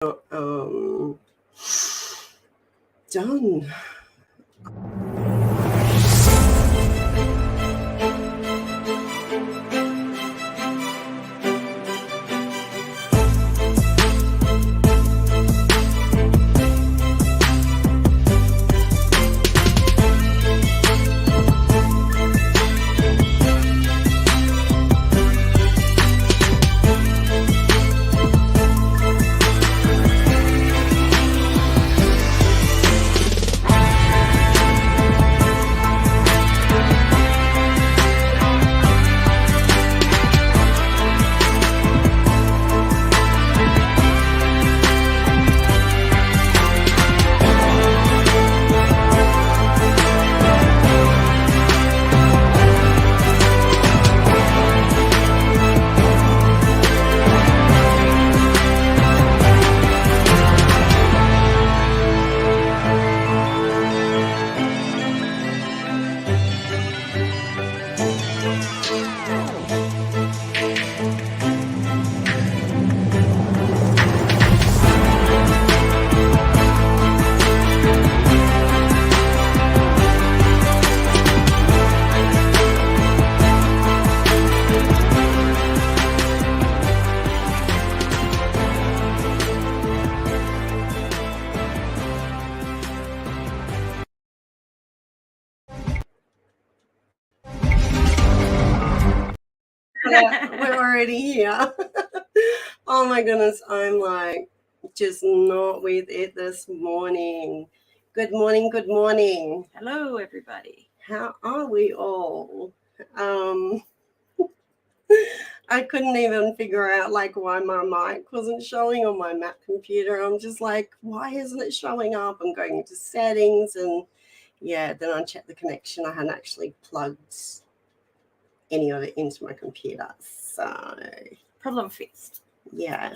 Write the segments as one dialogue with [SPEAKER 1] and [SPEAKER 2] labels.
[SPEAKER 1] Done. We're already here. Oh my goodness, I'm like just not with it this morning. Good morning, good morning.
[SPEAKER 2] Hello, everybody.
[SPEAKER 1] How are we all? I couldn't even figure out like why my mic wasn't showing on my Mac computer. I'm just like, why isn't it showing up? I'm going into settings and yeah, then I checked the connection. I hadn't actually plugged any of it into my computer. So
[SPEAKER 2] problem fixed.
[SPEAKER 1] Yeah.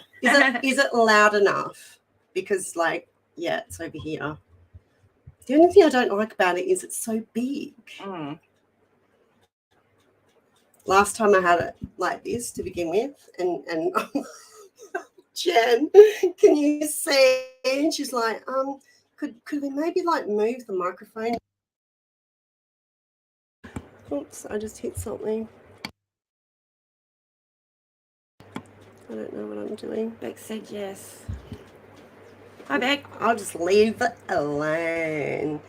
[SPEAKER 1] Is it loud enough? Because like, yeah, it's over here. The only thing I don't like about it is it's so big. Last time I had it like this to begin with, and Jen, can you see? And she's like, could we maybe like move the microphone? Oops, I just hit something. I don't know what I'm doing.
[SPEAKER 2] Beck said yes. Hi, Beck.
[SPEAKER 1] I'll just leave it alone.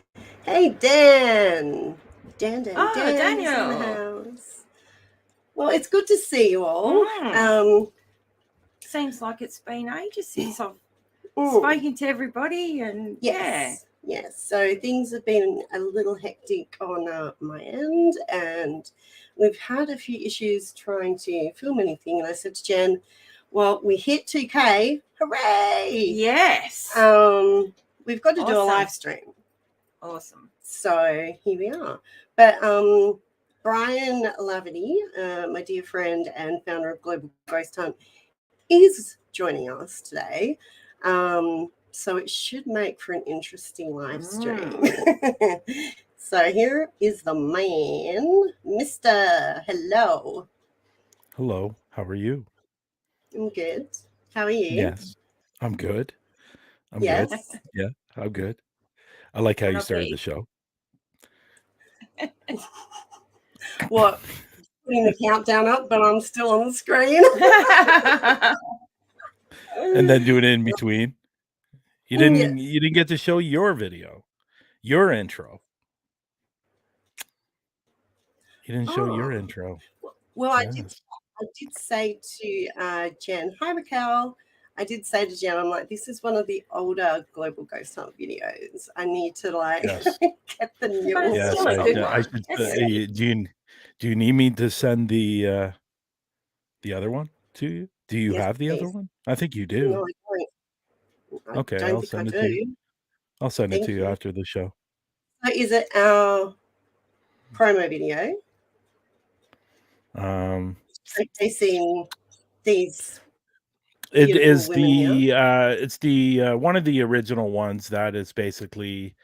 [SPEAKER 1] Hey, Dan. Dan,
[SPEAKER 2] Daniel.
[SPEAKER 1] is in the house. Well, it's good to see you all.
[SPEAKER 2] Seems like it's been ages since I've spoken to everybody, and
[SPEAKER 1] yes. So things have been a little hectic on my end, and we've had a few issues trying to film anything. And I said to Jen, well, we hit 2K. Hooray!
[SPEAKER 2] Yes.
[SPEAKER 1] We've got to do a live stream.
[SPEAKER 2] Awesome.
[SPEAKER 1] So here we are. But Brian Lavity, my dear friend and founder of Global Ghost Hunt, is joining us today. So it should make for an interesting live stream. So here is the man, Mr. Hello.
[SPEAKER 3] Hello. How are you?
[SPEAKER 1] I'm good. How are you?
[SPEAKER 3] Yes. I'm good.
[SPEAKER 1] Yes.
[SPEAKER 3] Good. Yeah, I'm good. I like how you started the show.
[SPEAKER 1] What? Putting the countdown up, but I'm still on the screen.
[SPEAKER 3] And then doing it in between. You didn't get to show your video, your intro. You didn't show your intro.
[SPEAKER 1] Well, yes. I did say to Jen, hi Raquel. I did say to Jen, I'm like, this is one of the older Global Ghost Hunt videos. I need to like get the new one.
[SPEAKER 3] Yes, do you need me to send the other one to you? Do you have the other one? I think you do.
[SPEAKER 1] No, I don't.
[SPEAKER 3] Okay, I'll send it to you. I'll send it to you after the show.
[SPEAKER 1] So is it our promo video? Showcasing these.
[SPEAKER 3] It is it's the one of the original ones that is basically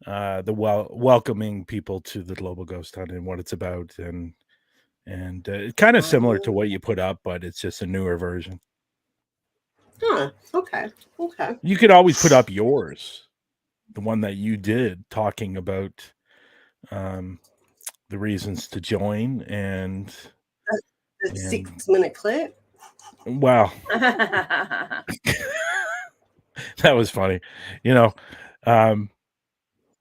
[SPEAKER 3] welcoming people to the Global Ghost Hunt and what it's about, and kind of similar to what you put up, but it's just a newer version.
[SPEAKER 1] Huh. Okay. Okay.
[SPEAKER 3] You could always put up yours, the one that you did, talking about the reasons to join and
[SPEAKER 1] The 6-minute clip.
[SPEAKER 3] wow, that was funny. You know,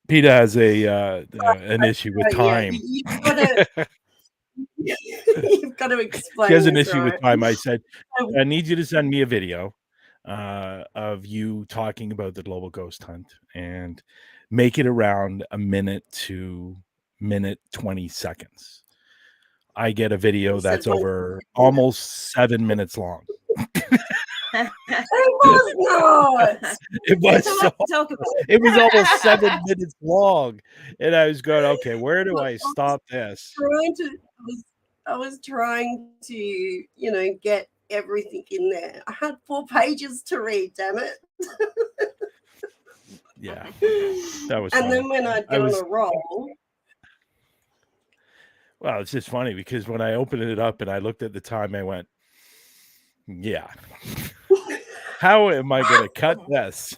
[SPEAKER 3] Peta has an issue with time.
[SPEAKER 1] You've got to explain.
[SPEAKER 3] She has an
[SPEAKER 1] this,
[SPEAKER 3] issue with
[SPEAKER 1] right?
[SPEAKER 3] time. I said, I need you to send me a video of you talking about the global ghost hunt and make it around a minute to minute 20 seconds. I get a video that's over almost 7 minutes long.
[SPEAKER 1] It was not.
[SPEAKER 3] It was it was almost 7 minutes long, and I was going, okay, where do I stop this?
[SPEAKER 1] I was trying to, you know, get everything in there. I had 4 pages to read. Damn it.
[SPEAKER 3] Yeah, that was.
[SPEAKER 1] And
[SPEAKER 3] funny.
[SPEAKER 1] then when I'd get on a roll.
[SPEAKER 3] Well, it's just funny because when I opened it up and I looked at the time, I went, yeah. How am I going to cut this?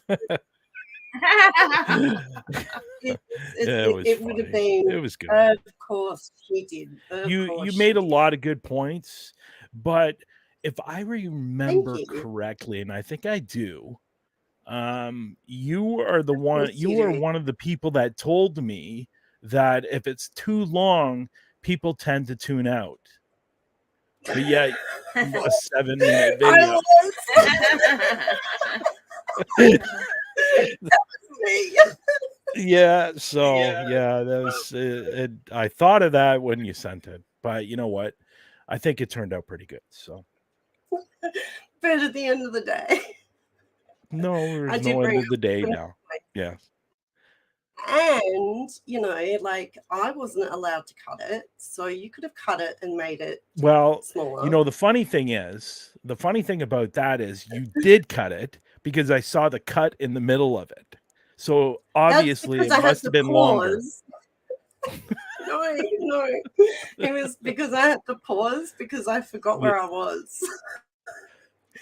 [SPEAKER 1] It would have been.
[SPEAKER 3] It was good.
[SPEAKER 1] Of course, he did.
[SPEAKER 3] You made a lot of good points, but if I remember correctly, and I think I do, you are the one. You are one of the people that told me that if it's too long, people tend to tune out. But yeah, a 7-minute video.
[SPEAKER 1] That was me.
[SPEAKER 3] Yeah, so yeah, that was I thought of that when you sent it, but you know what? I think it turned out pretty good. So,
[SPEAKER 1] but at the end of the day,
[SPEAKER 3] no, there's no end of the day now. Yeah.
[SPEAKER 1] And you know, like I wasn't allowed to cut it, so you could have cut it and made it smaller.
[SPEAKER 3] You know, the funny thing about that is you did cut it because I saw the cut in the middle of it. So obviously it must have been longer.
[SPEAKER 1] No, it was because I had to pause because I forgot where I was.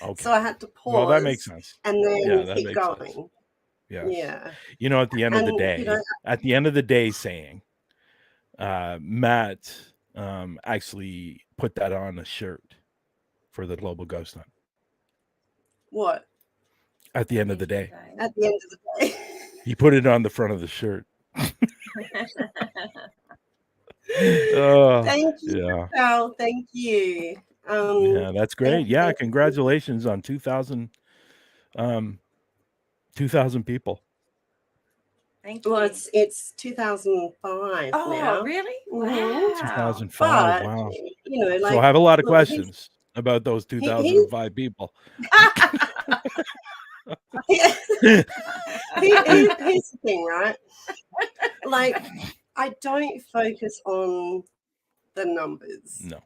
[SPEAKER 3] Okay.
[SPEAKER 1] So I had to pause.
[SPEAKER 3] Well, that makes sense.
[SPEAKER 1] And then keep going.
[SPEAKER 3] Sense. Yes.
[SPEAKER 1] Yeah.
[SPEAKER 3] You know, at the end of the day, saying, Matt actually put that on a shirt for the Global Ghost Hunt.
[SPEAKER 1] What?
[SPEAKER 3] At the end of the day.
[SPEAKER 1] At the end of the day.
[SPEAKER 3] He put it on the front of the shirt.
[SPEAKER 1] Thank you, Pal. Thank you.
[SPEAKER 3] Yeah, that's great. Yeah, congratulations on 2,000 people.
[SPEAKER 2] Thank you.
[SPEAKER 1] Well, it's 2005 now.
[SPEAKER 2] Really?
[SPEAKER 1] Wow.
[SPEAKER 3] 2005.
[SPEAKER 1] But,
[SPEAKER 3] wow.
[SPEAKER 1] You know, like,
[SPEAKER 3] so I have a lot of questions about those 2005 people.
[SPEAKER 1] Here's the thing, right? Like, I don't focus on the numbers.
[SPEAKER 3] No.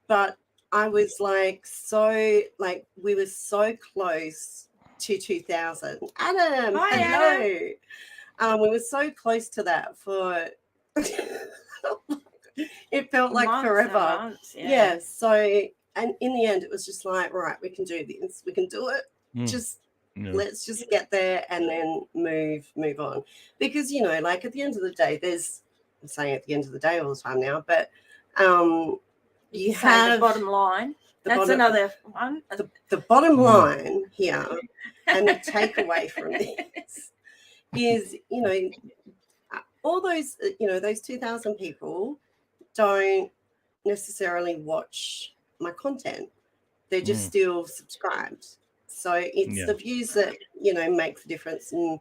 [SPEAKER 1] But I was we were so close to 2000. Adam, hello. Adam. We were so close to that for it felt like months forever. Months, yeah. So, and in the end, it was just like, right, we can do this. We can do it. Let's just get there and then move on. Because, you know, like at the end of the day, I'm saying at the end of the day all the time now, but you have
[SPEAKER 2] the bottom line. That's another one.
[SPEAKER 1] The bottom line here and the takeaway from this is, you know, all those, you know, those 2,000 people don't necessarily watch my content. They're just still subscribed. So it's the views that, you know, make the difference. And,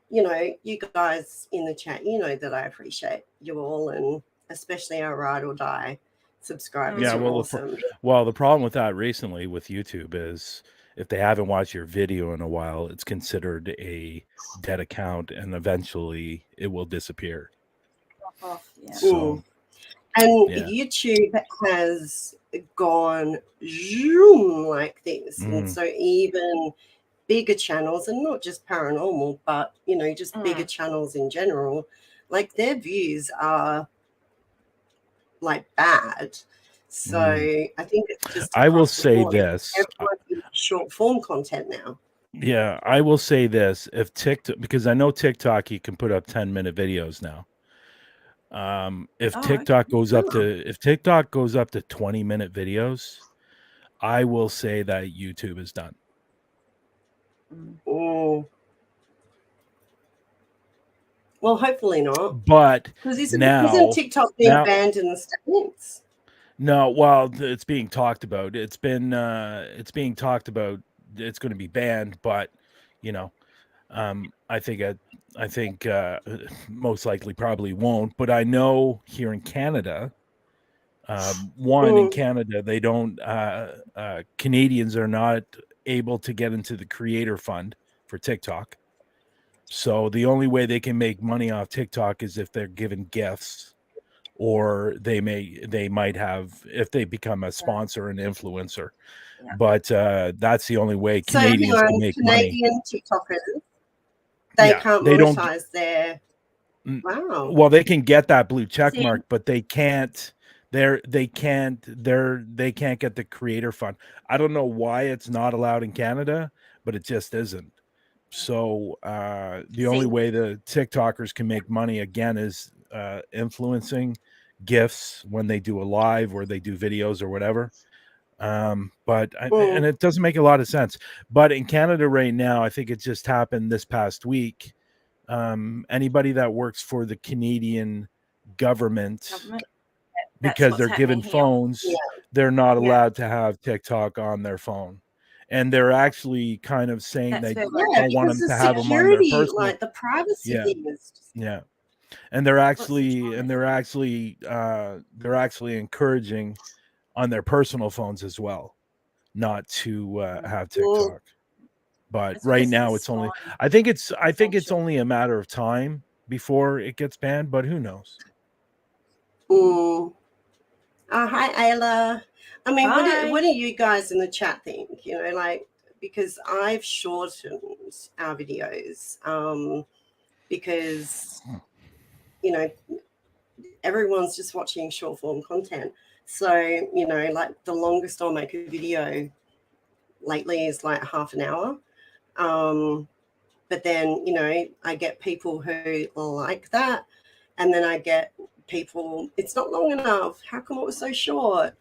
[SPEAKER 1] you know, you guys in the chat, you know that I appreciate you all, and especially our ride or die subscribers.
[SPEAKER 3] Yeah, well,
[SPEAKER 1] awesome.
[SPEAKER 3] The problem with that recently with YouTube is if they haven't watched your video in a while, it's considered a dead account, and eventually it will disappear. So,
[SPEAKER 1] and YouTube has gone zoom like this, and so even bigger channels, and not just paranormal, but you know, just bigger channels in general, like their views are like bad. So I think it's just
[SPEAKER 3] I will say this.
[SPEAKER 1] Everyone's short form content now.
[SPEAKER 3] Yeah, I will say this. If TikTok, because I know TikTok, you can put up 10-minute videos now. If TikTok goes up to 20-minute videos, I will say that YouTube is done.
[SPEAKER 1] Oh. Well, hopefully not.
[SPEAKER 3] But
[SPEAKER 1] because
[SPEAKER 3] isn't
[SPEAKER 1] TikTok being banned in the States?
[SPEAKER 3] No, well, it's being talked about. It's being talked about. It's going to be banned, but I think most likely probably won't. But I know here in Canada, in Canada, they don't. Canadians are not able to get into the creator fund for TikTok. So the only way they can make money off TikTok is if they're given gifts, or they might have if they become a sponsor and influencer.
[SPEAKER 2] Yeah.
[SPEAKER 3] But that's the only way Canadians can make money.
[SPEAKER 1] Canadian TikTokers, they can't monetize their. Wow.
[SPEAKER 3] Well, they can get that blue check mark, but they can't. They can't get the creator fund. I don't know why it's not allowed in Canada, but it just isn't. So the only way the TikTokers can make money again is influencing gifts when they do a live or they do videos or whatever. And it doesn't make a lot of sense. But in Canada right now, I think it just happened this past week. Anybody that works for the Canadian government because they're given phones, they're not allowed to have TikTok on their phone. And they're actually kind of saying they don't want them to have them on their personal,
[SPEAKER 1] like the privacy thing is just...
[SPEAKER 3] and they're actually encouraging on their personal phones as well not to have TikTok. But right now it's only I think it's only a matter of time before it gets banned, but who knows?
[SPEAKER 1] Hi Ayla. I mean, what do you guys in the chat think? Because I've shortened our videos because everyone's just watching short form content. So like the longest I'll make a video lately is like half an hour. But then I get people who like that, and then I get people, it's not long enough, how come it was so short?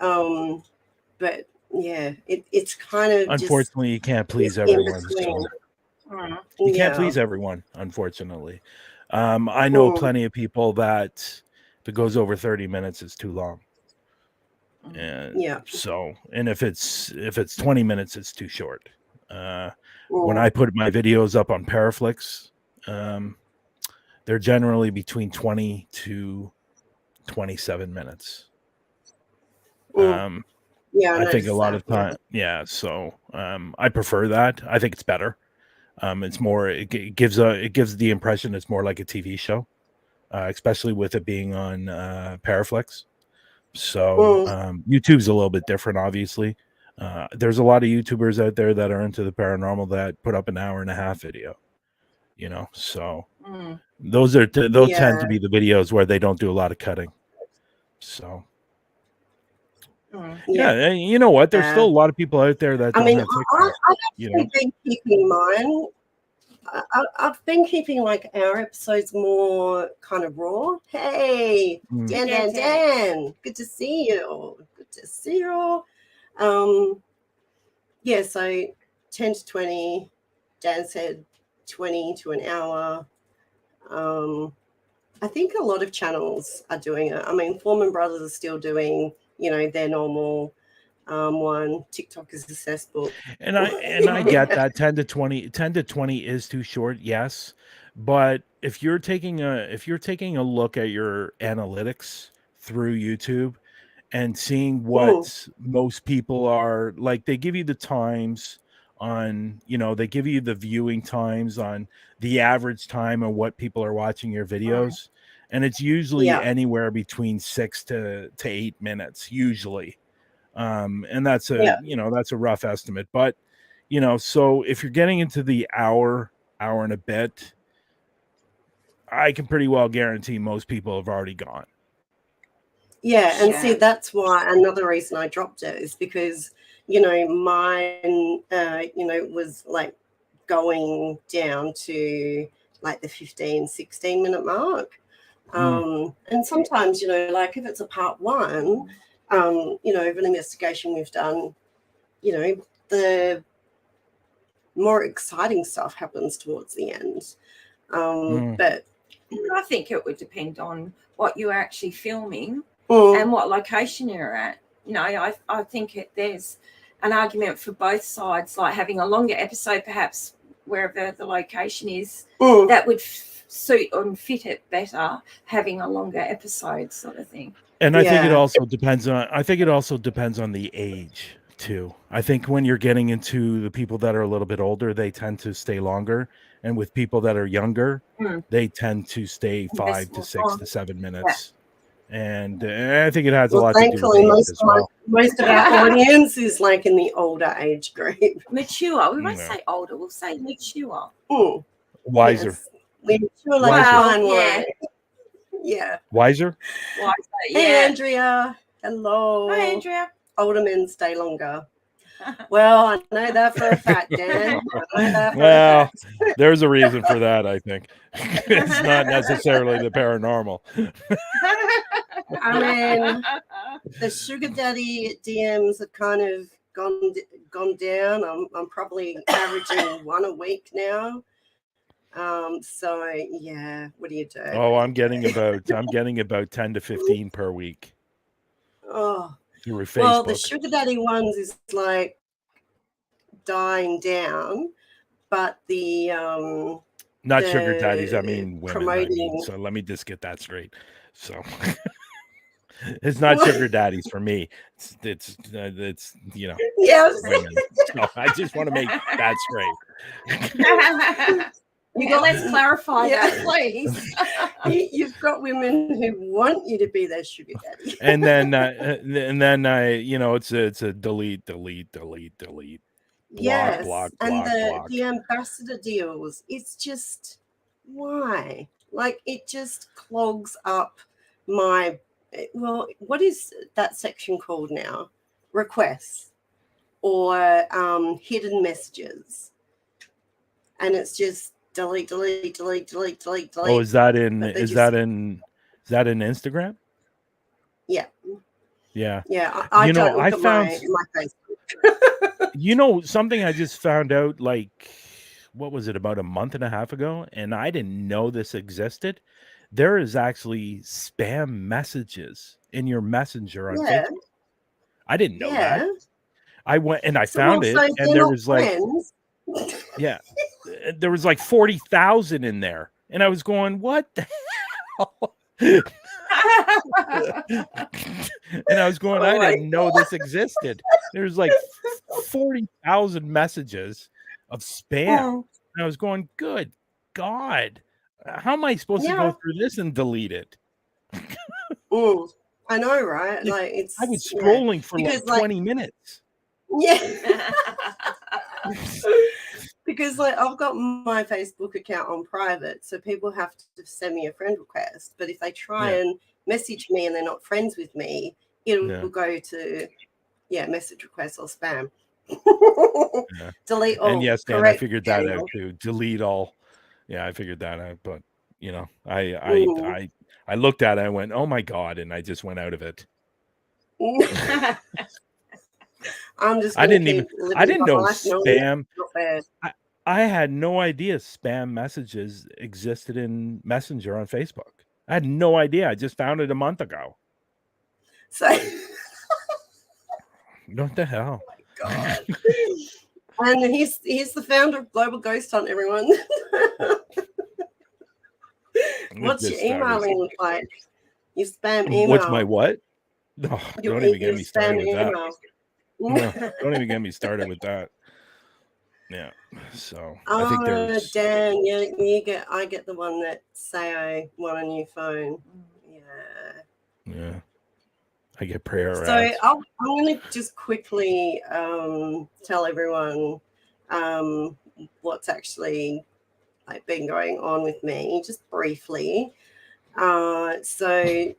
[SPEAKER 1] But yeah, it's kind of
[SPEAKER 3] unfortunately you can't please everyone. So you can't please everyone, unfortunately. I know plenty of people that if it goes over 30 minutes it's too long. And and if it's 20 minutes it's too short. When I put my videos up on Paraflix, they're generally between 20 to 27 minutes. I think a lot of time. So I prefer that. I think it's better. It's more. It gives the impression it's more like a TV show, especially with it being on Paraflix. So YouTube's a little bit different, obviously. There's a lot of YouTubers out there that are into the paranormal that put up an hour and a half video. So those tend to be the videos where they don't do a lot of cutting. So you know what? There's still a lot of people out there that don't have TikTok.
[SPEAKER 1] I've been keeping mine. I've been keeping like our episodes more kind of raw. Hey, Dan, good to see you. So 10 to 20. Dan said 20 to an hour. I think a lot of channels are doing it. I mean, Foreman Brothers are still doing, their normal one. TikTok is a cesspool.
[SPEAKER 3] And I get that 10 to 20 is too short, yes. But if you're taking a look at your analytics through YouTube and seeing what most people are like, they give you the times on, they give you the viewing times on the average time of what people are watching your videos. And it's usually anywhere between 6 to 8 minutes, usually. And that's a rough estimate, but so if you're getting into the hour and a bit, I can pretty well guarantee most people have already gone.
[SPEAKER 1] Yeah, and see, that's why another reason I dropped it is because, mine, was like going down to like the 15, 16-minute mark. And sometimes, like if it's a part one, of an investigation we've done, the more exciting stuff happens towards the end. But
[SPEAKER 2] I think it would depend on what you're actually filming and what location you're at. I think there's an argument for both sides, like having a longer episode, perhaps wherever the location is, that would suit and fit it better, having a longer episode sort of thing.
[SPEAKER 3] And I think it also depends on the age too. I think when you're getting into the people that are a little bit older, they tend to stay longer. And with people that are younger, they tend to stay 5 to 6 to 7 minutes. And I think it has a lot to do with age as well.
[SPEAKER 1] Most of our audience is like in the older age group.
[SPEAKER 2] Mature. We won't say older. We'll say mature.
[SPEAKER 3] Wiser.
[SPEAKER 1] Yes. Mature like fine wine. Yeah.
[SPEAKER 3] Wiser?
[SPEAKER 2] Yeah.
[SPEAKER 1] Hey, Andrea. Hello.
[SPEAKER 2] Hi, Andrea.
[SPEAKER 1] Older men stay longer. Well, I know that for a fact, Dan.
[SPEAKER 3] There's a reason for that, I think. It's not necessarily the paranormal.
[SPEAKER 1] I mean, the sugar daddy DMs have kind of gone down. I'm probably averaging one a week now. So yeah, what do you do?
[SPEAKER 3] Oh, I'm getting about 10 to 15 per week.
[SPEAKER 1] Oh,
[SPEAKER 3] through Facebook.
[SPEAKER 1] Well, the sugar daddy ones is like dying down, but the
[SPEAKER 3] not sugar daddies, I mean women.
[SPEAKER 1] Promoting.
[SPEAKER 3] So let me just get that straight. So it's not sugar daddies for me. It's
[SPEAKER 1] Yes.
[SPEAKER 3] women. So I just want to make that straight.
[SPEAKER 2] Let's clarify that, please.
[SPEAKER 1] You've got women who want you to be their sugar daddy,
[SPEAKER 3] and then it's a delete.
[SPEAKER 1] Yes,
[SPEAKER 3] block,
[SPEAKER 1] and
[SPEAKER 3] block.
[SPEAKER 1] the ambassador deals. It's just why, like, it just clogs up my. Well, what is that section called now? Requests or hidden messages, and it's just. Delete.
[SPEAKER 3] Oh, is that in Instagram?
[SPEAKER 1] Yeah.
[SPEAKER 3] I don't look at my Facebook. Something I just found out, like, what was it, about a month and a half ago, and I didn't know this existed. There is actually spam messages in your messenger on Facebook. I didn't know that. I went and I found it, and there was like there was like 40,000 in there, and I was going, "What the hell?" And I was going, "I didn't know this existed." There's like 40,000 messages of spam, and I was going, "Good God, how am I supposed to go through this and delete it?"
[SPEAKER 1] I know, right? Like
[SPEAKER 3] I was scrolling for like 20 minutes.
[SPEAKER 1] Yeah. Because like I've got my Facebook account on private, so people have to send me a friend request. But if they try and message me and they're not friends with me, it'll go to message requests or spam. Delete all.
[SPEAKER 3] And yes, Dan, I figured that out too. Delete all. Yeah, I figured that out. But I looked at it, I went, "Oh my God," and I just went out of it. I didn't know spam. I had no idea spam messages existed in Messenger on Facebook. I had no idea. I just found it a month ago.
[SPEAKER 1] So
[SPEAKER 3] what the hell?
[SPEAKER 1] Oh my God. And he's the founder of Global Ghost Hunt, everyone. What's your emailing look like? Your spam email.
[SPEAKER 3] What's my what? No, don't even get me started with that. No, don't even get me started with that. Yeah. So I think there's
[SPEAKER 1] Dan, I get the one that say I want a new phone.
[SPEAKER 3] Yeah. I get prayer.
[SPEAKER 1] So I'm going to just quickly tell everyone what's actually like been going on with me, just briefly. So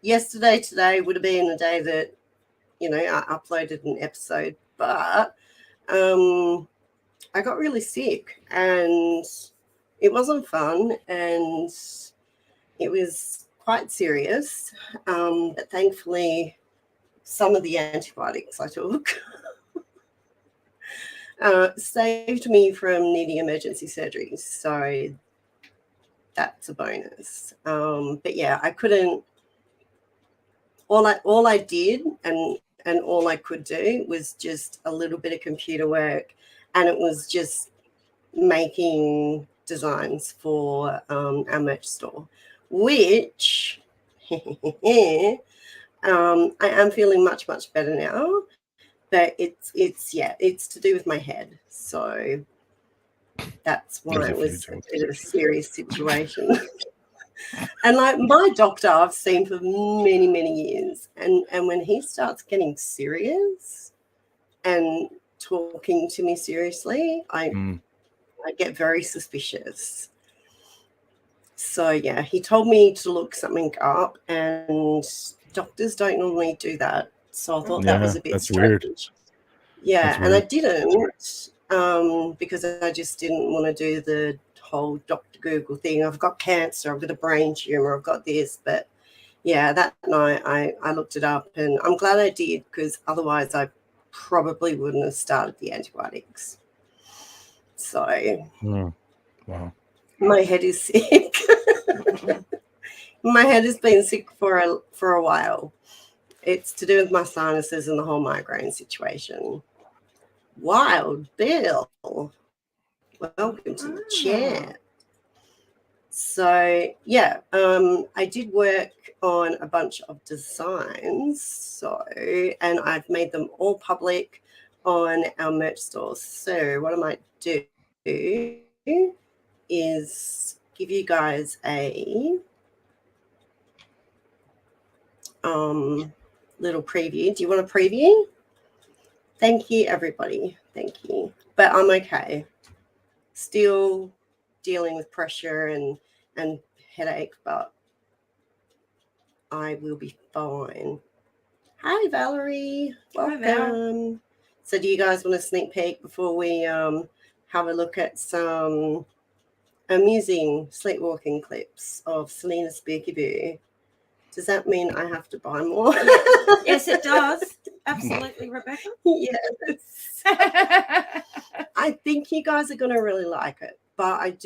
[SPEAKER 1] today would have been the day that, I uploaded an episode, but I got really sick and it wasn't fun and it was quite serious. But thankfully, some of the antibiotics I took saved me from needing emergency surgery. So that's a bonus. But yeah, I couldn't. All I did and all I could do was just a little bit of computer work, and it was just making designs for our merch store, which I am feeling much better now. But it's to do with my head, so that's why it was a bit of a serious situation. And like my doctor I've seen for many years, and when he starts getting serious and talking to me seriously, I get very suspicious. So yeah, he told me to look something up, and doctors don't normally do that. So I thought that was a bit strange.
[SPEAKER 3] Weird.
[SPEAKER 1] Yeah, and I didn't because I just didn't want to do the whole Dr. Google thing. I've got cancer, I've got a brain tumor, I've got this. But yeah, that night I looked it up, and I'm glad I did, because otherwise I probably wouldn't have started the antibiotics. So
[SPEAKER 3] wow,
[SPEAKER 1] my head is sick. My head has been sick for a while. It's to do with my sinuses and the whole migraine situation. Wild Bill, welcome to the chat. So yeah, I did work on a bunch of designs, and I've made them all public on our merch store. So what I might do is give you guys a little preview. Do you want a preview? Thank you, everybody. Thank you. But I'm okay. Still dealing with pressure and headache, but I will be fine. Hi, Valerie. Welcome.
[SPEAKER 2] Hi, Val.
[SPEAKER 1] So do you guys want a sneak peek before we have a look at some amusing sleepwalking clips of CelenaSpookyBoo? Does that mean I have to buy more?
[SPEAKER 2] Yes, it does. Absolutely, Rebecca.
[SPEAKER 1] Yes. I think you guys are going to really like it, but I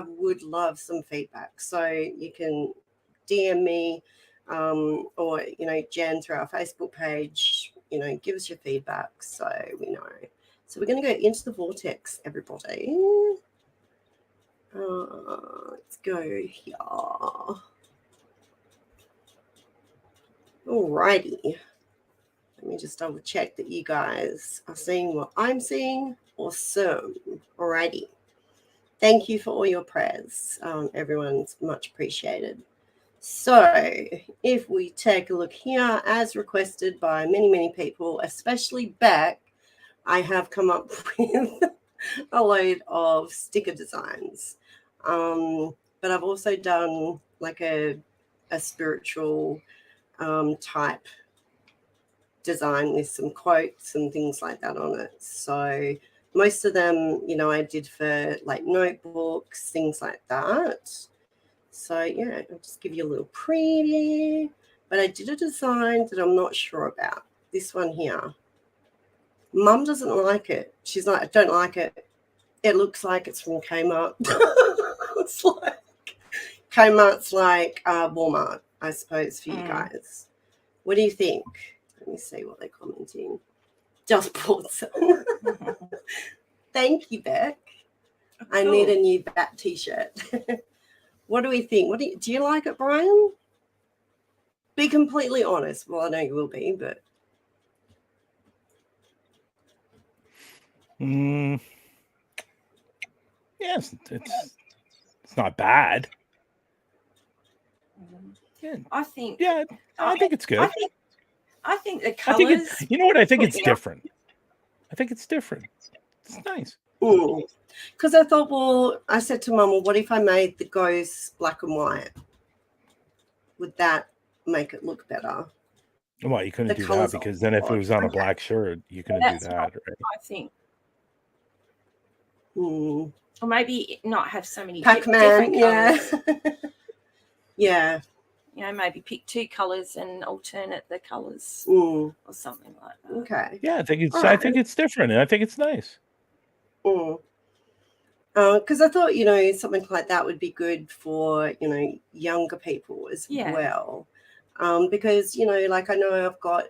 [SPEAKER 1] would love some feedback. So you can DM me or, Jen through our Facebook page, give us your feedback so we know. So we're going to go into the vortex, everybody. Let's go here. Alrighty. Let me just double check that you guys are seeing what I'm seeing. Awesome. Alrighty. Thank you for all your prayers. Everyone's much appreciated. So if we take a look here, as requested by many people, especially Beck, I have come up with a load of sticker designs. But I've also done like a spiritual type design with some quotes and things like that on it. So most of them, I did for like notebooks, things like that. So yeah, I'll just give you a little preview. But I did a design that I'm not sure about. This one here. Mum doesn't like it. She's like, I don't like it. It looks like it's from Kmart. It's like Kmart's like Walmart, I suppose, for you guys. What do you think? Let me see what they're commenting. Just bought some. Thank you, Beck. Cool. I need a new Bat t-shirt. What do we think? Do you like it, Brian? Be completely honest. Well, I know you will be, but
[SPEAKER 3] yes, it's not bad.
[SPEAKER 2] Yeah. I think
[SPEAKER 3] it's good.
[SPEAKER 2] I think the colors.
[SPEAKER 3] You know what? I think it's different. I think it's different. It's nice.
[SPEAKER 1] Because I thought, well, I said to Mum, well, what if I made the ghost black and white? Would that make it look better.
[SPEAKER 3] Well, you couldn't do that because then if it was on a black shirt, you couldn't do that, right?
[SPEAKER 2] I think.
[SPEAKER 1] Or
[SPEAKER 2] maybe not have so many
[SPEAKER 1] Pac-Man,
[SPEAKER 2] different colours.
[SPEAKER 1] Yeah.
[SPEAKER 2] You know, maybe pick 2 colours and alternate the colours or something like that.
[SPEAKER 1] Okay.
[SPEAKER 3] Yeah, I think it's different, and I think it's nice.
[SPEAKER 1] Because I thought, something like that would be good for, younger people as well. Because, like I know I've got,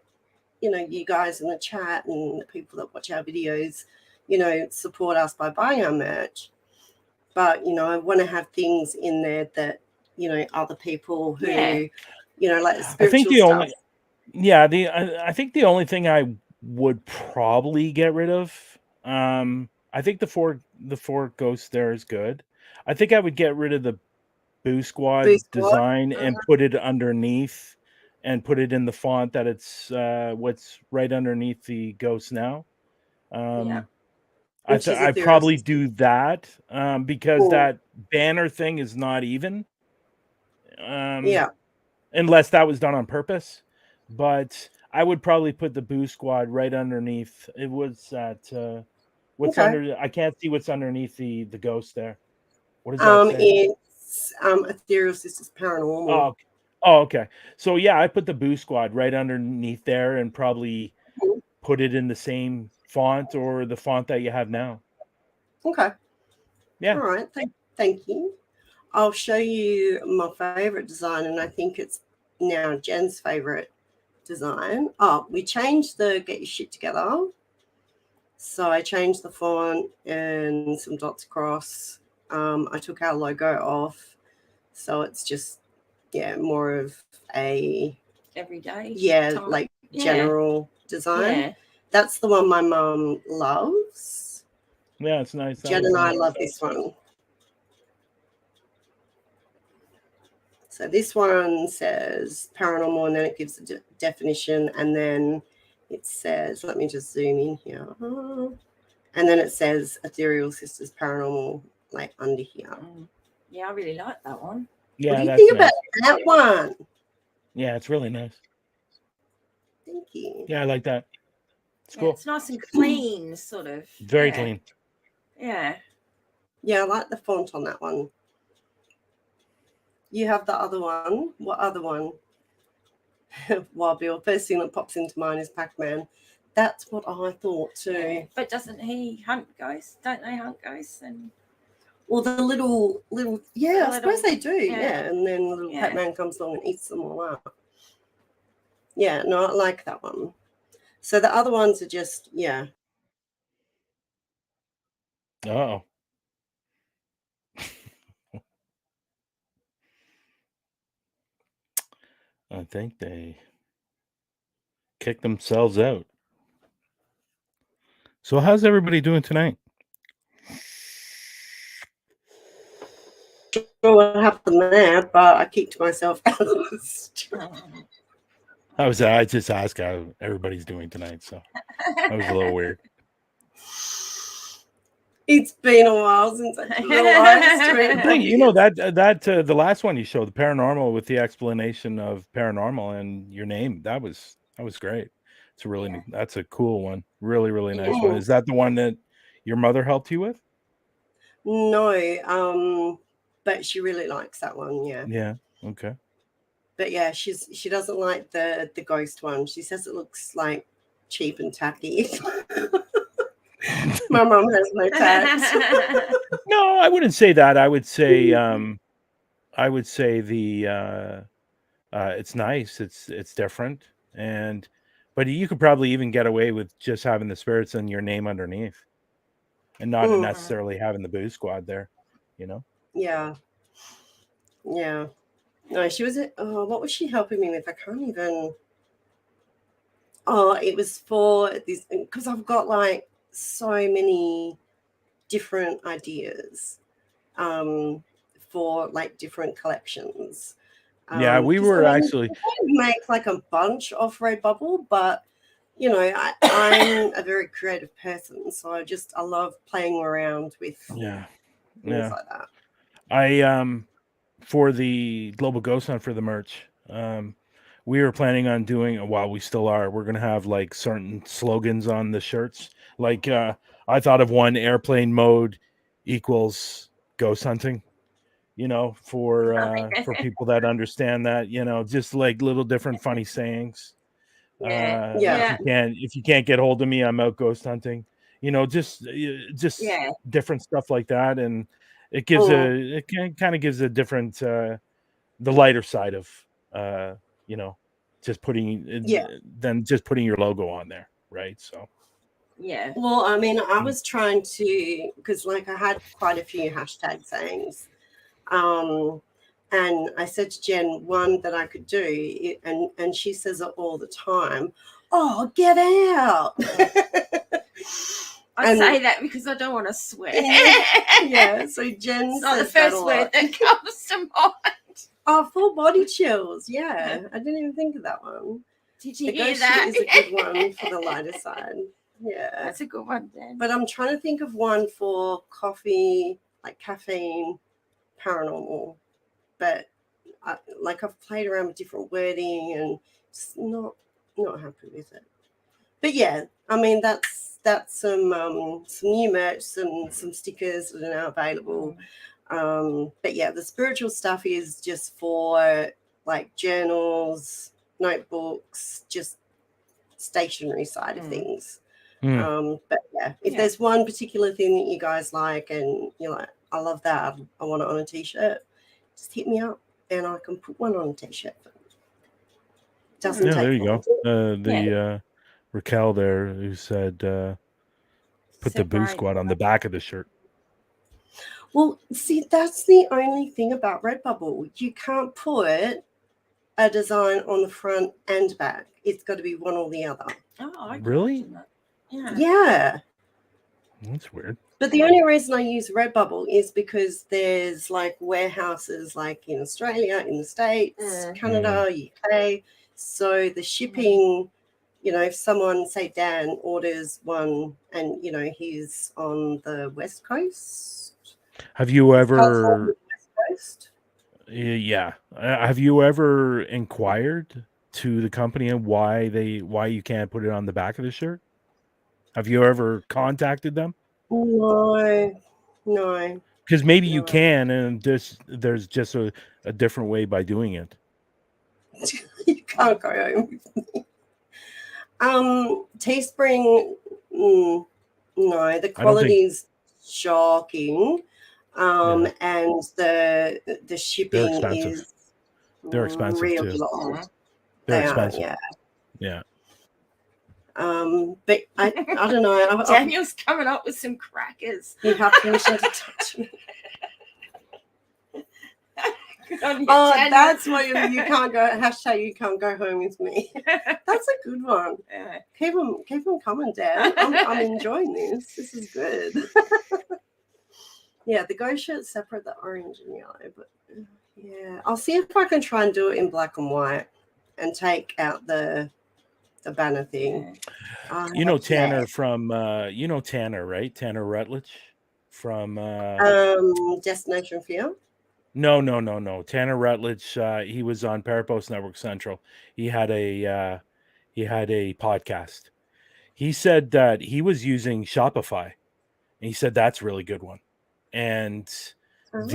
[SPEAKER 1] you guys in the chat and the people that watch our videos, support us by buying our merch. But, I want to have things in there that, other people who, like spiritual stuff.
[SPEAKER 3] I think the only thing I would probably get rid of, I think the four ghosts there is good. I think I would get rid of the Boo Squad design and put it underneath and put it in the font that it's what's right underneath the ghost now. I probably do that because that banner thing is not even. Unless that was done on purpose. But I would probably put the Boo Squad right underneath. It was at what's under. I can't see what's underneath the ghost there. What does that say?
[SPEAKER 1] It's Ethereal Sisters Paranormal.
[SPEAKER 3] Oh, okay. So yeah, I put the Boo Squad right underneath there and probably put it in the same font or the font that you have now.
[SPEAKER 1] Okay.
[SPEAKER 3] Yeah.
[SPEAKER 1] All right. Thank you. I'll show you my favorite design, and I think it's now Jen's favorite design. We changed the Get Your Shit Together. So I changed the font and some dots across. I took our logo off. So it's just, more of a
[SPEAKER 2] everyday.
[SPEAKER 1] General design. Yeah. That's the one my mum loves.
[SPEAKER 3] Yeah, it's nice.
[SPEAKER 1] Jen and I love this one. So this one says paranormal, and then it gives a definition, and then it says, let me just zoom in here. And then it says Ethereal Sisters Paranormal, like under here.
[SPEAKER 2] Yeah, I really like that one.
[SPEAKER 3] Yeah,
[SPEAKER 1] what do you think about that one?
[SPEAKER 3] Yeah, it's really nice.
[SPEAKER 1] Thank you.
[SPEAKER 3] Yeah, I like that. It's cool.
[SPEAKER 2] It's nice and clean, sort of.
[SPEAKER 3] Very clean.
[SPEAKER 2] Yeah.
[SPEAKER 1] Yeah, I like the font on that one. You have the other one. What other one? Wild Bill. First thing that pops into mind is Pac-Man. That's what I thought too.
[SPEAKER 2] Yeah. But doesn't he hunt ghosts? Don't they hunt ghosts? And
[SPEAKER 1] well, the little I suppose they do. Yeah, and then the little Pac-Man comes along and eats them all up. Yeah, no, I like that one. So the other ones are just
[SPEAKER 3] Oh. I think they kicked themselves out. So how's everybody doing tonight?
[SPEAKER 1] Sure what happened there, but I kicked myself out of the stream.
[SPEAKER 3] I just asked how everybody's doing tonight, so that was a little weird.
[SPEAKER 1] It's been a while since I did a live stream.
[SPEAKER 3] You know that the last one you showed, the paranormal with the explanation of paranormal and your name, that was great. It's a that's a cool one. Really, really nice one. Is that the one that your mother helped you with?
[SPEAKER 1] No, but she really likes that one. Yeah.
[SPEAKER 3] Yeah. Okay.
[SPEAKER 1] But yeah, she doesn't like the ghost one. She says it looks like cheap and tacky. My mom has no tact.
[SPEAKER 3] No, I wouldn't say that. I would say the it's nice. It's different, but you could probably even get away with just having the spirits and your name underneath, and not necessarily having the Boo Squad there.
[SPEAKER 1] Yeah. No, she was. What was she helping me with? I can't even. It was for this because I've got like so many different ideas for like different collections.
[SPEAKER 3] Yeah, we were actually
[SPEAKER 1] make like a bunch off Redbubble, but I'm a very creative person, so I love playing around with things like that.
[SPEAKER 3] For the Global Ghost Hunt for the merch, we were planning on doing, well, we still are, we're going to have like certain slogans on the shirts. Like I thought of one: airplane mode equals ghost hunting, for people that understand that, just like little different funny sayings. If you can't get hold of me, I'm out ghost hunting, just different stuff like that. And it gives kind of gives a different the lighter side of just putting than just putting your logo on there, right? So
[SPEAKER 1] well, I mean, I was trying to, because like I had quite a few hashtag sayings, and I said to Jen one that I could do, and she says it all the time. Oh, get out!
[SPEAKER 2] I say that because I don't want to swear.
[SPEAKER 1] Yeah, so Jen
[SPEAKER 2] it's not
[SPEAKER 1] says
[SPEAKER 2] the first word that comes to mind.
[SPEAKER 1] Oh, full body chills. Yeah, I didn't even think of that one.
[SPEAKER 2] Did you
[SPEAKER 1] the
[SPEAKER 2] hear
[SPEAKER 1] ghost
[SPEAKER 2] that?
[SPEAKER 1] Is a good one for the lighter side. Yeah,
[SPEAKER 2] that's a good one, Dan.
[SPEAKER 1] But I'm trying to think of one for coffee, like caffeine, paranormal. But I've played around with different wording and just not happy with it. But yeah, I mean that's some new merch, some stickers that are now available. But yeah, the spiritual stuff is just for like journals, notebooks, just stationery side of things. But yeah, if there's one particular thing that you guys like and you're like, I love that, I want it on a t-shirt, just hit me up and I can put one on a t-shirt. Doesn't take
[SPEAKER 3] there you
[SPEAKER 1] long.
[SPEAKER 3] go. Raquel there who said put the Boo Squad on the back of the shirt.
[SPEAKER 1] Well, see, that's the only thing about Redbubble. You can't put a design on the front and back. It's got to be one or the other.
[SPEAKER 2] Oh,
[SPEAKER 3] really?
[SPEAKER 1] Yeah.
[SPEAKER 3] That's weird.
[SPEAKER 1] But the only reason I use Redbubble is because there's like warehouses like in Australia, in the States, Canada, UK. So the shipping, if someone, say Dan, orders one and, he's on the West Coast.
[SPEAKER 3] Have you ever... West Coast? Yeah. Have you ever inquired to the company and why you can't put it on the back of the shirt? Have you ever contacted them?
[SPEAKER 1] No.
[SPEAKER 3] Because maybe you can, and there's just a different way by doing it.
[SPEAKER 1] You can't go home with me. Teespring, no, the quality's shocking. And the shipping is
[SPEAKER 3] they're expensive
[SPEAKER 1] really
[SPEAKER 3] too.
[SPEAKER 1] long.
[SPEAKER 3] They're expensive. Yeah.
[SPEAKER 1] But I don't know.
[SPEAKER 2] Daniel's coming up with some crackers.
[SPEAKER 1] You have permission to touch me. That's why you can't go. Hashtag you can't go home with me. That's a good one. Yeah. Keep them coming, Dad. I'm enjoying this. This is good. Yeah, the ghost shirt's separate, the orange and yellow. But yeah, I'll see if I can try and do it in black and white and take out the banner thing.
[SPEAKER 3] Tanner from Tanner, right? Tanner Rutledge from
[SPEAKER 1] Destination Fear.
[SPEAKER 3] No. Tanner Rutledge. He was on Parapost Network Central. He had a podcast. He said that he was using Shopify, and he said that's a really good one. And the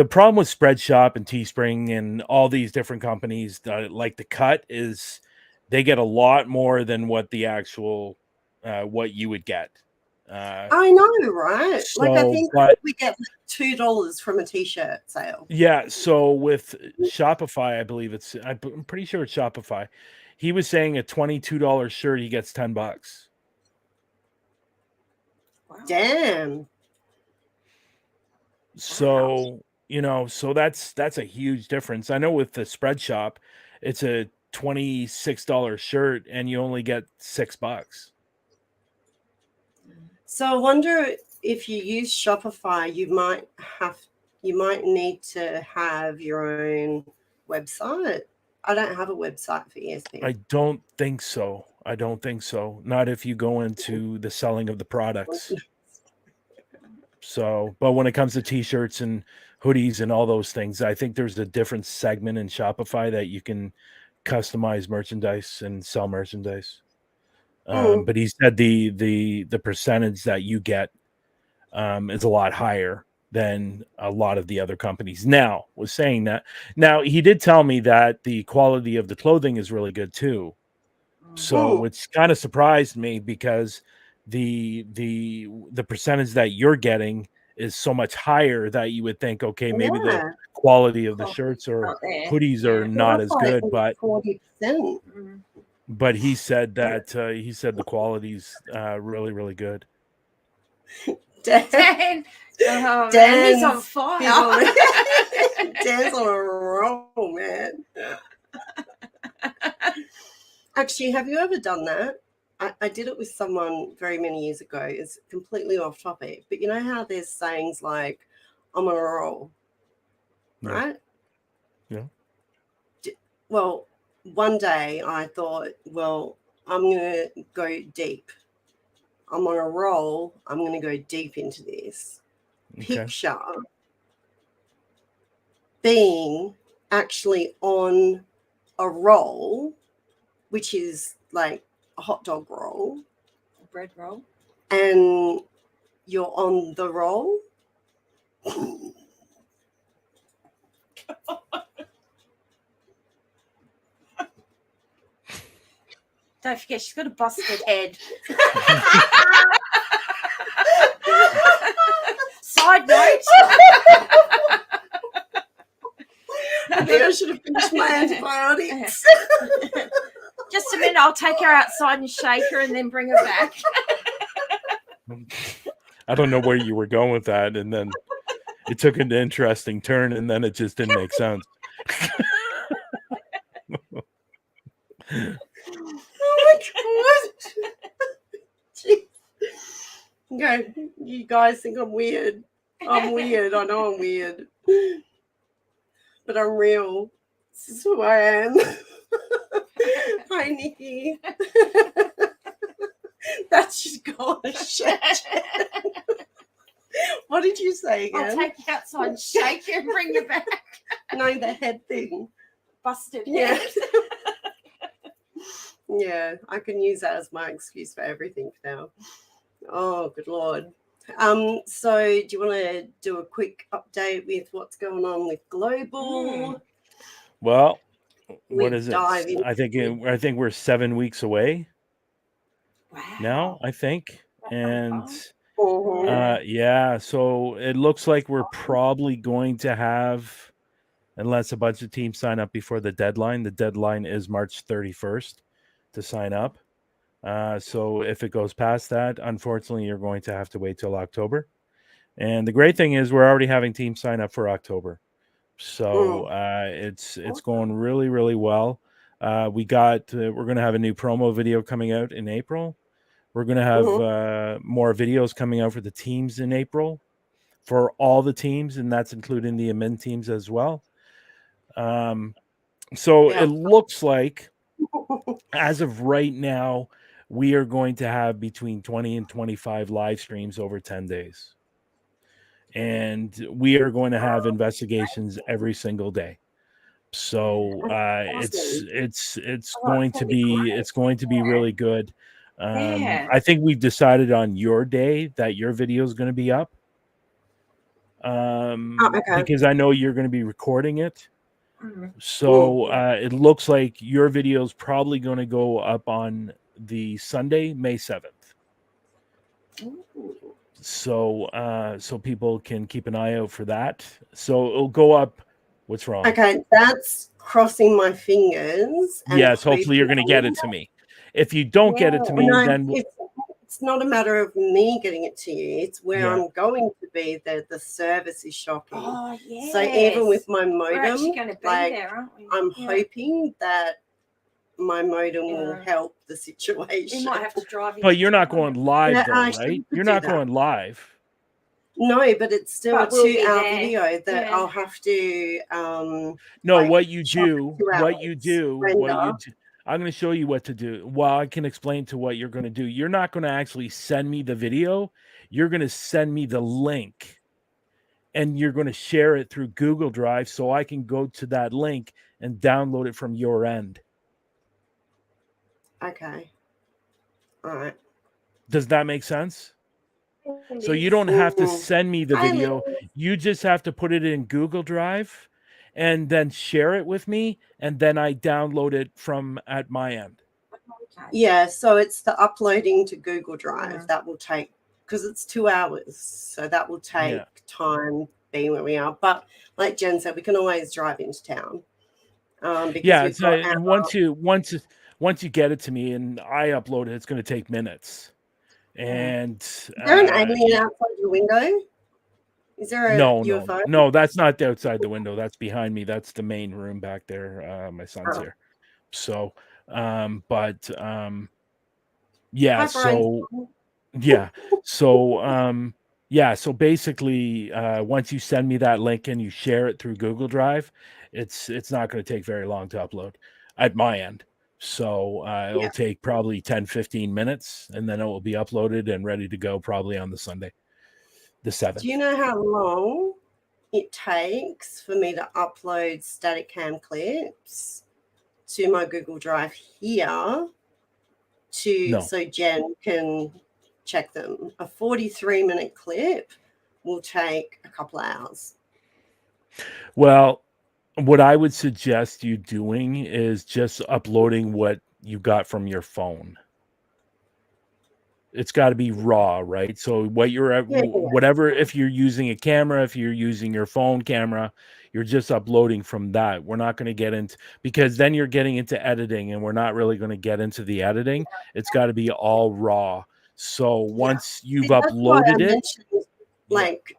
[SPEAKER 3] problem with Spreadshop and Teespring and all these different companies, like the cut is they get a lot more than what the actual what you would get.
[SPEAKER 1] I know, right? So, I think we get $2 from a t-shirt sale.
[SPEAKER 3] Yeah. So with Shopify, I believe I'm pretty sure it's Shopify. He was saying a $22 shirt, he gets $10.
[SPEAKER 1] Wow. Damn.
[SPEAKER 3] So, so that's a huge difference. I know with the Spreadshop, it's a $26 shirt and you only get $6.
[SPEAKER 1] So I wonder if you use Shopify, you might need to have your own website. I don't have a website for ESP.
[SPEAKER 3] I don't think so. Not if you go into the selling of the products. So, but when it comes to t-shirts and hoodies and all those things, I think there's a different segment in Shopify that you can customize merchandise and sell merchandise. But he said the percentage that you get is a lot higher than a lot of the other companies. Now, was saying that. Now, he did tell me that the quality of the clothing is really good too. So, which kind of surprised me because the percentage that you're getting is so much higher that you would think, okay, maybe the quality of the shirts or hoodies are not as good, but
[SPEAKER 1] 40%.
[SPEAKER 3] But he said that the quality's really, really good.
[SPEAKER 2] Dan. Oh, man, he's on fire.
[SPEAKER 1] Dan's on a roll, man. Actually, have you ever done that? I did it with someone very many years ago. It's completely off topic. But you know how there's sayings like, I'm on a roll, right?
[SPEAKER 3] Yeah.
[SPEAKER 1] Well, one day I thought, well, I'm going to go deep. I'm on a roll. I'm going to go deep into this.
[SPEAKER 3] Okay.
[SPEAKER 1] Picture being actually on a roll, which is like a hot dog roll.
[SPEAKER 2] A bread roll.
[SPEAKER 1] And you're on the roll.
[SPEAKER 2] Don't forget, she's got a busted head. Side note.
[SPEAKER 1] I think I should have finished my antibiotics.
[SPEAKER 2] Just a minute, I'll take her outside and shake her and then bring her back.
[SPEAKER 3] I don't know where you were going with that, and then it took an interesting turn, and then it just didn't make sense.
[SPEAKER 1] Oh my God. Okay, you guys think I'm weird. I'm weird. I know I'm weird. But I'm real. This is who I am. Hi, Nikki. That should go on a shit. What did you say again?
[SPEAKER 2] I'll take you outside and shake you and bring you back.
[SPEAKER 1] No, the head thing.
[SPEAKER 2] Busted
[SPEAKER 1] Yeah.
[SPEAKER 2] head.
[SPEAKER 1] Yeah, I can use that as my excuse for everything now. Oh, good Lord. So do you want to do a quick update with what's going on with Global?
[SPEAKER 3] Well, what is it? I think we're 7 weeks away.
[SPEAKER 2] Wow.
[SPEAKER 3] Now, I think. And
[SPEAKER 1] Mm-hmm.
[SPEAKER 3] So it looks like we're probably going to have, unless a bunch of teams sign up before the deadline. The deadline is March 31st to sign up. So if it goes past that, unfortunately, you're going to have to wait till October. And the great thing is we're already having teams sign up for October. So it's going really, really well. We're going to have a new promo video coming out in April. We're going to have more videos coming out for the teams in April for all the teams, and that's including the admin teams as well. It looks like as of right now, we are going to have between 20 and 25 live streams over 10 days. And we are going to have investigations every single day. So it's going to be really good. I think we've decided on your day that your video is going to be up. Because I know you're going to be recording it. So it looks like your video is probably going to go up on the Sunday, May 7th. So people can keep an eye out for that. So it'll go up. What's wrong?
[SPEAKER 1] Okay, that's crossing my fingers.
[SPEAKER 3] Yes, hopefully you're going to get it to me. If you don't get it to me, then
[SPEAKER 1] it's not a matter of me getting it to you. It's where I'm going to be that the service is shocking.
[SPEAKER 2] Oh, yes.
[SPEAKER 1] So even with my modem,
[SPEAKER 2] we're actually going to be there, aren't we?
[SPEAKER 1] I'm hoping that my modem will help the situation.
[SPEAKER 2] You might have to drive.
[SPEAKER 3] But you're not going live, though, right? You're not going live.
[SPEAKER 1] No, but it's still a 2-hour video that I'll have to.
[SPEAKER 3] No, what you do, I'm going to show you what to do. Well, I can explain to what you're going to do. You're not going to actually send me the video. You're going to send me the link, and you're going to share it through Google Drive so I can go to that link and download it from your end.
[SPEAKER 1] Okay. All right.
[SPEAKER 3] Does that make sense? So you don't have to send me the video. You just have to put it in Google Drive and then share it with me, and then I download it from at my end.
[SPEAKER 1] Yeah, so it's the uploading to Google Drive that will take, because it's 2 hours, so that will take time being where we are. But like Jen said, we can always drive into town.
[SPEAKER 3] And once you get it to me and I upload it, it's going to take minutes. And
[SPEAKER 1] is there an alien outside your window? Is there a UFO?
[SPEAKER 3] No, that's not outside the window. That's behind me. That's the main room back there. My son's here. So, yeah.
[SPEAKER 1] Hi,
[SPEAKER 3] So basically, once you send me that link and you share it through Google Drive, it's not going to take very long to upload at my end. So it'll take probably 10-15 minutes, and then it will be uploaded and ready to go probably on the Sunday, the 7th.
[SPEAKER 1] Do you know how long it takes for me to upload static cam clips to my Google Drive here so Jen can check them? A 43-minute clip will take a couple of hours.
[SPEAKER 3] Well, what I would suggest you doing is just uploading what you got from your phone. It's got to be raw, right? So whatever, if you're using a camera, if you're using your phone camera, you're just uploading from that. We're not going to get into, because then you're getting into editing, and we're not really going to get into the editing. It's got to be all raw. So once you've uploaded it,
[SPEAKER 1] like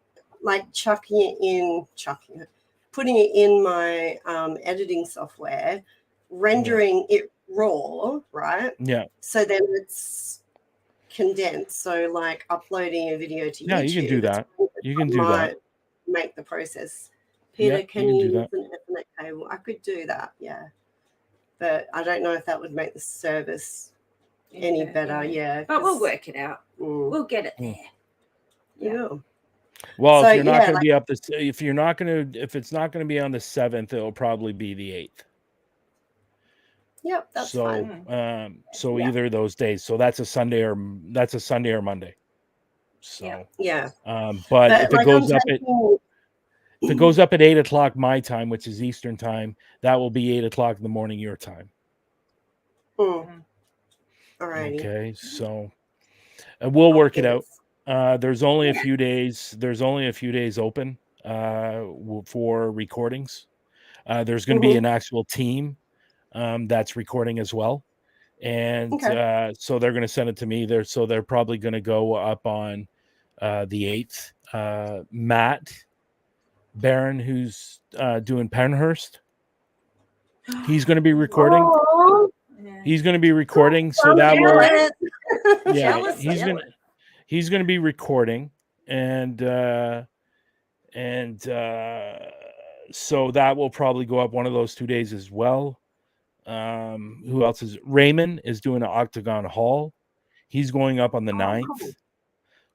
[SPEAKER 1] putting it in my editing software, rendering it raw, right?
[SPEAKER 3] Yeah.
[SPEAKER 1] So then it's condensed. So like uploading a video to YouTube.
[SPEAKER 3] You can do that. You can do that.
[SPEAKER 1] Make the process. Peter, can you use an Ethernet cable? I could do that, but I don't know if that would make the service any better. Yeah,
[SPEAKER 2] but we'll work it out. We'll get it there.
[SPEAKER 1] Yeah.
[SPEAKER 3] Well, if you're not going to be up this, if it's not going to be on the 7th, it'll probably be the 8th.
[SPEAKER 1] Yep, that's fine.
[SPEAKER 3] So either of those days. So that's a Sunday or Monday. So but if it goes up if it goes up at 8 o'clock my time, which is Eastern time, that will be 8 o'clock in the morning your time.
[SPEAKER 1] All right.
[SPEAKER 3] Okay, so we'll work it out. There's only a few days. There's only a few days open for recordings. There's going to be an actual team that's recording as well, and so they're going to send it to me. They're probably going to go up on the 8th. Matt Barron, who's doing Penhurst, he's going to be recording. He's going to be recording, so that will. He's going to be recording, and so that will probably go up one of those 2 days as well. Who else is? Raymond is doing an Octagon Hall. He's going up on the 9th.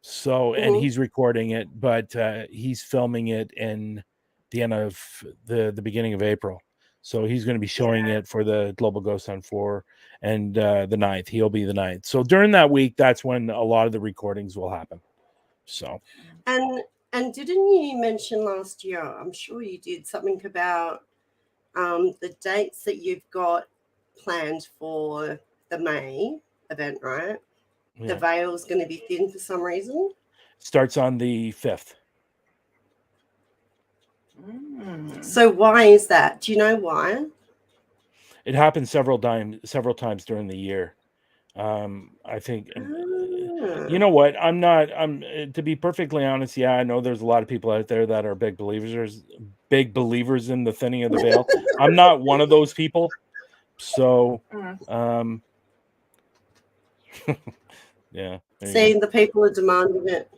[SPEAKER 3] So, and he's recording it, but he's filming it in the end of the beginning of April. So he's going to be showing it for the Global Ghost Hunt 4 and the 9th. He'll be the 9th. So during that week, that's when a lot of the recordings will happen. So.
[SPEAKER 1] And didn't you mention last year, I'm sure you did, something about the dates that you've got planned for the May event, right? The veil's going to be thin for some reason.
[SPEAKER 3] Starts on the 5th.
[SPEAKER 1] So why is that? Do you know why?
[SPEAKER 3] It happens several times during the year. I think, you know what? I'm to be perfectly honest. Yeah, I know there's a lot of people out there that are big believers in the thinning of the veil. I'm not one of those people. So, yeah.
[SPEAKER 1] See, the people are demanding it.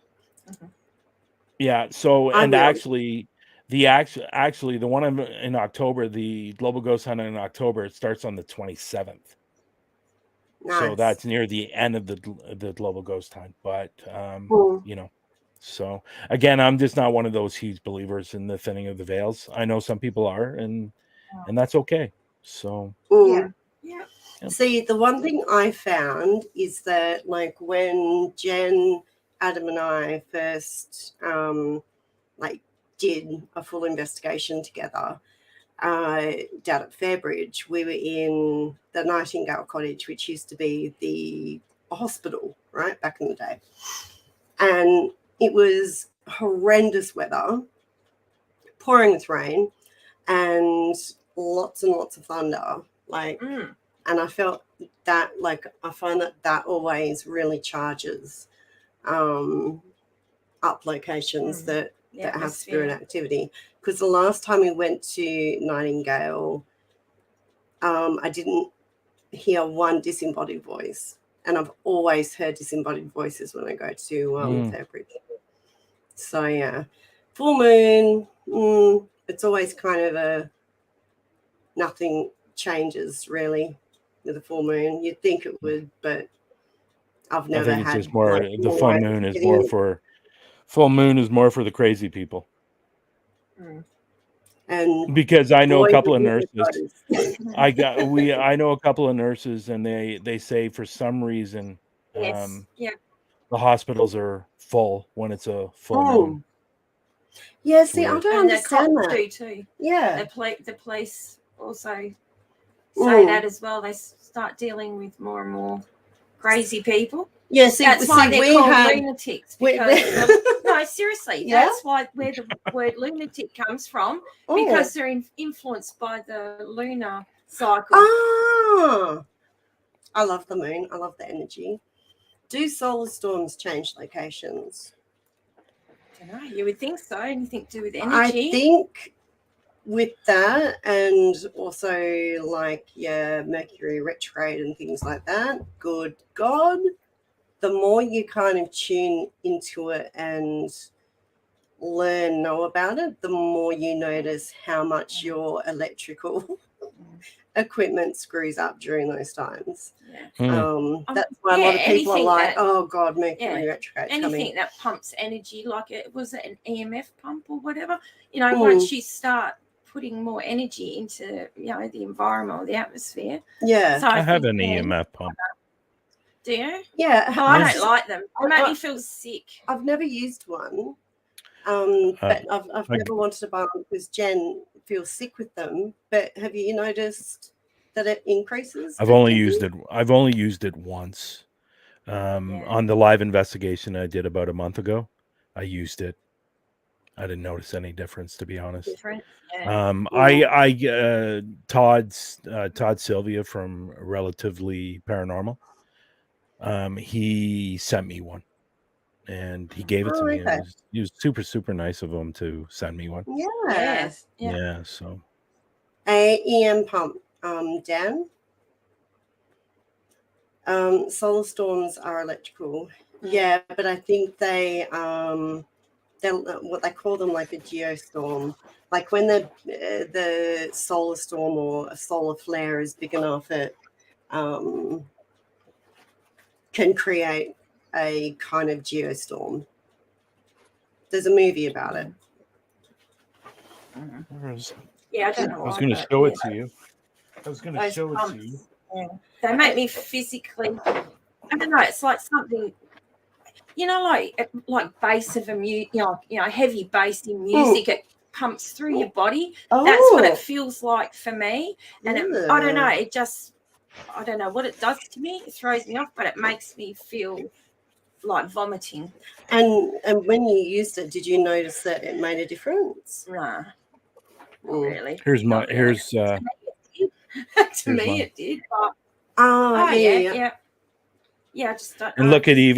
[SPEAKER 3] Yeah. So, and actually, the one in October, the Global Ghost Hunt in October, it starts on the 27th. So that's near the end of the global ghost hunt. But so again, I'm just not one of those huge believers in the thinning of the veils. I know some people are, and that's okay. So
[SPEAKER 2] yeah.
[SPEAKER 1] See, the one thing I found is that, like, when Jen, Adam, and I first did a full investigation together down at Fairbridge, we were in the Nightingale Cottage, which used to be the hospital, right, back in the day. And it was horrendous weather, pouring with rain, and lots of thunder. And I felt that, I find that always really charges up locations that have spirit activity. Because the last time we went to Nightingale, I didn't hear one disembodied voice. And I've always heard disembodied voices when I go to Fairbridge. So, yeah. Full moon, it's always kind of nothing changes, really, with a full moon. You'd think it would, but I've never had.
[SPEAKER 3] It's just more, the full moon is more for... Full moon is more for the crazy people.
[SPEAKER 1] And
[SPEAKER 3] because I know a couple of nurses. I know a couple of nurses, and they say for some reason the hospitals are full when it's a full moon.
[SPEAKER 1] Yeah, see, I don't understand that.
[SPEAKER 2] Too.
[SPEAKER 1] Yeah.
[SPEAKER 2] The police also say that as well. They start dealing with more and more crazy people.
[SPEAKER 1] Yeah, see,
[SPEAKER 2] that's why they're called lunatics. Because no, seriously, that's why where the word lunatic comes from, because they're influenced by the lunar cycle.
[SPEAKER 1] Oh, I love the moon. I love the energy. Do solar storms change locations?
[SPEAKER 2] I don't know. You would think so. Anything to do with energy?
[SPEAKER 1] I think with that, and also Mercury retrograde and things like that. Good God. The more you kind of tune into it and know about it, the more you notice how much your electrical equipment screws up during those times. That's why a lot of people are like, oh God, Mercury retrograde.
[SPEAKER 2] Anything that pumps energy, like it was an EMF pump or whatever, once you start putting more energy into, the environment or the atmosphere.
[SPEAKER 1] Yeah.
[SPEAKER 2] So
[SPEAKER 3] I have an EMF pump.
[SPEAKER 2] Do you?
[SPEAKER 1] Yeah.
[SPEAKER 2] I don't like them. They make me feel sick.
[SPEAKER 1] I've never used one. But I've never wanted to buy one because Jen feels sick with them. But have you noticed that it increases?
[SPEAKER 3] I've only used it once. On the live investigation I did about a month ago. I used it. I didn't notice any difference, to be honest.
[SPEAKER 2] Different.
[SPEAKER 3] Yeah. Todd Sylvia from Relatively Paranormal. He sent me one, and he gave it to me.
[SPEAKER 1] Okay.
[SPEAKER 3] He was super, super nice of him to send me one.
[SPEAKER 1] Yeah.
[SPEAKER 2] Yes.
[SPEAKER 3] Yeah. So.
[SPEAKER 1] A EM pump, Dan. Solar storms are electrical. Yeah, but I think they're what they call them, like a geostorm. Like when the solar storm or a solar flare is big enough, it can create a kind of geostorm. There's a movie about it.
[SPEAKER 2] Yeah, I don't know.
[SPEAKER 3] I was going to show it to you.
[SPEAKER 2] Yeah. They make me physically. I don't know. It's like something, like bass of a heavy bass in music. It pumps through your body. That's what it feels like for me. And I don't know. It just, I don't know what it does to me. It throws me off, but it makes me feel like vomiting.
[SPEAKER 1] And when you used it, did you notice that it made a difference?
[SPEAKER 2] Nah, not really.
[SPEAKER 3] Here's
[SPEAKER 2] to me it did. But, yeah. I just don't know.
[SPEAKER 3] And look at he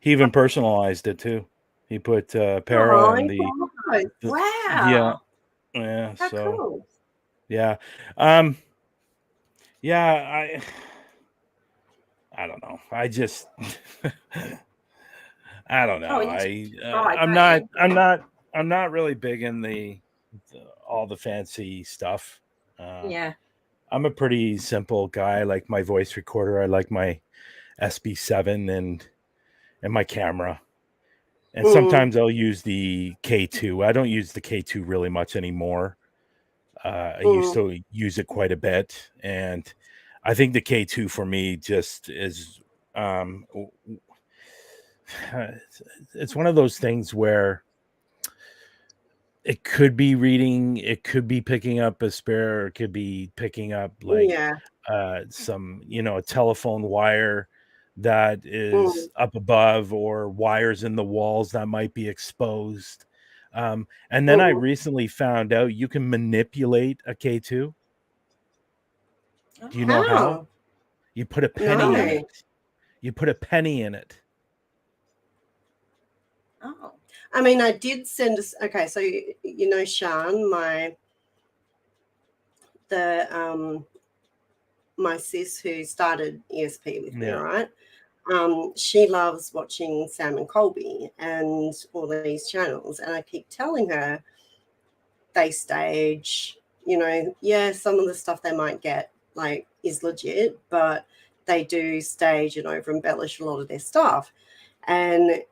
[SPEAKER 3] even personalized it too. He put Para on the
[SPEAKER 2] wow.
[SPEAKER 3] Yeah.
[SPEAKER 2] How
[SPEAKER 3] so
[SPEAKER 2] cool.
[SPEAKER 3] yeah. Yeah, I don't know. I just I don't know. I'm not really big in all the fancy stuff.
[SPEAKER 2] Yeah.
[SPEAKER 3] I'm a pretty simple guy. I like my voice recorder. I like my SB7 and my camera. And sometimes I'll use the K2. I don't use the K2 really much anymore. I used to use it quite a bit. And I think the K2 for me just is, it's one of those things where it could be reading, it could be picking up a spare, it could be picking up like some, a telephone wire that is up above, or wires in the walls that might be exposed. And then I recently found out you can manipulate a K2. Do you know how? You put a penny in it. You put a penny in it.
[SPEAKER 2] Oh.
[SPEAKER 1] I mean, I did send us. Okay, so Sean, my sis who started ESP with me, right? She loves watching Sam and Colby and all these channels, and I keep telling her they stage. Some of the stuff they might get like is legit, but they do stage and over embellish a lot of their stuff, and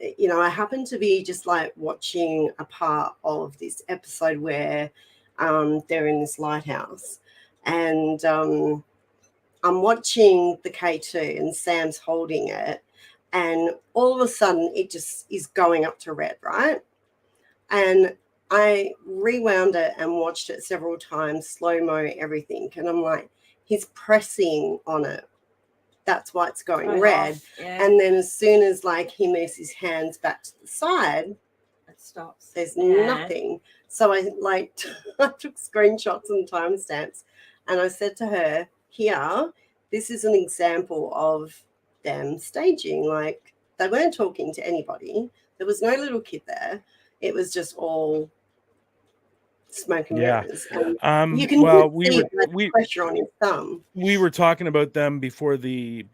[SPEAKER 1] I happen to be just like watching a part of this episode where they're in this lighthouse, and I'm watching the K2 and Sam's holding it, and all of a sudden it just is going up to red, right? And I rewound it and watched it several times, slow-mo, everything, and I'm like, he's pressing on it. That's why it's going red. And then as soon as like he moves his hands back to the side,
[SPEAKER 2] it stops.
[SPEAKER 1] There's nothing. So I took screenshots and timestamps, and I said to her, here, this is an example of them staging. Like, they weren't talking to anybody. There was no little kid there. It was just all smoke and mirrors. And you can see pressure on his thumb.
[SPEAKER 3] We were talking about them before the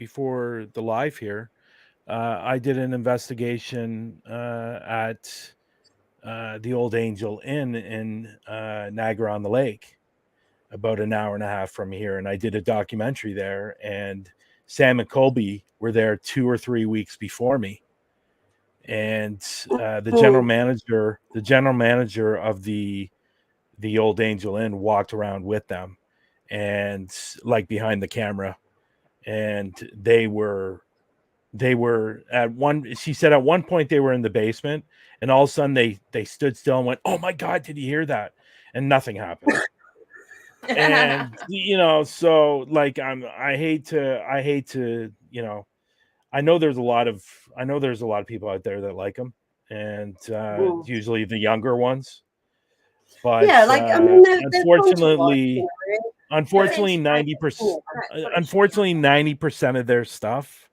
[SPEAKER 3] live here. I did an investigation at the Old Angel Inn in Niagara on the Lake, about an hour and a half from here, and I did a documentary there. And Sam and Colby were there 2 or 3 weeks before me, and the general manager of the Old Angel Inn walked around with them, and like behind the camera, and they were at one, she said at one point they were in the basement, and all of a sudden they stood still and went, "Oh my God, did you hear that?" And nothing happened. And so like I hate to I know there's a lot of people out there that like them, and usually the younger ones. But unfortunately 90% of their stuff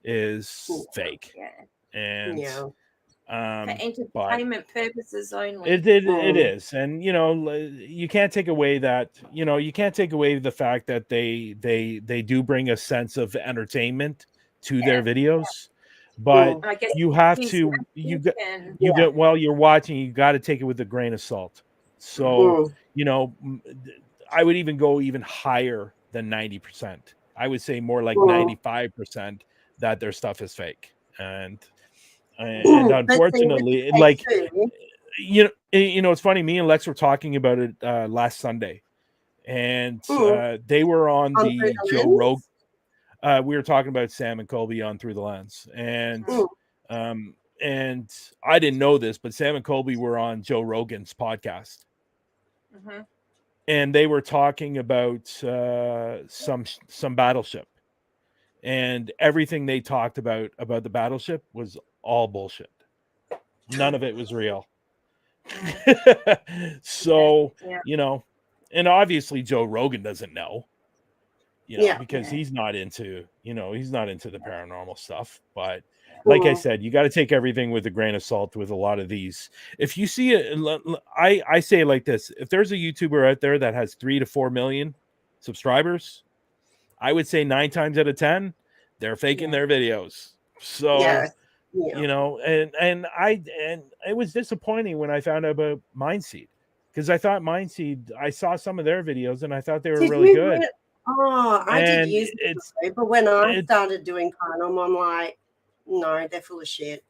[SPEAKER 3] is fake. And
[SPEAKER 2] for entertainment purposes only.
[SPEAKER 3] It is. And you can't take away that, you can't take away the fact that they do bring a sense of entertainment to their videos. But you have to while you're watching, you got to take it with a grain of salt. So I would even go even higher than 90%. I would say more like 95% that their stuff is fake. And unfortunately, like it's funny. Me and Lex were talking about it last Sunday, and they were on the Joe Rogan. We were talking about Sam and Colby on Through the Lens, and I didn't know this, but Sam and Colby were on Joe Rogan's podcast, and they were talking about some battleship, and everything they talked about the battleship was all bullshit. None of it was real. So and obviously Joe Rogan doesn't know, because he's not into the paranormal stuff. But like I said, you got to take everything with a grain of salt with a lot of these. If you see it, I say it like this: if there's a YouTuber out there that has 3 to 4 million subscribers, I would say 9 times out of 10 they're faking their videos. So and it was disappointing when I found out about Mindseed, because I thought Mindseed, I saw some of their videos and I thought they were really good.
[SPEAKER 1] I did use it, but when I started doing paranormal, I'm like, no, they're full of shit.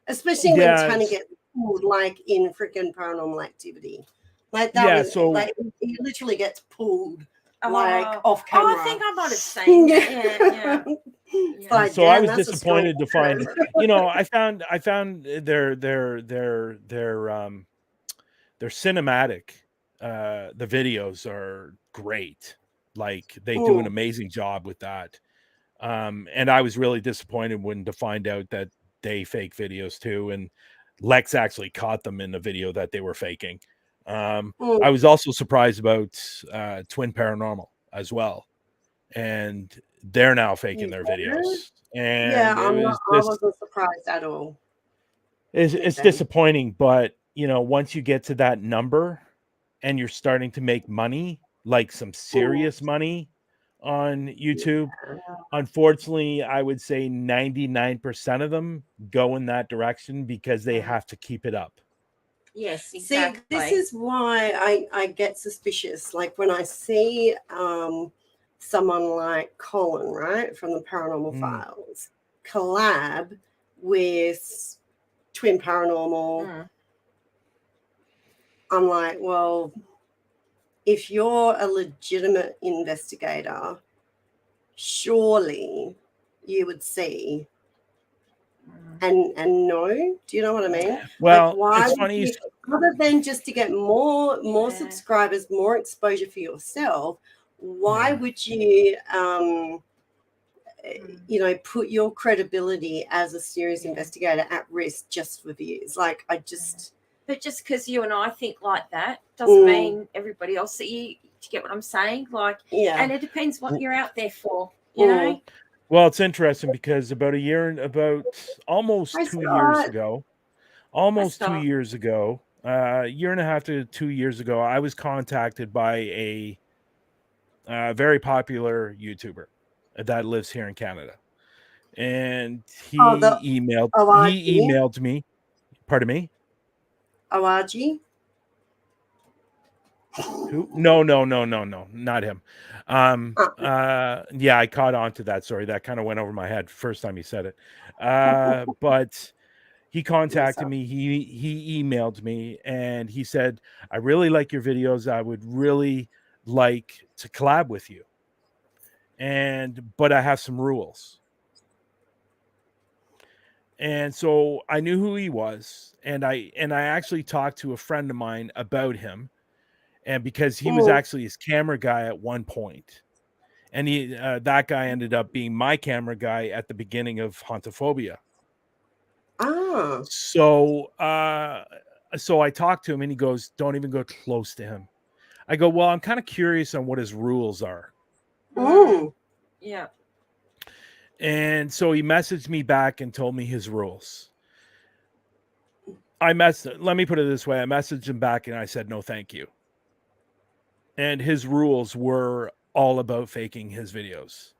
[SPEAKER 1] Especially when Tana gets pulled, like in freaking Paranormal Activity. Like that was like he literally gets pulled like off camera.
[SPEAKER 2] Oh, I think I might have seen that. Yeah.
[SPEAKER 1] Like,
[SPEAKER 3] so I was disappointed to find, I found their cinematic, the videos are great. Like they do an amazing job with that. And I was really disappointed to find out that they fake videos too. And Lex actually caught them in the video that they were faking. I was also surprised about Twin Paranormal as well. And they're now faking their videos. And
[SPEAKER 1] I wasn't surprised at all.
[SPEAKER 3] It's disappointing, but once you get to that number and you're starting to make money, like some serious money on YouTube, unfortunately, I would say 99% of them go in that direction because they have to keep it up.
[SPEAKER 2] Yes, exactly.
[SPEAKER 1] See, this is why I get suspicious. Like when I see someone like Colin, right, from the Paranormal Files, collab with Twin Paranormal, I'm like, well, if you're a legitimate investigator, surely you would see and know. Do you know what I mean?
[SPEAKER 3] Well,
[SPEAKER 1] like, why
[SPEAKER 3] it's funny.
[SPEAKER 1] Other than just to get more subscribers, more exposure for yourself, why would you put your credibility as a serious investigator at risk just for views? Like, I just
[SPEAKER 2] but just because you and I think like that doesn't mean everybody else that you get what I'm saying? Like, and it depends what you're out there for, you know.
[SPEAKER 3] Well, it's interesting because about almost 2 years ago, a year and a half to 2 years ago, I was contacted by a very popular YouTuber that lives here in Canada, and he emailed me. Pardon me.
[SPEAKER 1] Awaji?
[SPEAKER 3] Who? No, not him. I caught on to that. Sorry, that kind of went over my head first time he said it. But he contacted me. He emailed me and he said, "I really like your videos. I would really like to collab with you. But I have some rules." And so I knew who he was, and I actually talked to a friend of mine about him. And because he was actually his camera guy at one point, and that guy ended up being my camera guy at the beginning of Hauntophoobia. So I talked to him, and he goes, "Don't even go close to him." I go, "Well, I'm kind of curious on what his rules are."
[SPEAKER 2] Yeah.
[SPEAKER 3] And so he messaged me back and told me his rules. Let me put it this way: I messaged him back, and I said, "No, thank you." And his rules were all about faking his videos.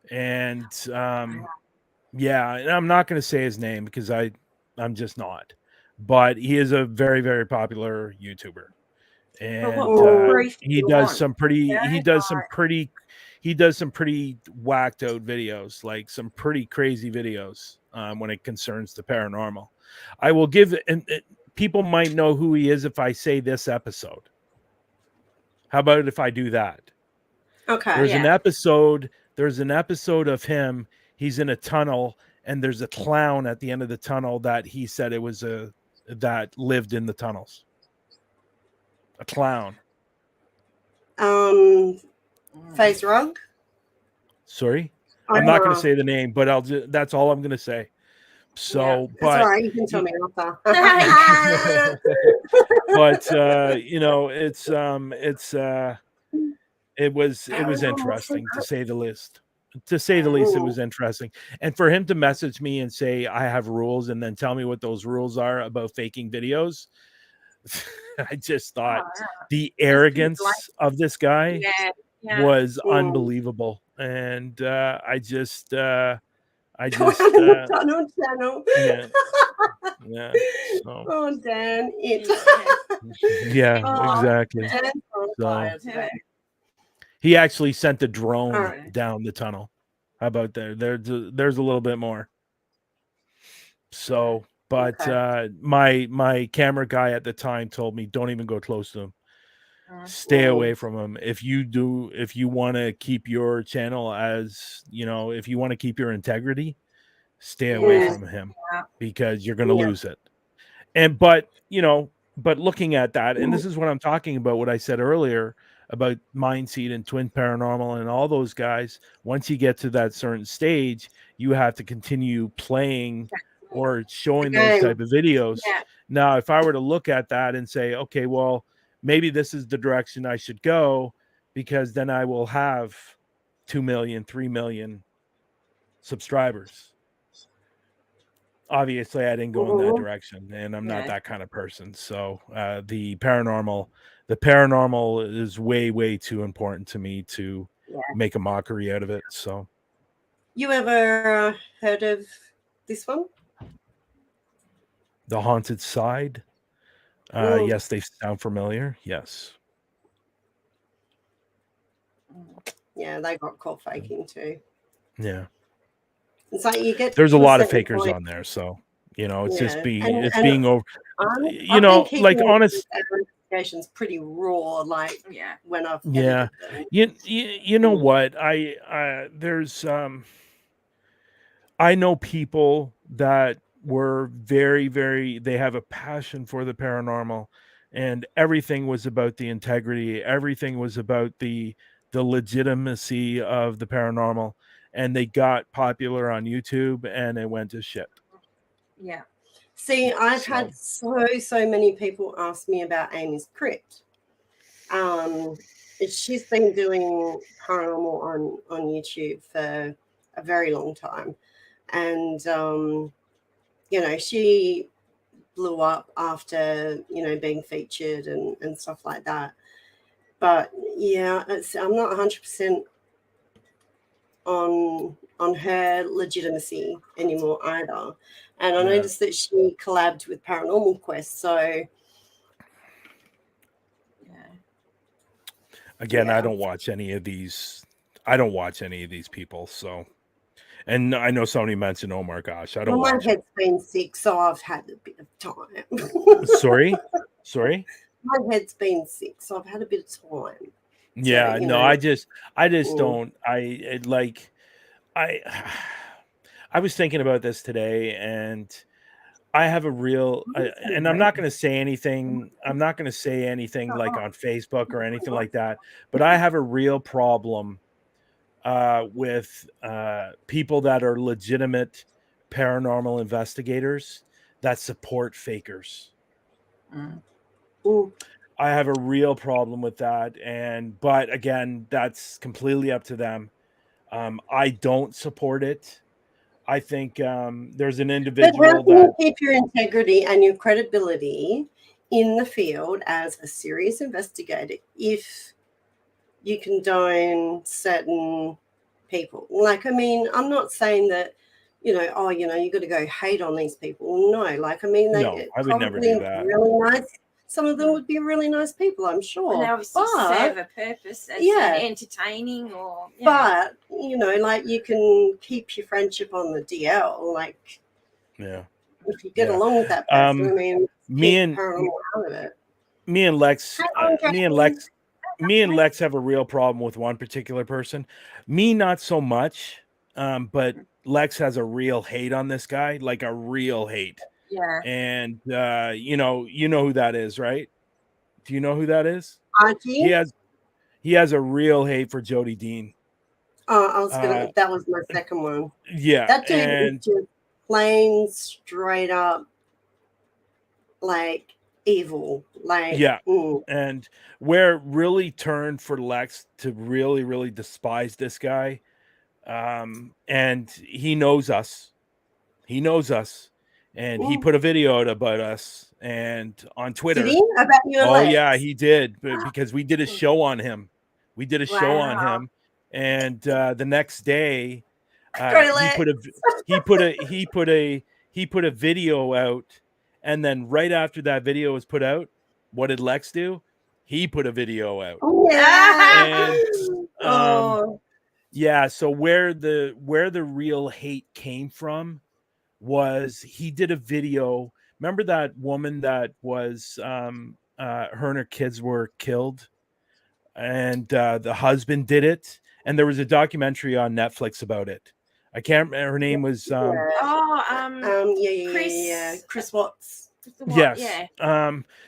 [SPEAKER 3] And and I'm not going to say his name because I'm just not. But he is a very, very popular YouTuber. And he does some pretty whacked out videos, like some pretty crazy videos when it concerns the paranormal. I will people might know who he is if I say this episode. How about if I do that?
[SPEAKER 1] Okay.
[SPEAKER 3] There's an episode of him. He's in a tunnel, and there's a clown at the end of the tunnel that he said it was that lived in the tunnels. A clown.
[SPEAKER 1] Face Rug?
[SPEAKER 3] Sorry? I'm not going to say the name, but that's all I'm going to say. So,
[SPEAKER 1] but that's all right. You can tell me after.
[SPEAKER 3] But it was interesting to say the least. To say the least, it was interesting. And for him to message me and say I have rules, and then tell me what those rules are about faking videos, I just thought the arrogance of this guy was unbelievable. And I just Yeah. So.
[SPEAKER 1] Oh, Dan, it.
[SPEAKER 3] Yeah, exactly.
[SPEAKER 1] Dan's on fire today.
[SPEAKER 3] He actually sent the drone down the tunnel. How about there? There's a little bit more. So, but my camera guy at the time told me, don't even go close to him. Stay away from him. If you want to keep your channel as, if you want to keep your integrity, stay away from him because you're going to lose it. But looking at that, and this is what I'm talking about, what I said earlier about Mindseed and Twin Paranormal and all those guys, once you get to that certain stage, you have to continue playing or showing those type of videos. Yeah. Now, if I were to look at that and say, okay, well, maybe this is the direction I should go, because then I will have 2 million, 3 million subscribers. Obviously, I didn't go in that direction, and I'm not that kind of person. So the paranormal is way, way too important to me to make a mockery out of it. So,
[SPEAKER 1] you ever heard of this one?
[SPEAKER 3] The Haunted Side? Yes, they sound familiar. Yes.
[SPEAKER 1] Yeah, they got caught faking too.
[SPEAKER 3] Yeah.
[SPEAKER 1] It's like you get.
[SPEAKER 3] There's a lot of fakers on there, so it's just being over. Like honest.
[SPEAKER 1] Investigation's pretty raw. Like when I've
[SPEAKER 3] you know what there's I know people that were very, very. They have a passion for the paranormal, and everything was about the integrity. Everything was about the legitimacy of the paranormal. And they got popular on YouTube, and it went to shit.
[SPEAKER 1] Yeah. See, I've had so many people ask me about Amy's Crypt. She's been doing paranormal on YouTube for a very long time, and she blew up after being featured and stuff like that. But I'm not 100% on her legitimacy anymore either. And I noticed that she collabed with Paranormal Quest. So
[SPEAKER 3] again, I don't watch any of these. I don't watch any of these people. So, and I know somebody mentioned, oh my gosh, I don't watch.
[SPEAKER 1] My head's been sick, so I've had a bit of time.
[SPEAKER 3] Sorry.
[SPEAKER 1] My head's been sick, so I've had a bit of time.
[SPEAKER 3] Yeah,
[SPEAKER 1] so,
[SPEAKER 3] no, I just don't. I was thinking about this today, and I have a real, and I'm not going to say anything. I'm not going to say anything like on Facebook or anything like that. But I have a real problem with people that are legitimate paranormal investigators that support fakers. I have a real problem with that, but again, that's completely up to them. I don't support it. I think there's an individual
[SPEAKER 1] but how can you keep your integrity and your credibility in the field as a serious investigator if you condone certain people? Like, I mean, I'm not saying that, you got to go hate on these people. No, like, I mean,
[SPEAKER 3] I would never do that.
[SPEAKER 1] Really nice. Some of them would be really nice people, I'm sure.
[SPEAKER 2] And obviously serve a purpose as entertaining or...
[SPEAKER 1] Yeah. But, like you can keep your friendship on the DL. Like, if you get along with that person, I mean, me and
[SPEAKER 3] Lex have a real problem with one particular person. Me, not so much, but Lex has a real hate on this guy, like a real hate.
[SPEAKER 2] Yeah.
[SPEAKER 3] And you know who that is, right? Do you know who that is?
[SPEAKER 1] Archie?
[SPEAKER 3] He has a real hate for Jody Dean.
[SPEAKER 1] Oh, that was my second one.
[SPEAKER 3] Yeah.
[SPEAKER 1] That dude is just plain straight up like evil. Like
[SPEAKER 3] and where it really turned for Lex to really, really despise this guy. And he knows us. And he put a video out about us and on Twitter.
[SPEAKER 1] Did he? About you and Lex?
[SPEAKER 3] Yeah, he did, because we did a show on him. And the next day, he put he put a video out, and then right after that video was put out, what did Lex do? He put a video out.
[SPEAKER 1] Yeah.
[SPEAKER 3] And yeah, so where the real hate came from was he did a video. Remember that woman that was her and her kids were killed, and the husband did it, and there was a documentary on Netflix about it. I can't remember, her name was
[SPEAKER 1] Chris Watts.
[SPEAKER 3] Yes.
[SPEAKER 2] Yeah.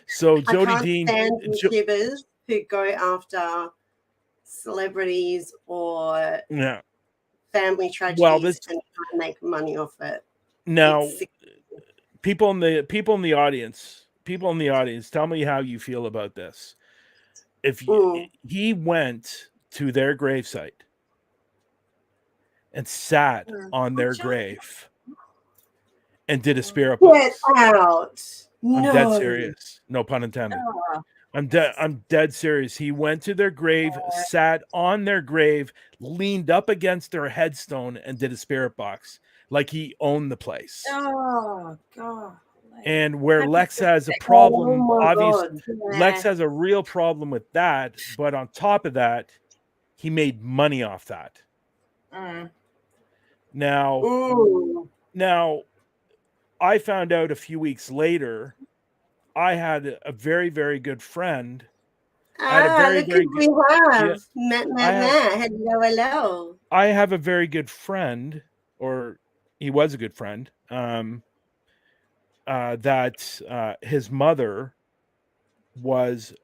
[SPEAKER 3] So Jody
[SPEAKER 1] I can't
[SPEAKER 3] Dean
[SPEAKER 1] stand YouTubers who go after celebrities or family tragedies and try to make money off it.
[SPEAKER 3] Now, people in the audience, tell me how you feel about this. If he went to their gravesite and sat on their grave and did a spirit box.
[SPEAKER 1] Get out.
[SPEAKER 3] I'm dead serious. No pun intended. I'm dead serious. He went to their grave, sat on their grave, leaned up against their headstone, and did a spirit box like he owned the place.
[SPEAKER 2] Oh God.
[SPEAKER 3] And where Lex has a problem, obviously, Lex has a real problem with that. But on top of that, he made money off that. Now, I found out a few weeks later, I had a very, very good friend.
[SPEAKER 1] Hello.
[SPEAKER 3] I have a very good friend, or he was a good friend, that his mother was,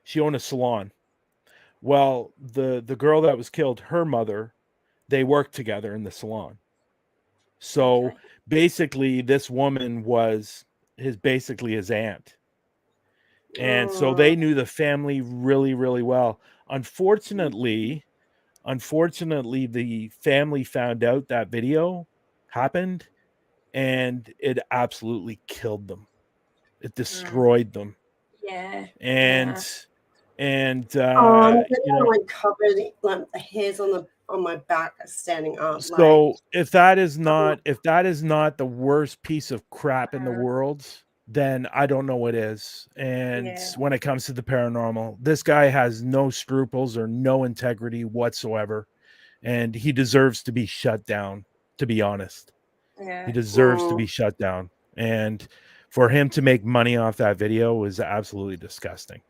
[SPEAKER 3] she owned a salon. Well, the girl that was killed, her mother, they worked together in the salon. So basically, this woman was his aunt. And so they knew the family really, really well. Unfortunately, the family found out that video happened, and it absolutely killed them. It destroyed them.
[SPEAKER 2] Yeah.
[SPEAKER 3] And
[SPEAKER 1] like covered, like the hairs on my back are standing up.
[SPEAKER 3] So if that is not the worst piece of crap in the world, then I don't know what is. And when it comes to the paranormal, this guy has no scruples or no integrity whatsoever, and he deserves to be shut down, to be honest. He deserves to be shut down. And for him to make money off that video was absolutely disgusting.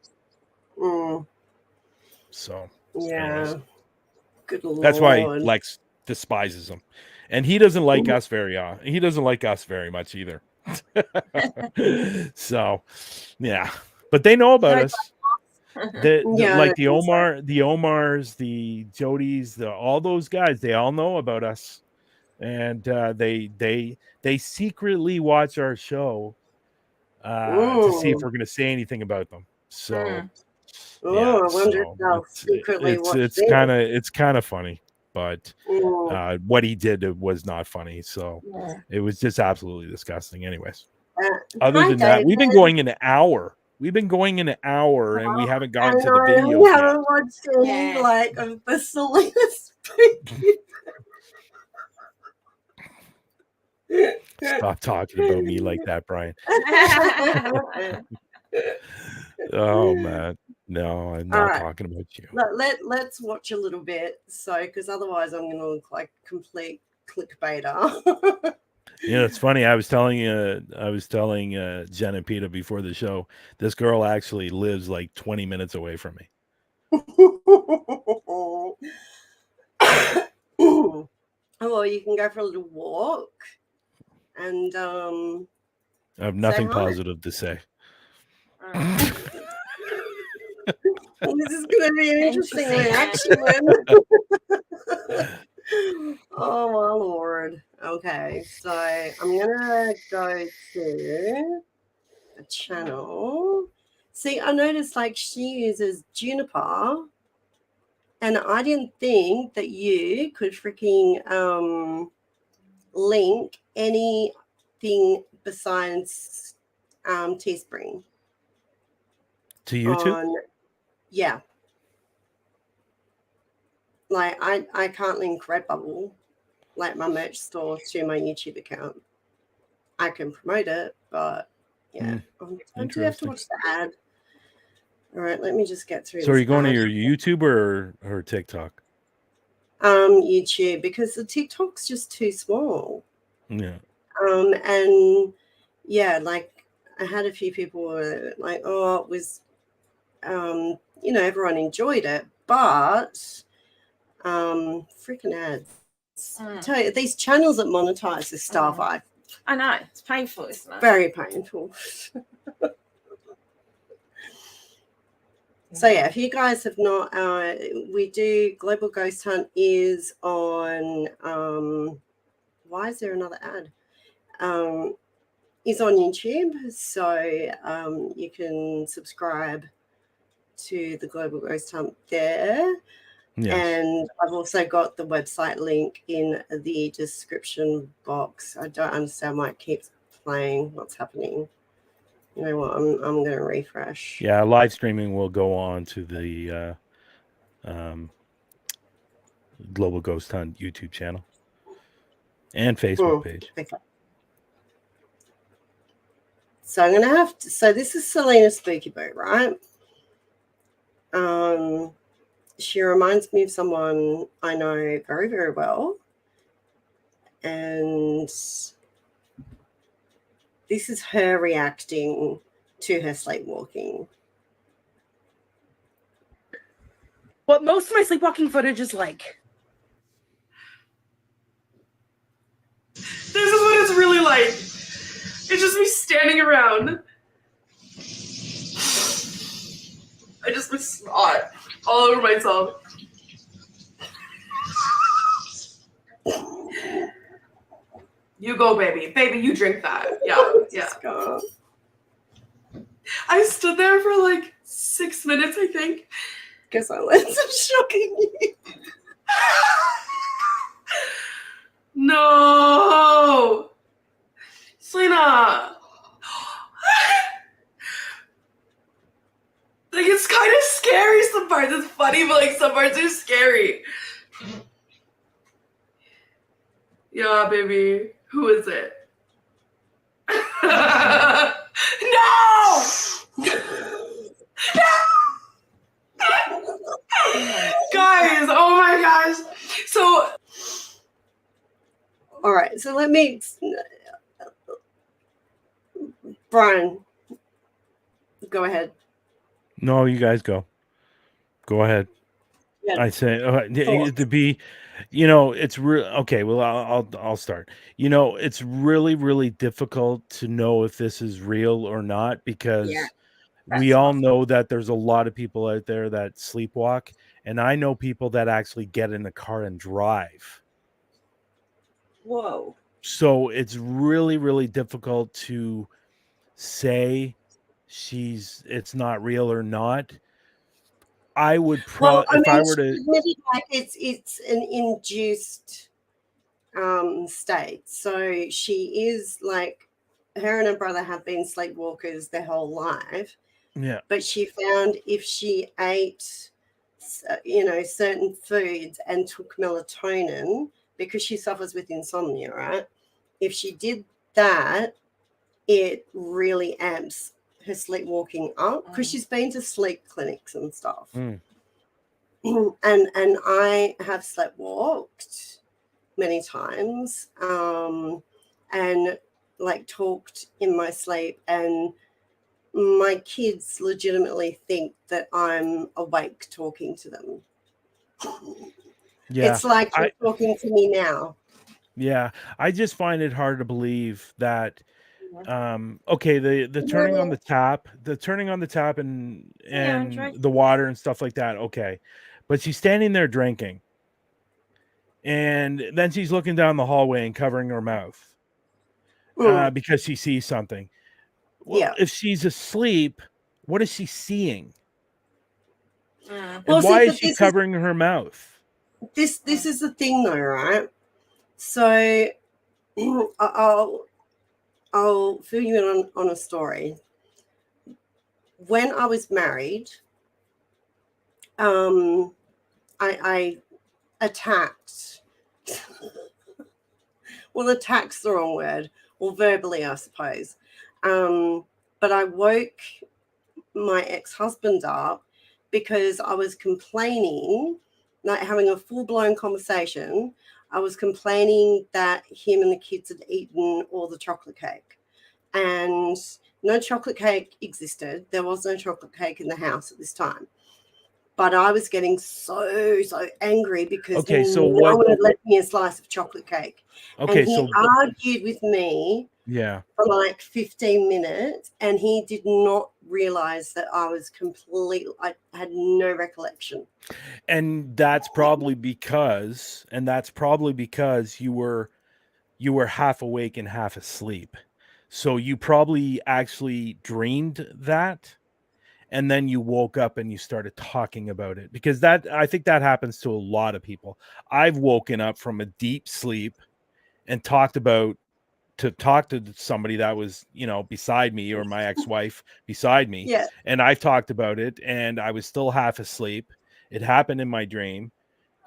[SPEAKER 3] So anyways,
[SPEAKER 1] good Lord.
[SPEAKER 3] That's why Lex despises him, and he doesn't like us very much either. So yeah, but they know about us. Like the Omars, the Jodys, all those guys, they all know about us, and they secretly watch our show to see if we're going to say anything about them. So
[SPEAKER 1] I wonder if they'll secretly watch
[SPEAKER 3] it's kind of funny, but what he did was not funny. So it was just absolutely disgusting. Anyways, other than that, we've been going an hour. And we haven't gotten to the video.
[SPEAKER 1] We haven't watched any of the CelenaSpooky.
[SPEAKER 3] Stop talking about me like that, Brian. Oh man, no, I'm not talking about you.
[SPEAKER 1] Let's watch a little bit, because otherwise I'm going to look like complete clickbaiter.
[SPEAKER 3] It's funny. I was telling Jen and Peta before the show, this girl actually lives like 20 minutes away from me.
[SPEAKER 1] Well, you can go for a little walk, and
[SPEAKER 3] I have nothing positive to say.
[SPEAKER 1] This is going to be an interesting reaction. Oh my Lord. Okay, so I'm gonna go to the channel. See, I noticed she uses Juniper, and I didn't think that you could freaking link anything besides Teespring
[SPEAKER 3] to YouTube.
[SPEAKER 1] I can't link Redbubble. like my merch store to my YouTube account. I can promote it, but yeah, I do have to watch the ad. All right, let me just get through.
[SPEAKER 3] So are you going to your YouTube or TikTok?
[SPEAKER 1] YouTube, because the TikTok's just too small.
[SPEAKER 3] Yeah.
[SPEAKER 1] And yeah, like I had a few people were like, oh, it was, you know, everyone enjoyed it, but freaking ads. Tell you, these channels that monetize this stuff, I
[SPEAKER 2] know it's painful, isn't it?
[SPEAKER 1] Very painful. So yeah, if you guys have not, we do Global Ghost Hunt is on. Why is there another ad? Is on YouTube, so you can subscribe to the Global Ghost Hunt there. Yes. And I've also got the website link in the description box. I don't understand why it keeps playing. What's happening? You know what? I'm going to refresh.
[SPEAKER 3] Yeah, live streaming will go on to the Global Ghost Hunt YouTube channel and Facebook page.
[SPEAKER 1] Okay. So I'm going to have to. So this is CelenaSpookyBoo, right? She reminds me of someone I know very, very well, and this is her reacting to her sleepwalking.
[SPEAKER 4] What most of my sleepwalking footage is like. This is what it's really like. It's just me standing around. I just was snot all over myself. You go, baby. Baby, you drink that. Yeah, yeah. I stood there for like 6 minutes, I think.
[SPEAKER 1] Because I let some shocking you.
[SPEAKER 4] No! Celena! Like, it's kind of scary some parts. It's funny, but like some parts are scary. Yeah, baby. Who is it? No! Guys, oh my gosh. So,
[SPEAKER 1] all right, so let me, Brian, go ahead.
[SPEAKER 3] No, you guys go. Go ahead. Yeah. I say to be, you know, it's real. Okay, well, I'll start. You know, it's really, really difficult to know if this is real or not because we all know that there's a lot of people out there that sleepwalk, and I know people that actually get in the car and drive.
[SPEAKER 2] Whoa.
[SPEAKER 3] So it's really, really difficult to say it's not real or not. I would probably, if I were to,
[SPEAKER 1] like it's an induced state. So she is like, her and her brother have been sleepwalkers their whole life.
[SPEAKER 3] Yeah.
[SPEAKER 1] But she found if she ate, you know, certain foods and took melatonin, because she suffers with insomnia, right? If she did that, it really amps her sleepwalking up because she's been to sleep clinics and stuff. And I have sleepwalked many times and like talked in my sleep, and my kids legitimately think that I'm awake talking to them. Yeah, it's like you're talking to me now.
[SPEAKER 3] Yeah, I just find it hard to believe that okay, the turning on the tap, and the water and stuff like that, okay. But she's standing there drinking. And then she's looking down the hallway and covering her mouth because she sees something. Well, if she's asleep, what is she seeing? And why is she covering her mouth?
[SPEAKER 1] This is the thing though, right? So I'll fill you in on a story. When I was married, I attacked well, attack's the wrong word, or verbally, I suppose. But I woke my ex-husband up because I was complaining, like having a full-blown conversation. I was complaining that him and the kids had eaten all the chocolate cake, and no chocolate cake existed. There was no chocolate cake in the house at this time. But I was getting so angry because no one had left me a slice of chocolate cake.
[SPEAKER 3] Okay,
[SPEAKER 1] and he argued with me for like 15 minutes, and he did not realize that I was I had no recollection.
[SPEAKER 3] And that's probably because you were half awake and half asleep. So you probably actually dreamed that, and then you woke up and you started talking about it, because I think that happens to a lot of people. I've woken up from a deep sleep and talk to somebody that was, beside me, or my ex-wife beside me.
[SPEAKER 1] Yeah.
[SPEAKER 3] And I've talked about it, and I was still half asleep. It happened in my dream.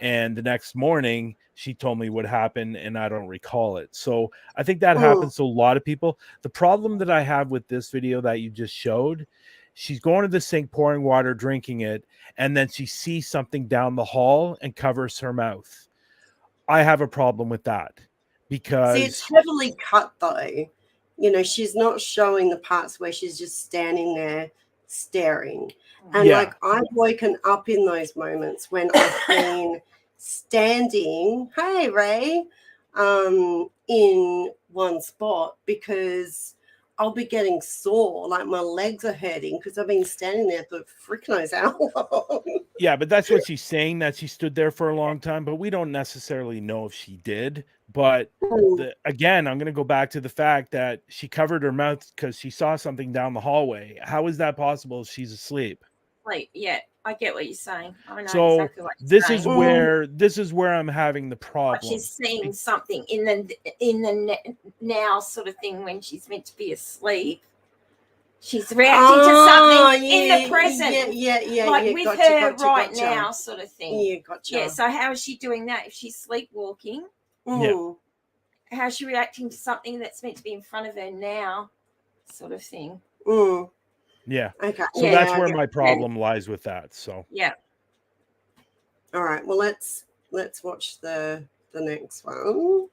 [SPEAKER 3] And the next morning she told me what happened, and I don't recall it. So I think that happens to a lot of people. The problem that I have with this video that you just showed, she's going to the sink, pouring water, drinking it, and then she sees something down the hall and covers her mouth. I have a problem with that, because
[SPEAKER 1] see, it's heavily cut though. She's not showing the parts where she's just standing there staring. And like, I've woken up in those moments when I've been standing, hey Ray, in one spot, because I'll be getting sore, like my legs are hurting because I've been standing there for frick knows how long.
[SPEAKER 3] Yeah, but that's what she's saying, that she stood there for a long time, but we don't necessarily know if she did. But again, I'm going to go back to the fact that she covered her mouth because she saw something down the hallway. How is that possible if she's asleep?
[SPEAKER 2] Like, yeah, I get what you're saying. I know
[SPEAKER 3] exactly
[SPEAKER 2] what you're
[SPEAKER 3] saying. This is where I'm having the problem.
[SPEAKER 2] But she's seeing something in the now sort of thing when she's meant to be asleep. She's reacting to something in the present.
[SPEAKER 1] Yeah.
[SPEAKER 2] Like with her right now sort of thing.
[SPEAKER 1] Yeah, gotcha.
[SPEAKER 2] Yeah, so how is she doing that? If she's sleepwalking, how's she reacting to something that's meant to be in front of her now, sort of thing?
[SPEAKER 3] Yeah.
[SPEAKER 1] Okay.
[SPEAKER 3] So that's where my problem lies with that. So
[SPEAKER 2] yeah.
[SPEAKER 1] All right. Well, let's watch the next one.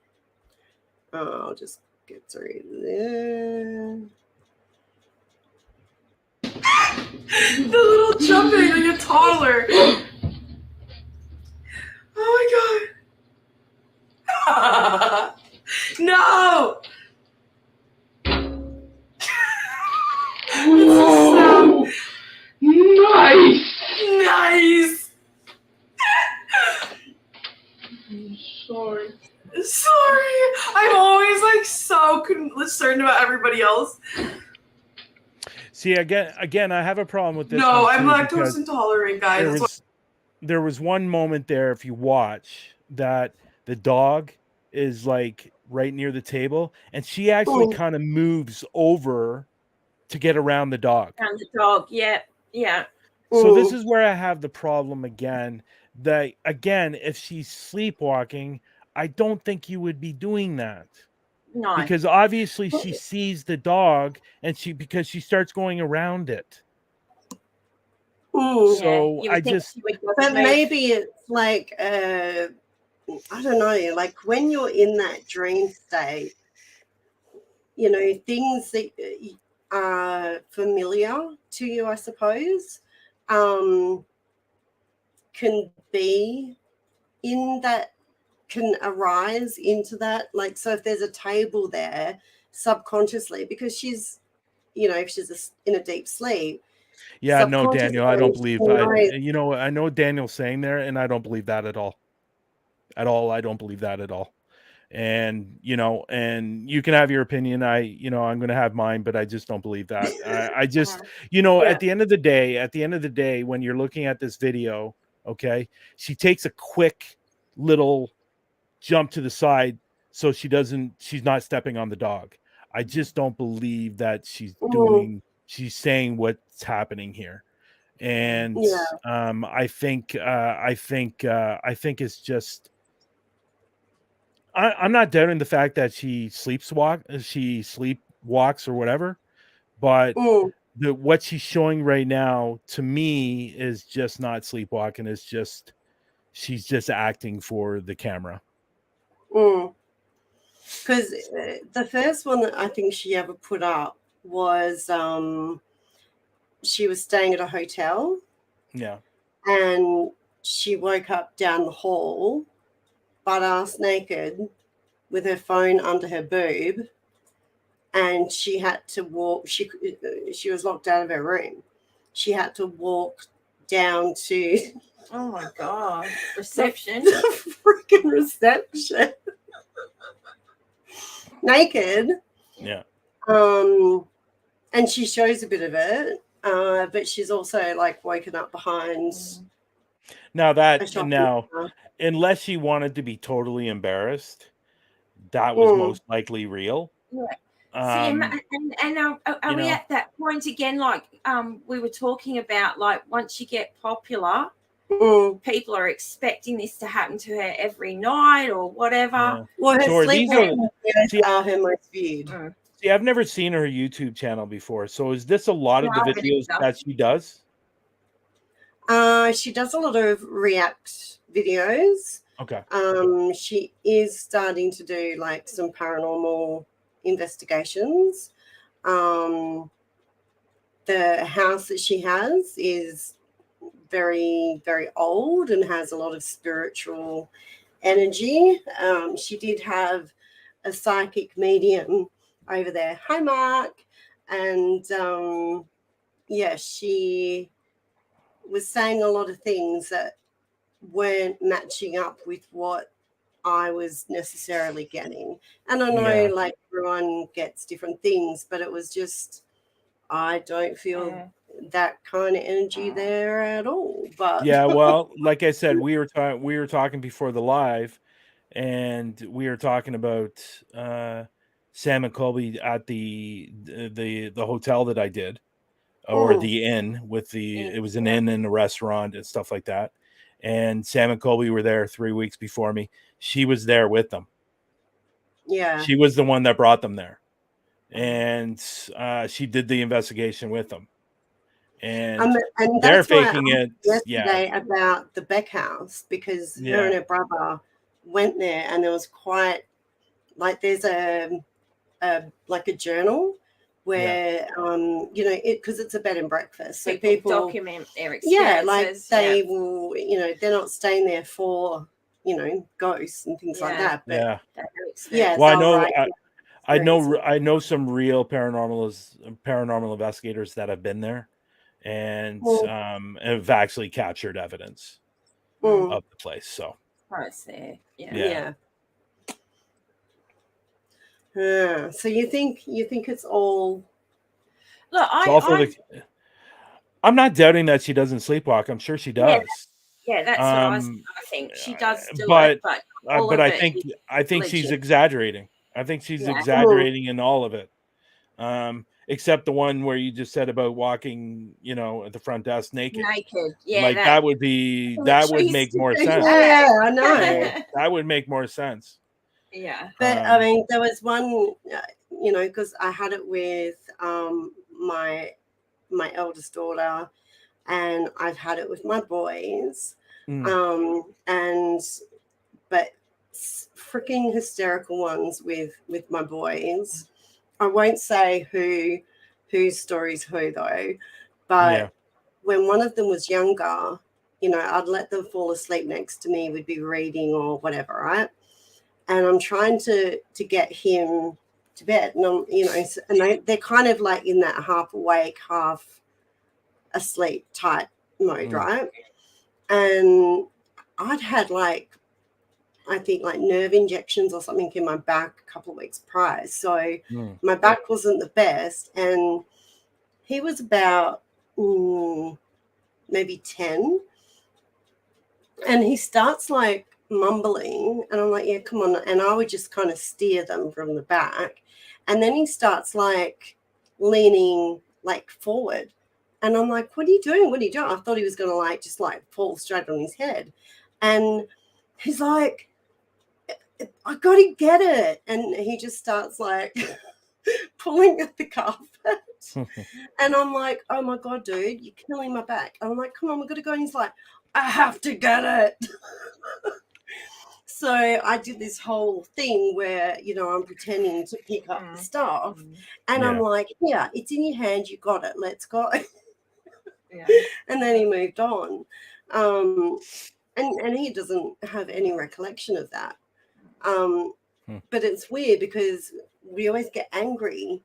[SPEAKER 1] I'll just get through there.
[SPEAKER 4] The little jumping like a toddler. Oh my god. No.
[SPEAKER 5] Whoa. Nice.
[SPEAKER 4] Sorry. I'm always like so concerned about everybody else.
[SPEAKER 3] see, again, I have a problem with this.
[SPEAKER 4] No, I'm lactose intolerant, guys.
[SPEAKER 3] There was one moment there, if you watch, that the dog is like right near the table, and she actually kind of moves over to get around the dog.
[SPEAKER 2] Around the dog, yeah.
[SPEAKER 3] So this is where I have the problem again. That again, if she's sleepwalking, I don't think you would be doing that.
[SPEAKER 2] No.
[SPEAKER 3] Because obviously she sees the dog, and because she starts going around it. So
[SPEAKER 1] but maybe it's like I don't know, like when you're in that dream state, things that are familiar to you, I suppose, can be in that, can arise into that. Like, so if there's a table there subconsciously, because she's, if she's in a deep sleep.
[SPEAKER 3] Yeah, no, Daniel, I don't believe. I know Daniel's saying there, and I don't believe that at all. I don't believe that at all. And and you can have your opinion. I'm going to have mine, but I just don't believe that. I just, at the end of the day, when you're looking at this video, okay, she takes a quick little jump to the side so she's not stepping on the dog. I just don't believe that she's saying what's happening here. And I think it's just, I'm not doubting the fact that she sleepwalks or whatever, but what she's showing right now to me is just not sleepwalking. It's just she's just acting for the camera.
[SPEAKER 1] Because the first one that I think she ever put up was she was staying at a hotel.
[SPEAKER 3] Yeah.
[SPEAKER 1] And she woke up down the hall, butt-ass naked, with her phone under her boob, and she had to walk. She was locked out of her room. She had to walk down to
[SPEAKER 2] Oh my god, reception.
[SPEAKER 1] the freaking reception, naked.
[SPEAKER 3] Yeah.
[SPEAKER 1] And she shows a bit of it, but she's also like woken up behind.
[SPEAKER 3] Now unless she wanted to be totally embarrassed, that was most likely real.
[SPEAKER 2] Yeah. See, and are we at that point again? Like we were talking about, like once you get popular, people are expecting this to happen to her every night or whatever.
[SPEAKER 3] Yeah.
[SPEAKER 1] Well, her
[SPEAKER 3] So
[SPEAKER 1] sleep are her most viewed.
[SPEAKER 3] See, I've never seen her YouTube channel before. So is this a lot of the videos that she does?
[SPEAKER 1] She does a lot of react videos.
[SPEAKER 3] Okay.
[SPEAKER 1] She is starting to do like some paranormal investigations. The house that she has is very, very old and has a lot of spiritual energy. She did have a psychic medium over there. Hi, Mark. And she was saying a lot of things that weren't matching up with what I was necessarily getting. And I know like everyone gets different things, but it was just, I don't feel that kind of energy there at all. But
[SPEAKER 3] yeah, well, like I said, we were talking before the live, and we were talking about Sam and Colby at the hotel that I did, or the inn with it was an inn and a restaurant and stuff like that. And Sam and Colby were there 3 weeks before me. She was there with them.
[SPEAKER 1] Yeah.
[SPEAKER 3] She was the one that brought them there. And she did the investigation with them. And they're faking it
[SPEAKER 1] yesterday about the Beck house, because her and her brother went there, and there was quite like there's a journal where because it's a bed and breakfast, so people
[SPEAKER 2] document their experiences.
[SPEAKER 1] They will, they're not staying there for ghosts and things like that, but
[SPEAKER 3] well, I know some real paranormal investigators that have been there and have actually captured evidence of the place. So
[SPEAKER 1] so you think it's all?
[SPEAKER 2] Look,
[SPEAKER 3] I'm not doubting that she doesn't sleepwalk. I'm sure she does.
[SPEAKER 2] Yeah, that's what I think. She does do it, but
[SPEAKER 3] I think she's exaggerating. I think she's exaggerating in all of it. Except the one where you just said about walking, at the front desk naked.
[SPEAKER 2] Yeah,
[SPEAKER 3] like that would make more sense.
[SPEAKER 1] Yeah, I know.
[SPEAKER 3] That would make more sense.
[SPEAKER 2] Yeah.
[SPEAKER 1] But I mean, there was one, because I had it with my eldest daughter, and I've had it with my boys. But freaking hysterical ones with my boys. I won't say whose story's who though, but when one of them was younger, I'd let them fall asleep next to me. We'd be reading or whatever, right? And I'm trying to get him to bed, and and they're kind of like in that half awake, half asleep type mode, right? And I'd had I think nerve injections or something in my back a couple of weeks prior. So my back wasn't the best. And he was about maybe 10. And he starts mumbling. And I'm like, yeah, come on. And I would just kind of steer them from the back. And then he starts leaning forward. And I'm like, what are you doing? What are you doing? I thought he was going to just fall straight on his head. And he's like, I got to get it. And he just starts like pulling at the carpet. And I'm like, oh my God, dude, you're killing my back. And I'm like, come on, we've got to go. And he's like, I have to get it. So I did this whole thing where, you know, I'm pretending to pick up the stuff. And I'm like, yeah, it's in your hand. You got it. Let's go.
[SPEAKER 2] Yeah.
[SPEAKER 1] And then he moved on. And he doesn't have any recollection of that. But it's weird because we always get angry.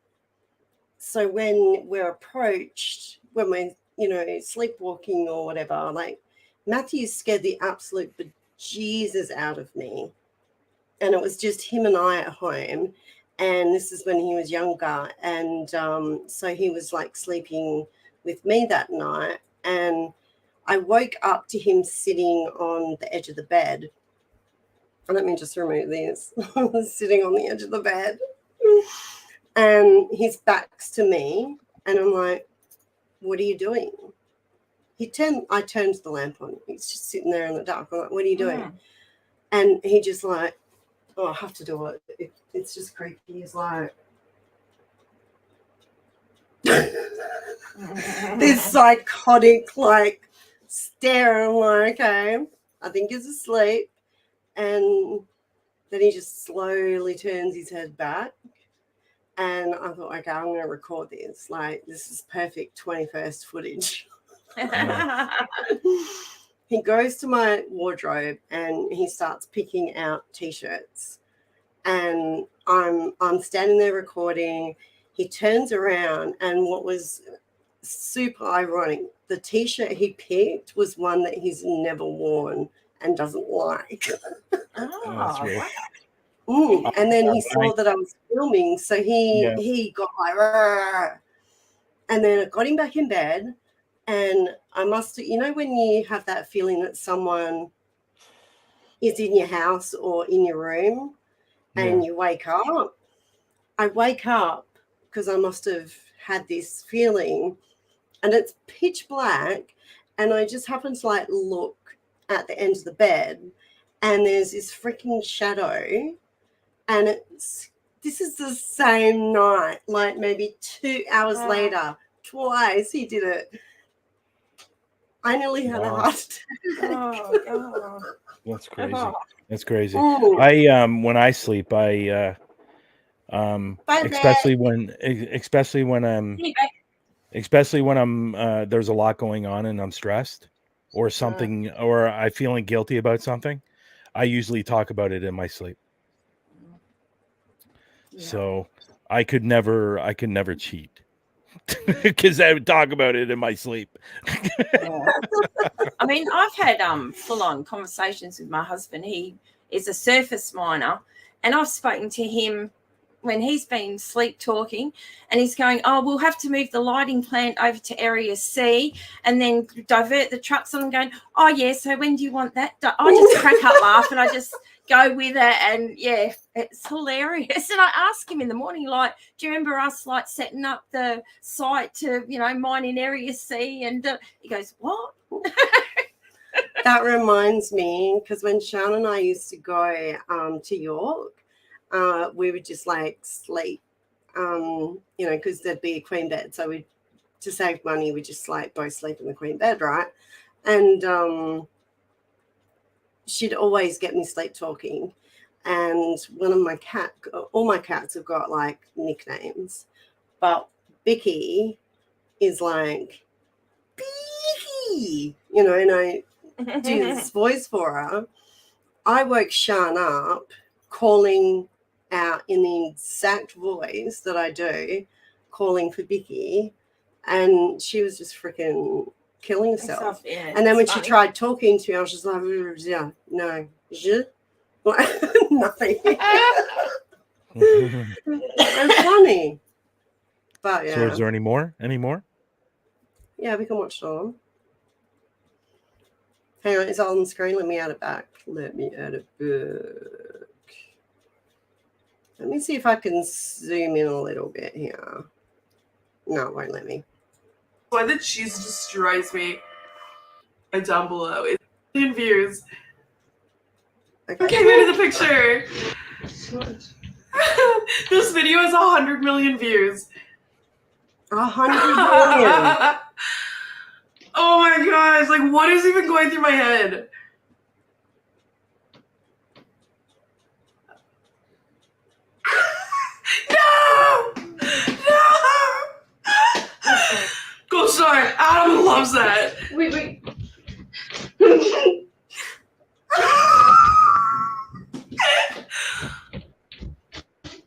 [SPEAKER 1] So when we're approached, when we're, you know, sleepwalking or whatever, like Matthew scared the absolute bejesus out of me. And it was just him and I at home. And this is when he was younger. And so he was like sleeping with me that night. And I woke up to him sitting on the edge of the bed. Let me just remove this. Sitting on the edge of the bed. And his back's to me. And I'm like, what are you doing? I turned the lamp on. He's just sitting there in the dark. I'm like, what are you doing? And he just like, oh, I have to do it. It's just creepy. He's like, this psychotic like stare. I'm like, okay, I think he's asleep. And then he just slowly turns his head back. And I thought, okay, I'm going to record this. Like, this is perfect 21st footage. He goes to my wardrobe and he starts picking out T-shirts. And I'm standing there recording. He turns around, and what was super ironic, the T-shirt he picked was one that he's never worn and doesn't like. And then he saw that I was filming, so he got like, Rrr. And then I got him back in bed, and I must, you know, when you have that feeling that someone is in your house or in your room, and you wake up. I wake up because I must have had this feeling, and it's pitch black, and I just happen to like look at the end of the bed, and there's this freaking shadow. And this is the same night, like maybe 2 hours later, twice he did it. I nearly had a heart attack.
[SPEAKER 2] Oh, God.
[SPEAKER 3] That's crazy. That's crazy. I when I sleep, I especially when I'm there's a lot going on and I'm stressed or something, or I'm feeling guilty about something, I usually talk about it in my sleep. So I could never cheat because I would talk about it in my sleep.
[SPEAKER 2] I mean, I've had full-on conversations with my husband. He is a surface miner, and I've spoken to him when he's been sleep talking, and he's going, oh, we'll have to move the lighting plant over to area C and then divert the trucks. And I'm going, oh yeah, so when do you want that done? I just crack up laugh and I just go with it, and yeah, it's hilarious. And I ask him in the morning, like, do you remember us like setting up the site to, you know, mine in area C? And he goes, what?
[SPEAKER 1] That reminds me, because when Sean and I used to go to York, we would just like sleep, you know, because there'd be a queen bed. So we, to save money, we just like both sleep in the queen bed, right? And she'd always get me sleep talking. And one of my all my cats have got like nicknames, but Vicky is like, Vicky, you know, and I do this voice for her. I woke Sean up calling out in the exact voice that I do, calling for Vicky, and she was just freaking killing herself.
[SPEAKER 2] Yeah,
[SPEAKER 1] and then when she tried talking to me, I was just like, yeah, no, nothing. It's funny, but yeah.
[SPEAKER 3] So is there any more?
[SPEAKER 1] Yeah, we can watch it on. Hang on, it's on the screen. Let me add it back. Let me see if I can zoom in a little bit here. No, it won't let me.
[SPEAKER 4] Why the cheese destroys me. Down below. It's 10 views.
[SPEAKER 1] Okay.
[SPEAKER 4] Came into the picture. This video has 100 million views.
[SPEAKER 1] 100 million.
[SPEAKER 4] Oh my gosh! Like, what is even going through my head? No! Go start. Adam loves that.
[SPEAKER 5] Wait.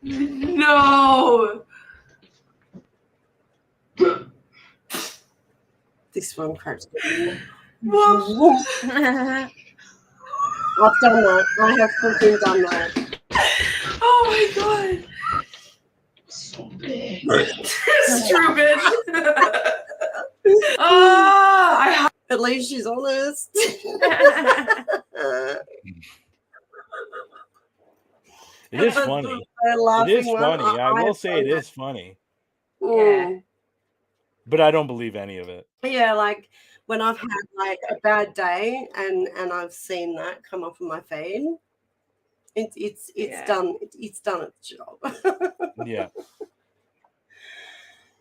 [SPEAKER 4] No.
[SPEAKER 1] This one cracks me.
[SPEAKER 4] Well,
[SPEAKER 1] I've done that. I have freaking done that.
[SPEAKER 4] oh my god.
[SPEAKER 5] So big.
[SPEAKER 4] It's true, bitch.
[SPEAKER 1] At least she's honest.
[SPEAKER 3] It is funny. It is funny. I will say it is funny.
[SPEAKER 2] Yeah.
[SPEAKER 3] But I don't believe any of it.
[SPEAKER 1] Yeah, like when I've had like a bad day and I've seen that come up on my feed, it's done its job.
[SPEAKER 3] Yeah.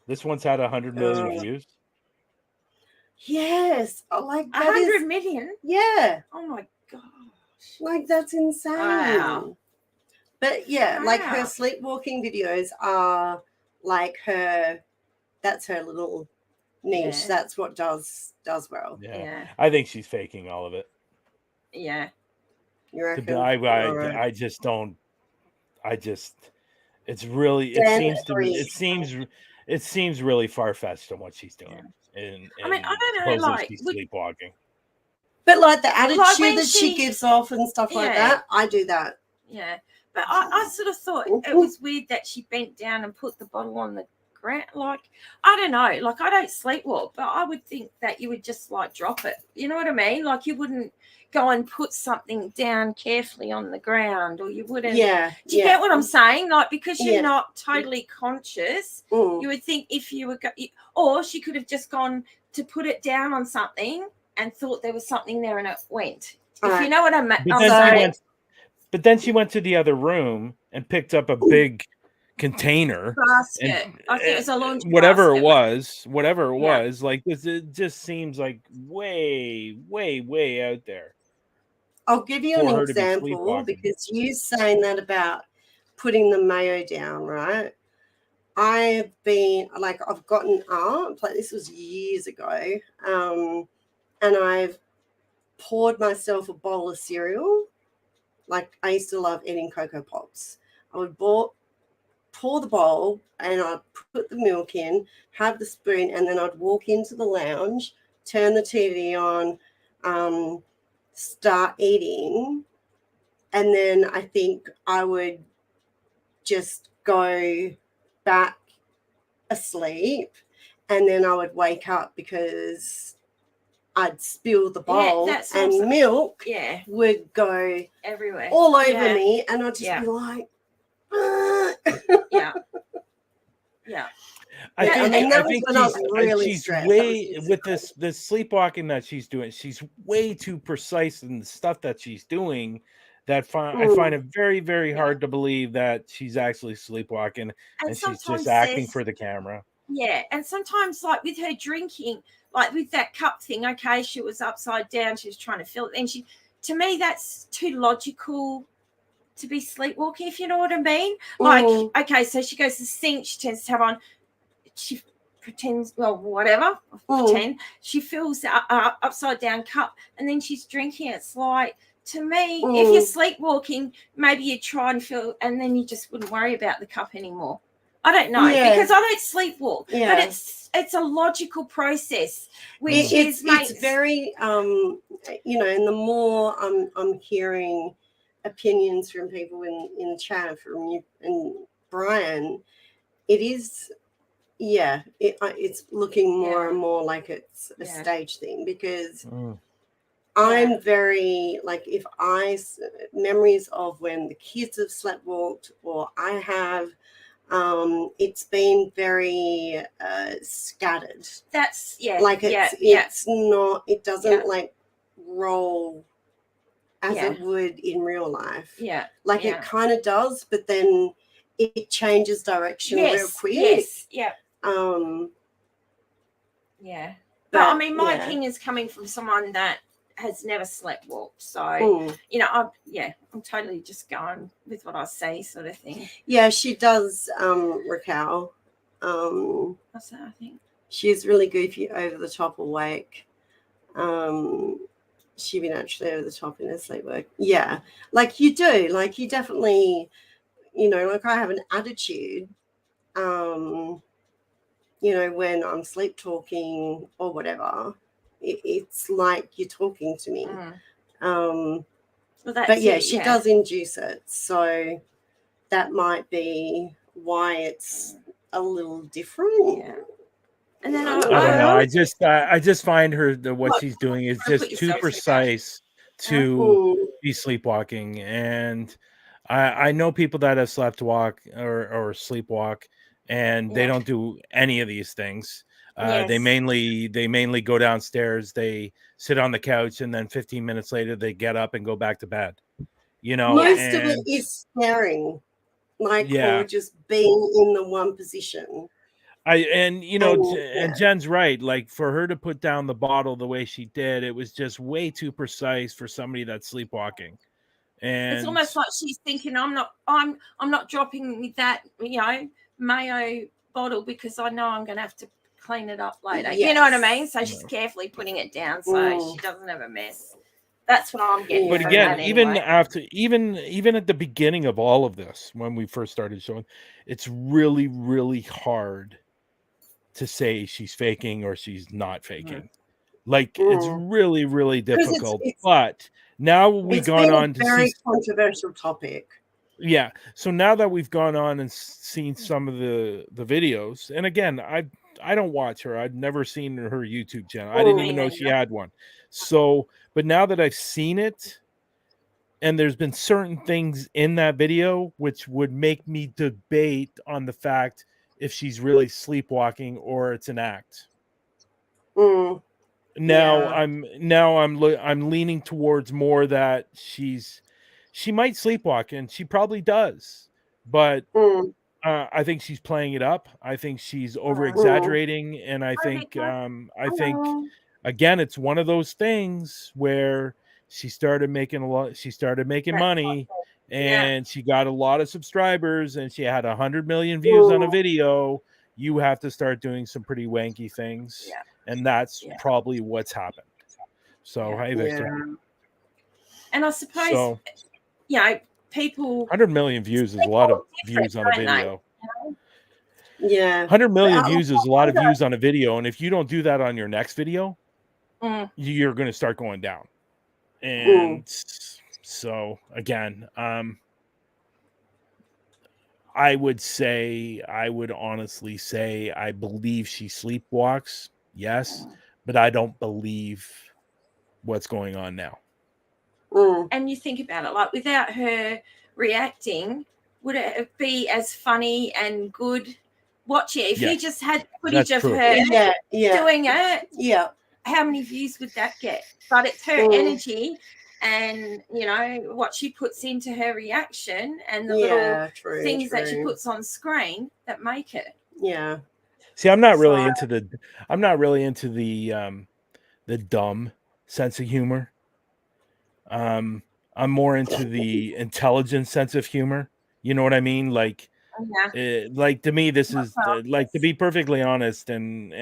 [SPEAKER 3] This one's had 100 million views.
[SPEAKER 1] Yes, like
[SPEAKER 2] 100 million.
[SPEAKER 1] Yeah.
[SPEAKER 2] Oh my gosh.
[SPEAKER 1] Like that's insane.
[SPEAKER 2] Wow.
[SPEAKER 1] But yeah, like her
[SPEAKER 2] Wow.
[SPEAKER 1] sleepwalking videos are like that's her little niche.
[SPEAKER 2] Yeah.
[SPEAKER 1] That's what does well.
[SPEAKER 2] Yeah.
[SPEAKER 3] I think she's faking all of it.
[SPEAKER 2] Yeah.
[SPEAKER 1] You reckon?
[SPEAKER 3] I just don't. It's really. It seems really far fetched on what she's doing. And
[SPEAKER 2] I mean, I don't know, like
[SPEAKER 3] she's sleepwalking.
[SPEAKER 1] But like the attitude
[SPEAKER 2] when
[SPEAKER 1] that she gives off and stuff like that, I do that.
[SPEAKER 2] Yeah. But I sort of thought it was weird that she bent down and put the bottle on the ground. Like, I don't know. Like, I don't sleepwalk, but I would think that you would just like drop it. You know what I mean? Like, you wouldn't go and put something down carefully on the ground, or you wouldn't.
[SPEAKER 1] Yeah.
[SPEAKER 2] Do you get what I'm saying? Like, because you're
[SPEAKER 1] Yeah.
[SPEAKER 2] not totally conscious,
[SPEAKER 1] Mm.
[SPEAKER 2] you would think if you were, or she could have just gone to put it down on something and thought there was something there and it went. If you know what I'm saying.
[SPEAKER 3] But then she went to the other room and picked up a big container
[SPEAKER 2] basket. I think it was a laundry
[SPEAKER 3] whatever
[SPEAKER 2] basket.
[SPEAKER 3] Whatever it was, like this, it just seems like way out there.
[SPEAKER 1] I'll give you an example because you saying that about putting the mayo down, right? I've gotten up, like this was years ago, and I've poured myself a bowl of cereal. Like I used to love eating Cocoa Pops. I would pour the bowl and I'd put the milk in, have the spoon, and then I'd walk into the lounge, turn the TV on, start eating, and then I think I would just go back asleep, and then I would wake up because I'd spill the bowl and milk would go
[SPEAKER 2] everywhere,
[SPEAKER 1] all over me, and I'd just be like,
[SPEAKER 3] I think she's
[SPEAKER 1] stressed.
[SPEAKER 3] way with this sleepwalking that she's doing. She's way too precise in the stuff that she's doing. That I find it very, very hard to believe that she's actually sleepwalking and she's just acting for the camera.
[SPEAKER 2] Yeah, and sometimes like with her drinking, like with that cup thing, okay, she was upside down, she was trying to fill it, and to me, that's too logical to be sleepwalking, if you know what I mean. Like, okay, so she goes to the sink, she tends to have on, she pretends, well, whatever, pretend, she fills the upside down cup, and then she's drinking. It's like, to me, if you're sleepwalking, maybe you try and fill, and then you just wouldn't worry about the cup anymore. I don't know because I don't sleepwalk, but it's a logical process. Which it's
[SPEAKER 1] very and the more I'm hearing opinions from people in the chat from you and Brian, it is it's looking more and more like it's a stage thing because I'm very like if memories of when the kids have sleepwalked or I have. It's been very scattered.
[SPEAKER 2] That's
[SPEAKER 1] like it's not. It doesn't like roll as it would in real life.
[SPEAKER 2] Yeah.
[SPEAKER 1] Like it kind of does, but then it changes direction real quick.
[SPEAKER 2] Yes. Yeah.
[SPEAKER 1] Yeah.
[SPEAKER 2] But I mean, my opinion's coming from someone that has never sleptwalked. So, you know, I'm totally just going with what I say, sort of thing.
[SPEAKER 1] Yeah, she does, Raquel.
[SPEAKER 2] What's that, I think?
[SPEAKER 1] She's really goofy, over the top, awake. She'd be naturally over the top in her sleep work. Yeah, like you do. Like you definitely, you know, like I have an attitude, you know, when I'm sleep talking or whatever, it's like you're talking to me.
[SPEAKER 2] Well,
[SPEAKER 1] but yeah, she does induce it. So that might be why it's a little different.
[SPEAKER 2] Yeah. And then
[SPEAKER 3] I don't know. I just find her what she's doing is just too precise to be sleepwalking. And I know people that have sleptwalk or sleepwalk, and they don't do any of these things. They mainly go downstairs, they sit on the couch, and then 15 minutes later they get up and go back to bed. You know,
[SPEAKER 1] most of it is staring, like or just being in the one position.
[SPEAKER 3] And Jen's right. Like for her to put down the bottle the way she did, it was just way too precise for somebody that's sleepwalking. And
[SPEAKER 2] it's almost like she's thinking, I'm not dropping that, you know, mayo bottle because I know I'm going to have to clean it up later. Yes. You know what I mean? So she's carefully putting it down so she doesn't have a mess. That's what I'm getting.
[SPEAKER 3] But again, even at the beginning of all of this, when we first started showing, it's really, really hard to say she's faking or she's not faking. Like it's really, really difficult. But now we've gone on to
[SPEAKER 1] very controversial topic.
[SPEAKER 3] Yeah. So now that we've gone on and seen some of the videos, and again, I don't watch her. I've never seen her YouTube channel. I didn't even know she had one. So, but now that I've seen it, and there's been certain things in that video which would make me debate on the fact if she's really sleepwalking or it's an act. Now I'm leaning towards more that she might sleepwalk, and she probably does, but I think she's playing it up. I think she's over exaggerating, and I think again, it's one of those things where she started making money, and she got a lot of subscribers, and she had 100 million views on a video. You have to start doing some pretty wanky things, and that's probably what's happened. So, hey, Victor.
[SPEAKER 2] And I suppose, you know, people
[SPEAKER 3] 100 million views is a lot of views on a video.
[SPEAKER 1] Yeah,
[SPEAKER 3] 100 million views is a lot of views on a video, and if you don't do that on your next video, you're going to start going down. And so again, I would honestly say I believe she sleepwalks, yes, but I don't believe what's going on now.
[SPEAKER 2] And you think about it, like without her reacting, would it be as funny and good watching it? If you just had footage of her doing it, how many views would that get? But it's her energy and, you know, what she puts into her reaction and the little things that she puts on screen that make it.
[SPEAKER 1] Yeah.
[SPEAKER 3] See, I'm not really into the dumb sense of humor. I'm more into the intelligent sense of humor. You know what I mean? Like, like to me, this is like, to be perfectly honest, and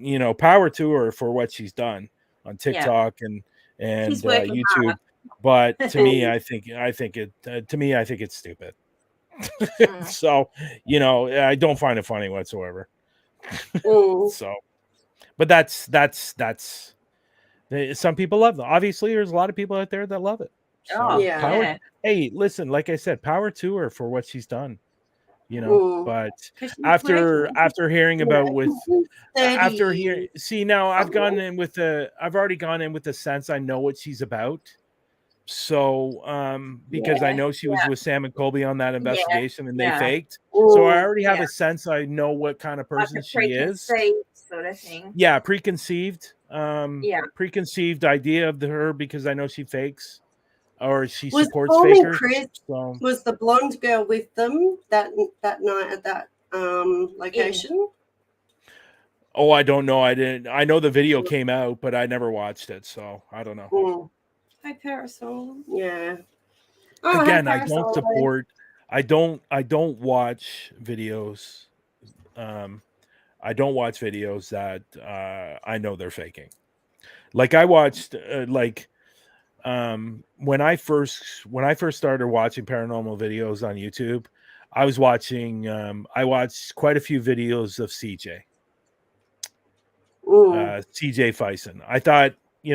[SPEAKER 3] you know, power to her for what she's done on TikTok and YouTube. Hard. But to me, I think it's stupid. So, you know, I don't find it funny whatsoever. So, but that's some people love them. Obviously, there's a lot of people out there that love it. So hey, listen, like I said, power to her for what she's done. You know, but after hearing about now I've already gone in with the sense I know what she's about. So because I know she was with Sam and Colby on that investigation and they faked. So I already have a sense I know what kind of person she is.
[SPEAKER 2] Sort of thing.
[SPEAKER 3] Yeah, preconceived idea of her because I know she fakes. or she
[SPEAKER 1] Was
[SPEAKER 3] supports
[SPEAKER 1] Paul and
[SPEAKER 3] fakers.
[SPEAKER 1] Chris,
[SPEAKER 3] So
[SPEAKER 1] was the blonde girl with them that night at that location?
[SPEAKER 3] oh, I don't know. I know the video came out, but I never watched it, so I don't know.
[SPEAKER 1] Mm,
[SPEAKER 2] Hi, Parasol.
[SPEAKER 1] yeah. Oh,
[SPEAKER 3] Again,
[SPEAKER 1] hey,
[SPEAKER 3] I don't
[SPEAKER 1] Parasol.
[SPEAKER 3] support. I don't watch videos. I don't watch videos that I know they're faking. Like I watched when I first started watching paranormal videos on YouTube, I was watching I watched quite a few videos of CJ. CJ Fison. I thought, he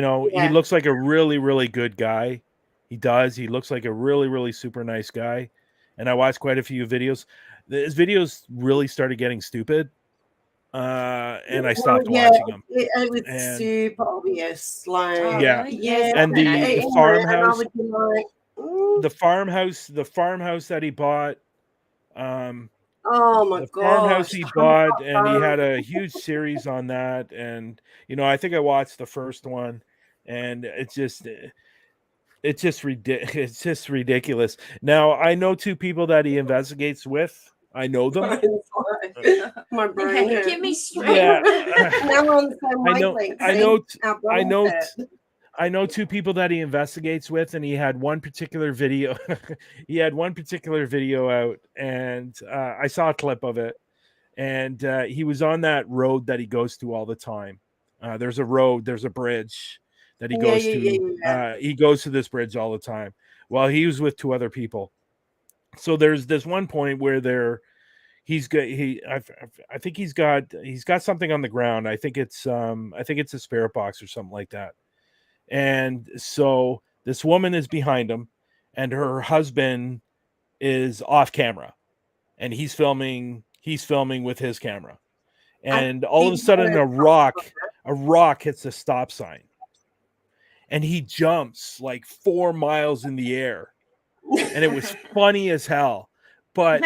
[SPEAKER 3] looks like a really, really good guy. He does. He looks like a really, really super nice guy. And I watched quite a few videos. His videos really started getting stupid. And I stopped watching them.
[SPEAKER 1] It was super obvious. Like,
[SPEAKER 3] yeah. And the farmhouse,
[SPEAKER 1] and I would be like,
[SPEAKER 3] the farmhouse that he bought,
[SPEAKER 1] oh my
[SPEAKER 3] the
[SPEAKER 1] gosh,
[SPEAKER 3] farmhouse he bought, and he had a huge series on that. And I think I watched the first one, and it's just ridiculous. Now I know two people that he investigates with. I know them.
[SPEAKER 1] My brain hurts.
[SPEAKER 2] Give me strength.
[SPEAKER 3] Yeah.
[SPEAKER 1] Now we're on the same wavelength.
[SPEAKER 3] I know two people that he investigates with, and he had one particular video. He had one particular video out, and I saw a clip of it. And he was on that road that he goes to all the time. There's a bridge that he goes to. He goes to this bridge all the time. Well, he was with two other people. So there's this one point where I think he's got something on the ground. I think it's a spirit box or something like that. And so this woman is behind him, and her husband is off camera, and he's filming with his camera. And all of a sudden a rock hits a stop sign, and he jumps like 4 miles in the air. And it was funny as hell. But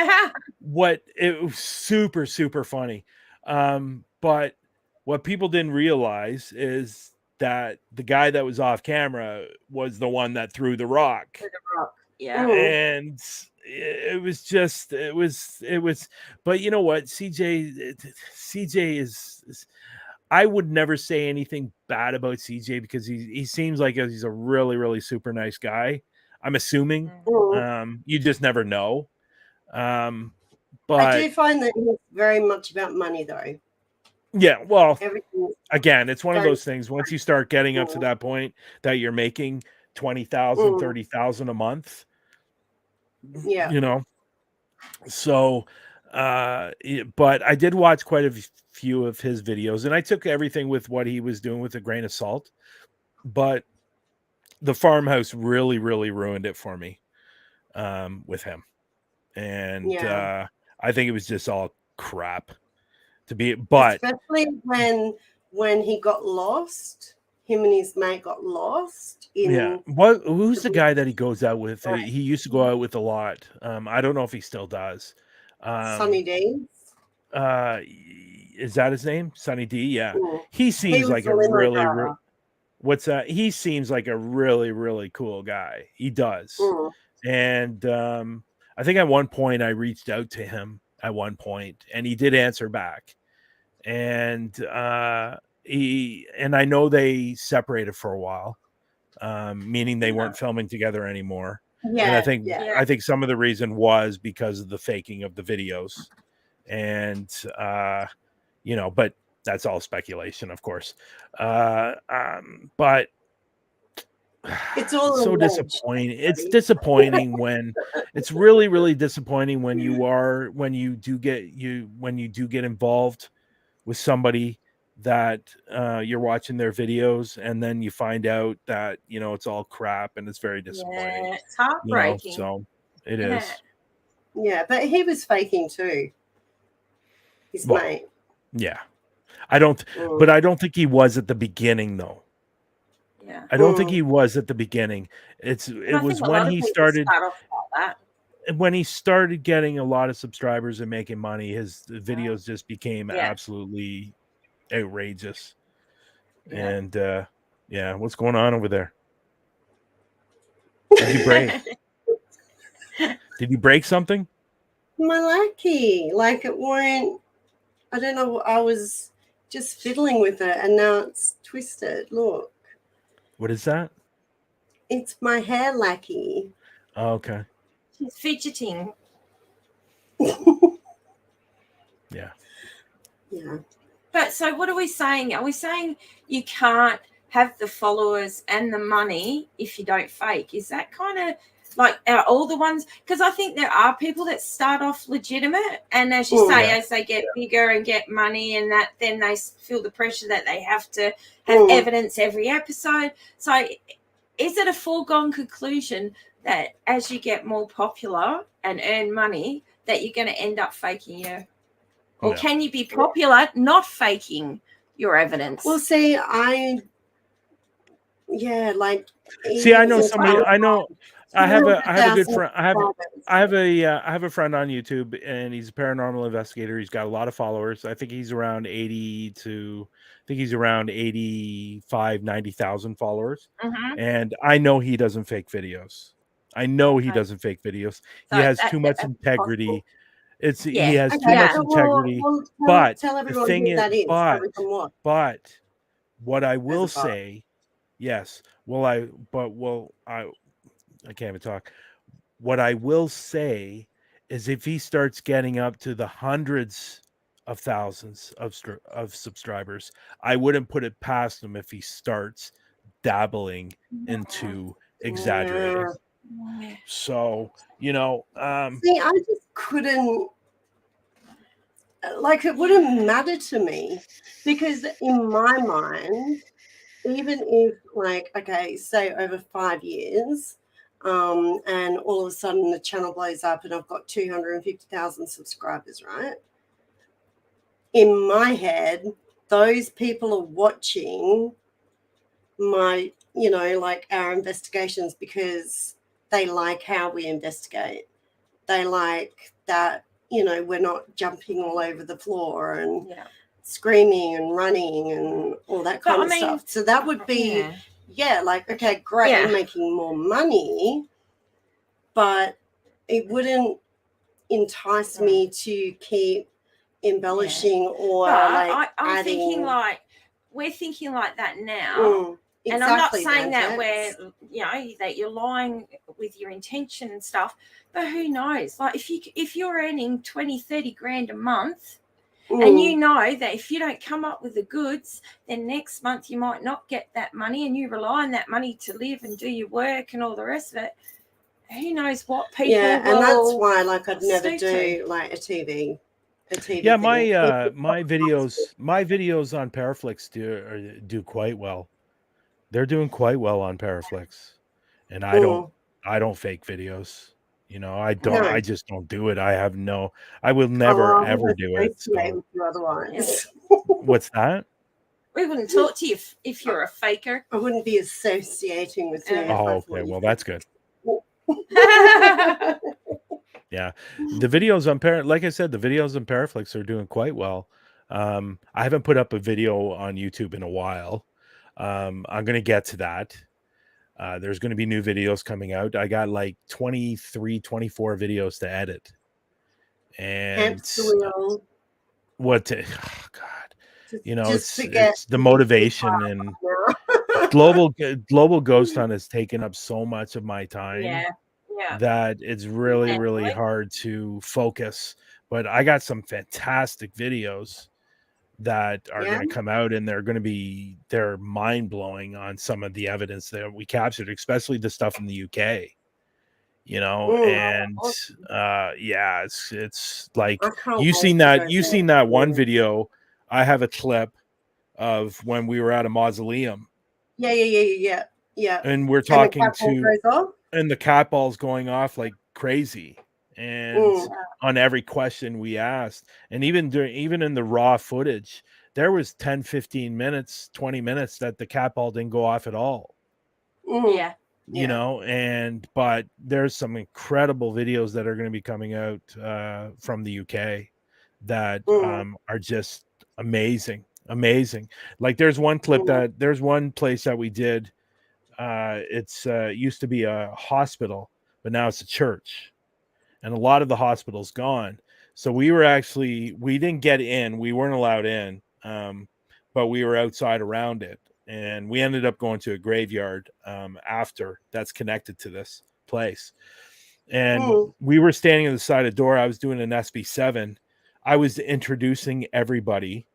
[SPEAKER 3] it was super, super funny. But what people didn't realize is that the guy that was off camera was the one that threw the rock.
[SPEAKER 2] Yeah.
[SPEAKER 3] And it was, but you know what? CJ is I would never say anything bad about CJ because he seems like he's a really, really super nice guy. I'm assuming. You just never know. But
[SPEAKER 1] I do find that he's very much about money, though.
[SPEAKER 3] Yeah, well,
[SPEAKER 1] everything.
[SPEAKER 3] Again, it's one of those things. Once you start getting up to that point that you're making 20,000, 30,000 a month,
[SPEAKER 1] yeah,
[SPEAKER 3] So, but I did watch quite a few of his videos, and I took everything with what he was doing with a grain of salt. But the farmhouse really, really ruined it for me with him, and I think it was just all crap. But
[SPEAKER 1] especially when he got lost, him and his mate got lost.
[SPEAKER 3] Who's the guy that he goes out with? Right. He used to go out with a lot. I don't know if he still does.
[SPEAKER 1] Sunny D.
[SPEAKER 3] Is that his name? Sunny D. Yeah, he seems like a really. What's that? He seems like a really, really cool guy. He does. And I think at one point I reached out to him and he did answer back. And I know they separated for a while, meaning they weren't filming together anymore. And I think some of the reason was because of the faking of the videos. And but that's all speculation, of course. But
[SPEAKER 1] it's all
[SPEAKER 3] so disappointing. It's disappointing when it's really, really disappointing when you do get involved with somebody that you're watching their videos, and then you find out that it's all crap, and it's very disappointing.
[SPEAKER 2] Yeah, it's heartbreaking.
[SPEAKER 3] So it is.
[SPEAKER 1] Yeah, but he was faking too. His mate.
[SPEAKER 3] Yeah. I don't think he was at the beginning though.
[SPEAKER 2] Yeah.
[SPEAKER 3] I don't think he was at the beginning. It was when he started when he started getting a lot of subscribers and making money, his videos just became absolutely outrageous. And what's going on over there? Did you break? Did you break something?
[SPEAKER 1] My lackey, like it won't. I don't know. I was just fiddling with it, and now it's twisted. Look.
[SPEAKER 3] What is that?
[SPEAKER 1] It's my hair lackey.
[SPEAKER 3] Oh, okay.
[SPEAKER 2] She's fidgeting.
[SPEAKER 3] Yeah.
[SPEAKER 1] Yeah.
[SPEAKER 2] But so what are we saying? Are we saying you can't have the followers and the money if you don't fake? Is that kind of like all the ones? Because I think there are people that start off legitimate, and as you say, as they get bigger and get money and that, then they feel the pressure that they have to have evidence every episode. So is it a foregone conclusion that as you get more popular and earn money that you're going to end up faking your, or can you be popular not faking your evidence?
[SPEAKER 1] Well, see, I know somebody.
[SPEAKER 3] I have a good friend. I have a friend on YouTube, and he's a paranormal investigator. He's got a lot of followers. I think he's around 85, 90,000 followers. And I know he doesn't fake videos. He has too much integrity. He has too much integrity. But the thing is, but what I will say, yes. I can't even talk. What I will say is, if he starts getting up to the hundreds of thousands of subscribers, I wouldn't put it past him if he starts dabbling into exaggerating. So,
[SPEAKER 1] see, I just couldn't, like, it wouldn't matter to me, because in my mind, even if, like, okay, say over 5 years, and all of a sudden the channel blows up and I've got 250,000 subscribers, right? In my head, those people are watching my, like our investigations because they like how we investigate. They like that, we're not jumping all over the floor and screaming and running and all that kind of stuff. So that would be, like, okay, great, I'm making more money, but it wouldn't entice me to keep embellishing or I'm adding.
[SPEAKER 2] Thinking like, we're thinking like that now. Exactly, and I'm not saying that that you're lying with your intention and stuff, but who knows? Like, if you're earning 20, 30 grand a month, and you know that if you don't come up with the goods, then next month you might not get that money, and you rely on that money to live and do your work and all the rest of it. Who knows what people will.
[SPEAKER 1] And that's why, like, I'd never do like a TV.
[SPEAKER 3] Yeah, my videos on Paraflix do quite well. They're doing quite well on Paraflix, and I don't fake videos. I just don't do it. I will never ever do it. So.
[SPEAKER 1] Otherwise,
[SPEAKER 3] what's that?
[SPEAKER 2] We wouldn't talk to you if you're a faker.
[SPEAKER 1] I wouldn't be associating with you.
[SPEAKER 3] Oh, okay. Well, that's good. Yeah, the videos on like I said, the videos on Paraflix are doing quite well. I haven't put up a video on YouTube in a while. I'm going to get to that. There's going to be new videos coming out. I got like 23, 24 videos to edit. And oh God, it's the motivation, and global ghost hunt has taken up so much of my time that it's really, really hard to focus. But I got some fantastic videos that are going to come out, and they're mind-blowing on some of the evidence that we captured, especially the stuff in the UK, and it's like, you've seen that one video. I have a clip of when we were at a mausoleum, and we're talking and the cat ball's going off like crazy, and on every question we asked, and even in the raw footage, there was 10, 15 minutes, 20 minutes that the cat ball didn't go off at all. But there's some incredible videos that are going to be coming out from the UK that are just amazing. Like, there's one clip there's one place that we did It's used to be a hospital, but now it's a church, and a lot of the hospital's gone. So we didn't get in. We weren't allowed in, but we were outside around it. And we ended up going to a graveyard after that's connected to this place. And we were standing on the side of the door. I was doing an SB7. I was introducing everybody.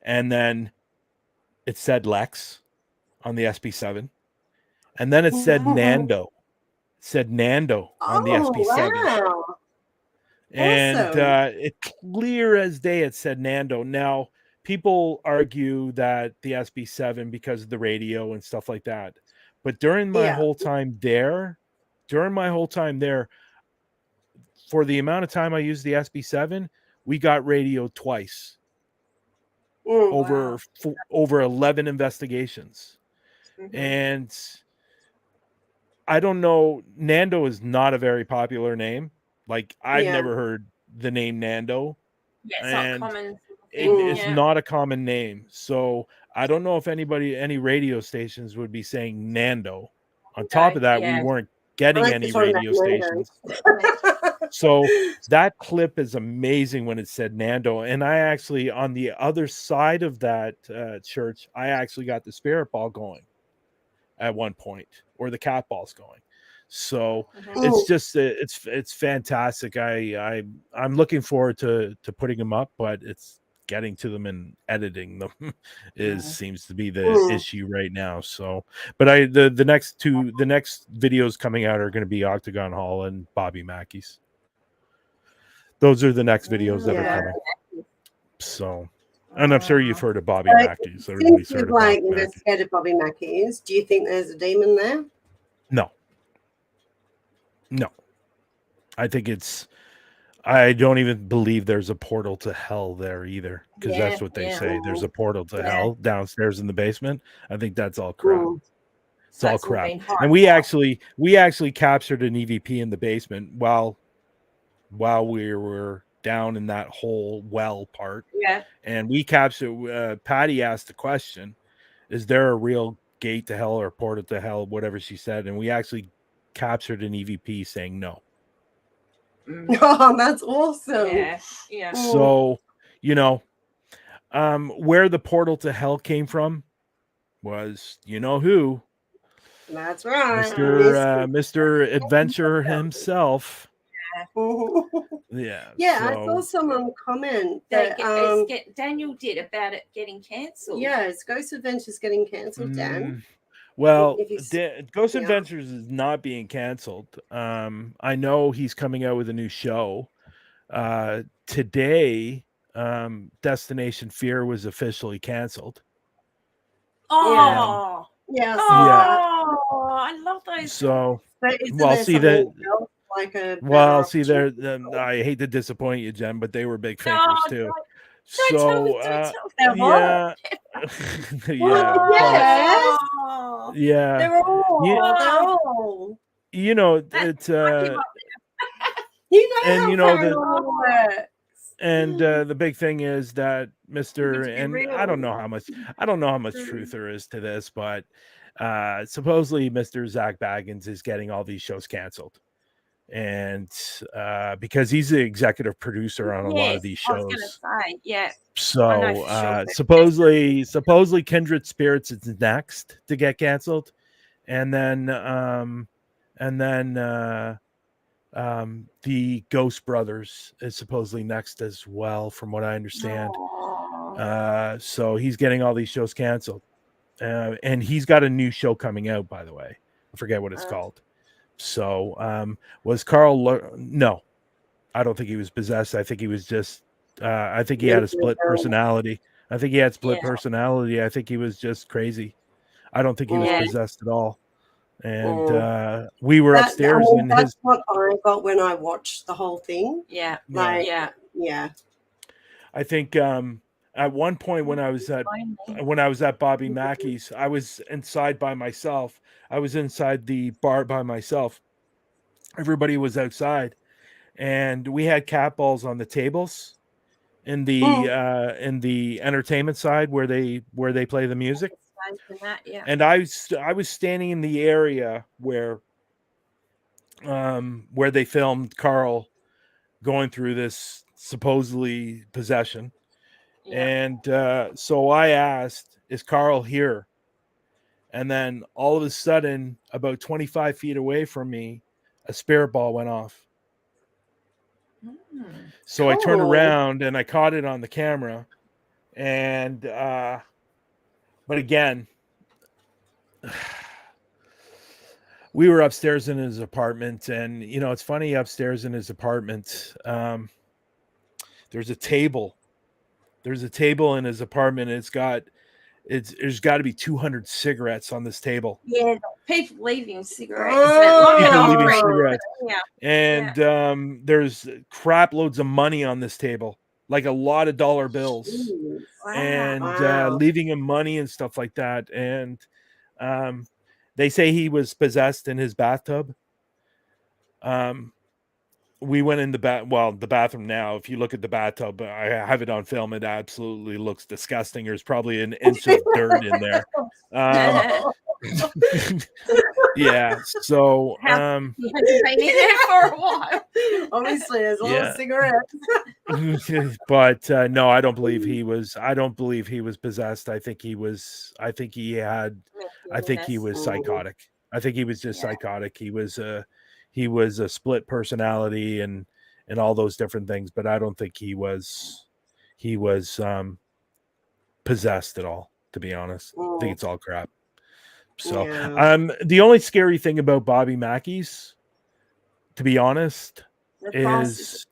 [SPEAKER 3] And then it said Lex on the SB7. And then it said Nando. It said Nando on the SB7.
[SPEAKER 1] Wow.
[SPEAKER 3] And
[SPEAKER 1] Awesome.
[SPEAKER 3] it clear as day it said Nando. Now, people argue that the SB7 because of the radio and stuff like that. But during my whole time there, for the amount of time I used the SB7, we got radio twice. Over 11 investigations. And I don't know, Nando is not a very popular name. Like, I've never heard the name Nando.
[SPEAKER 2] Yeah, it's not common.
[SPEAKER 3] It's not a common name. So I don't know if any radio stations would be saying Nando. On top of that, we weren't getting any radio stations. So that clip is amazing when it said Nando. And I actually, on the other side of that church, I actually got the spirit ball going at one point, or the cat balls going. So it's just it's fantastic. I'm looking forward to putting them up, but it's getting to them and editing them seems to be the issue right now. So, but the next videos coming out are going to be Octagon Hall and Bobby Mackey's. Those are the next videos that are coming. So, and I'm sure you've heard of Bobby Mackey's.
[SPEAKER 1] Since you've investigated Bobby Mackey's, do you think there's a demon there?
[SPEAKER 3] No. I think I don't even believe there's a portal to hell there either, because that's what they say. There's a portal to hell downstairs in the basement. I think that's all crap. It's all crap. And we actually captured an EVP in the basement while we were down in that whole well part. Yeah. And we captured, Patty asked the question, is there a real gate to hell or portal to hell, whatever she said. And we actually captured an EVP saying no.
[SPEAKER 1] Oh, that's awesome.
[SPEAKER 2] Yeah.
[SPEAKER 3] So, where the portal to hell came from was, who?
[SPEAKER 1] That's right.
[SPEAKER 3] Mr. Adventure himself. Yeah.
[SPEAKER 1] I saw someone comment that
[SPEAKER 2] Daniel did about it getting cancelled.
[SPEAKER 1] Yes, Ghost Adventures getting cancelled, Dan.
[SPEAKER 3] Well, Ghost Adventures is not being canceled. I know he's coming out with a new show. Today, Destination Fear was officially canceled.
[SPEAKER 2] Oh,
[SPEAKER 1] yeah.
[SPEAKER 2] I love those.
[SPEAKER 3] So, I hate to disappoint you, Jen, but they were big fakers too. Yeah.
[SPEAKER 1] They're all.
[SPEAKER 3] And the big thing is that I don't know how much truth there is to this, but supposedly Mr. Zach Baggins is getting all these shows canceled. And because he's the executive producer on a lot of these shows. So supposedly Kindred Spirits is next to get canceled, and then the Ghost Brothers is supposedly next as well, from what I understand. So he's getting all these shows canceled, and he's got a new show coming out, by the way. I forget what it's called. So was Carl? No, I don't think he was possessed. I think he was just. I think he had a split personality. I think he was just crazy. I don't think he was possessed at all. And we were upstairs, and
[SPEAKER 1] that's what I got when I watched the whole thing.
[SPEAKER 2] Yeah.
[SPEAKER 3] I think at one point when I was at Bobby Mackey's, I was inside by myself. I was inside the bar by myself. Everybody was outside, and we had cat balls on the tables in the entertainment side where they play the music. And I was standing in the area where they filmed Carl going through this supposedly possession. And so I asked, is Carl here? And then all of a sudden, about 25 feet away from me, a spirit ball went off. So I turned around and I caught it on the camera. And, but again, we were upstairs in his apartment. And, you know, it's funny, upstairs in his apartment, there's a table. There's a table in his apartment. And there's got to be 200 cigarettes on this table.
[SPEAKER 2] Yeah, people leaving cigarettes.
[SPEAKER 3] People leaving cigarettes. Yeah. And there's crap loads of money on this table, like a lot of dollar bills.
[SPEAKER 2] Wow.
[SPEAKER 3] And leaving him money and stuff like that. And they say he was possessed in his bathtub. We went in the bathroom now. If you look at the bathtub, I have it on film. It absolutely looks disgusting. There's probably an inch of dirt in there. Yeah. So
[SPEAKER 2] you've been in there for a while.
[SPEAKER 1] Obviously, there's a lot of cigarettes.
[SPEAKER 3] But no, I don't believe he was. I don't believe he was possessed. I think he was psychotic. I think he was just psychotic. He was a split personality and all those different things, but I don't think he was possessed at all, to be honest. I think it's all crap. So the only scary thing about Bobby Mackey's, to be honest, is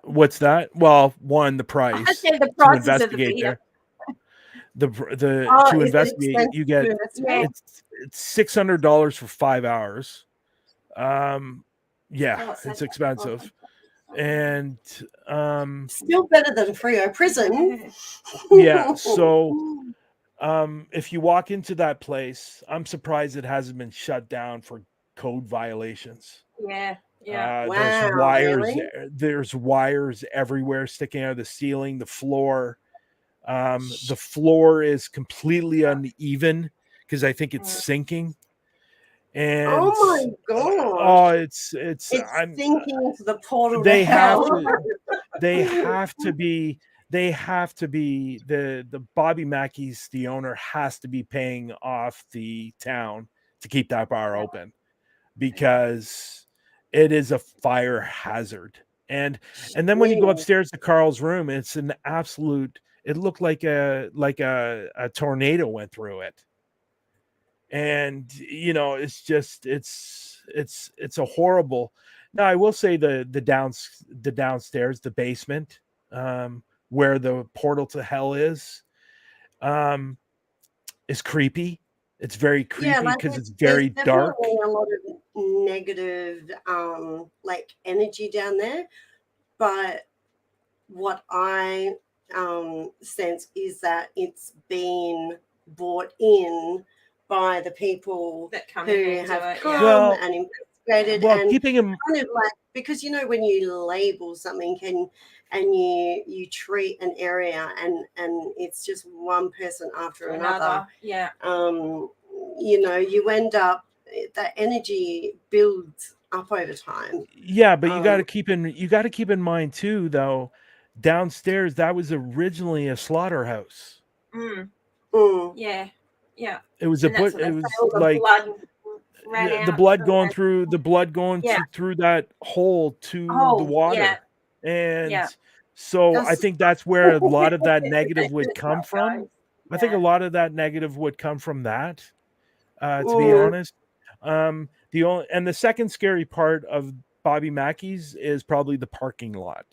[SPEAKER 3] what's that? Well, one, the price to investigate there. To investigate, you get it's $600 for 5 hours. It's expensive. And
[SPEAKER 1] still better than Frio prison.
[SPEAKER 3] Yeah. So if you walk into that place, I'm surprised it hasn't been shut down for code violations.
[SPEAKER 2] Yeah.
[SPEAKER 3] There's wires. Really? There's wires everywhere sticking out of the ceiling, the floor. The floor is completely uneven because I think it's sinking. And
[SPEAKER 1] oh my god!
[SPEAKER 3] It's
[SPEAKER 1] sinking into the portal.
[SPEAKER 3] They have to be. The Bobby Mackey's, the owner, has to be paying off the town to keep that bar open because it is a fire hazard. And then when you go upstairs to Carl's room, it's an absolute. It looked like a tornado went through it. And you know, it's just it's a horrible. Now I will say the downstairs, the basement, where the portal to hell is creepy. It's very creepy because it's very dark.
[SPEAKER 1] A lot of negative energy down there, but what I sense is that it's been brought in by the people who have come and investigated, and
[SPEAKER 3] keeping him
[SPEAKER 1] kind of like, because you know when you label something and you treat an area and it's just one person after another, you know, you end up, that energy builds up over time.
[SPEAKER 3] Yeah, but you got to keep in mind too, though, downstairs that was originally a slaughterhouse.
[SPEAKER 2] Yeah.
[SPEAKER 3] It was the blood going through through that hole to the water. And so I think that's where a lot of that negative would come from. I think a lot of that negative would come from that, to be honest. The second scary part of Bobby Mackey's is probably the parking lot.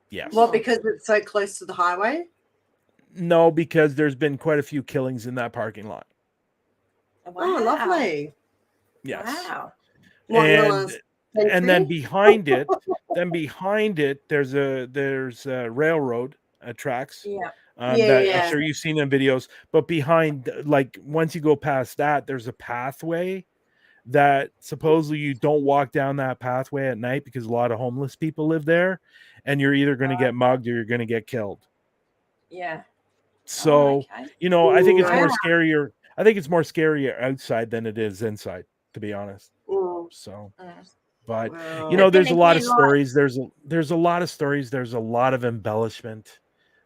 [SPEAKER 3] Yes.
[SPEAKER 1] Well, because it's so close to the highway?
[SPEAKER 3] No, because there's been quite a few killings in that parking lot.
[SPEAKER 1] Wow. Oh, lovely.
[SPEAKER 3] Yes.
[SPEAKER 2] Wow.
[SPEAKER 3] And then behind it, there's a railroad tracks.
[SPEAKER 2] Yeah.
[SPEAKER 3] I'm sure you've seen them videos. But behind, like once you go past that, there's a pathway that supposedly you don't walk down that pathway at night because a lot of homeless people live there, and you're either going to get mugged or you're going to get killed.
[SPEAKER 2] Yeah.
[SPEAKER 3] So,
[SPEAKER 2] okay.
[SPEAKER 3] you know, I think it's more
[SPEAKER 1] Wow.
[SPEAKER 3] scarier. I think it's more scarier outside than it is inside, to be honest. So, but
[SPEAKER 1] Wow.
[SPEAKER 3] you know,
[SPEAKER 2] But then
[SPEAKER 3] there's a lot of
[SPEAKER 2] again, like-
[SPEAKER 3] stories. There's a lot of stories. There's a lot of embellishment.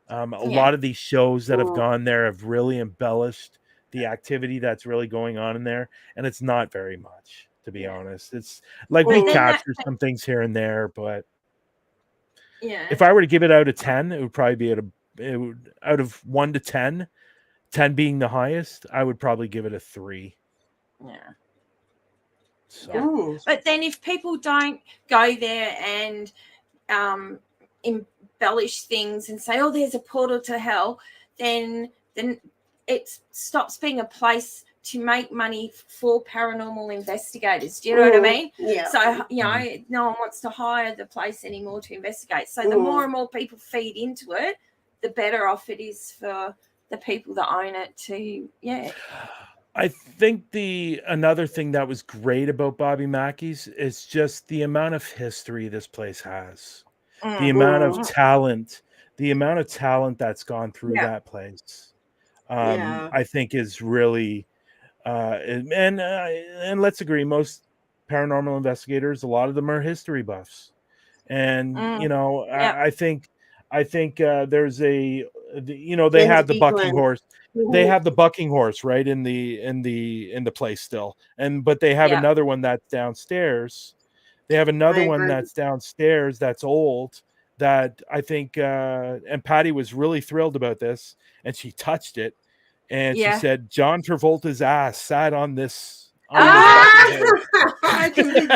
[SPEAKER 3] A lot of these shows that have gone there have really embellished the activity that's really going on in there, and it's not very much, to be honest. It's like we capture some things here and there, but if I were to give it out of 10, it would probably be out of 1 to 10, 10 being the highest, I would probably give it a 3.
[SPEAKER 2] Yeah.
[SPEAKER 3] So.
[SPEAKER 2] But then if people don't go there and embellish things and say, oh, there's a portal to hell, then it stops being a place to make money for paranormal investigators. Do you know what I mean?
[SPEAKER 1] Yeah.
[SPEAKER 2] So, you know, no one wants to hire the place anymore to investigate. So the more and more people feed into it, the better off it is for the people that own it to,
[SPEAKER 3] I think another thing that was great about Bobby Mackey's is just the amount of history this place has. The amount of talent that's gone through that place. I think is really and let's agree, most paranormal investigators, a lot of them are history buffs. And you know, I think there's they have the bucking horse. They have the bucking horse right in the place still, but they have another one that's downstairs. They have another one that's downstairs that's old, that I think and Patty was really thrilled about this, and she touched it, and she said John Travolta's ass sat on this.
[SPEAKER 1] I can be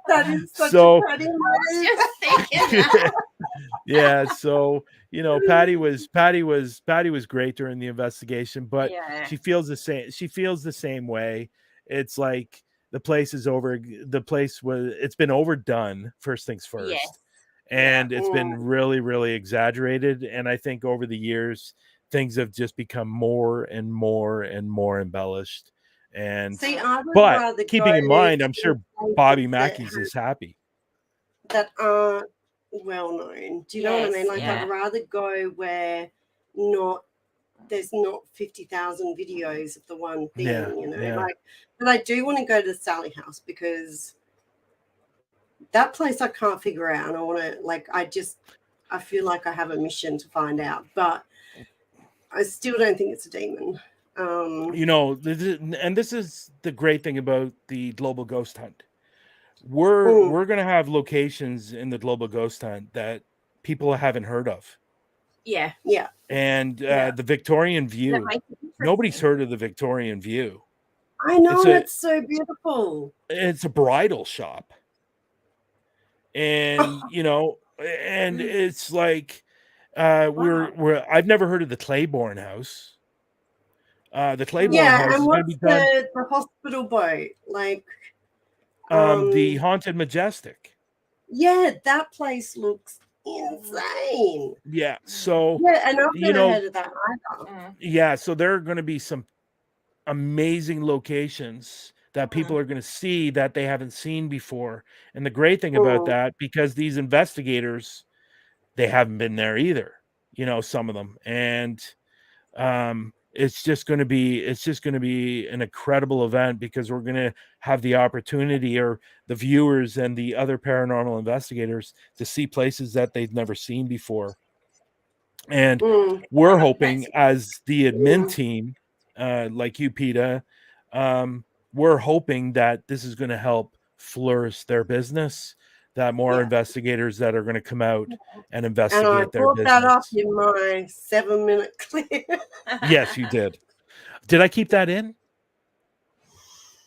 [SPEAKER 1] that is such a Patty moment.
[SPEAKER 3] Yeah, so you know, Patty was great during the investigation, but she feels the same way. It's like the place is over. It's been overdone, first things first. And it's been really, really exaggerated. And I think over the years, things have just become more and more and more embellished. And but keeping in mind, I'm sure Bobby Mackey's is happy.
[SPEAKER 1] That aren't well known. Do you know what I mean? Like I'd rather go where there's not 50,000 videos of the one thing, you know. Like, but I do want to go to the Sally House because that place I can't figure out, and I want to I feel like I have a mission to find out, but I still don't think it's a demon.
[SPEAKER 3] You know, this is the great thing about the Global Ghost Hunt. We're gonna have locations in the Global Ghost Hunt that people haven't heard of.
[SPEAKER 2] Yeah.
[SPEAKER 3] And the Victorian View. Nobody's heard of the Victorian View.
[SPEAKER 1] I know, it's so beautiful.
[SPEAKER 3] It's a bridal shop. And you know, and it's like I've never heard of the Claiborne House. The Claiborne House is going to be done.
[SPEAKER 1] The hospital boat, like
[SPEAKER 3] the Haunted Majestic.
[SPEAKER 1] Yeah, that place looks insane.
[SPEAKER 3] Yeah, so
[SPEAKER 1] and I've never heard of that either.
[SPEAKER 3] Yeah, so there are going to be some amazing locations that people are going to see that they haven't seen before. And the great thing about that, because these investigators, they haven't been there either, you know, some of them. And it's just going to be an incredible event, because we're going to have the opportunity, or the viewers and the other paranormal investigators, to see places that they've never seen before. And we're hoping, as the admin team, like you, Peta, we're hoping that this is going to help flourish their business, that more investigators that are going to come out and investigate their business.
[SPEAKER 1] And I brought that up in my 7-minute clip.
[SPEAKER 3] Yes, you did. Did I keep that in?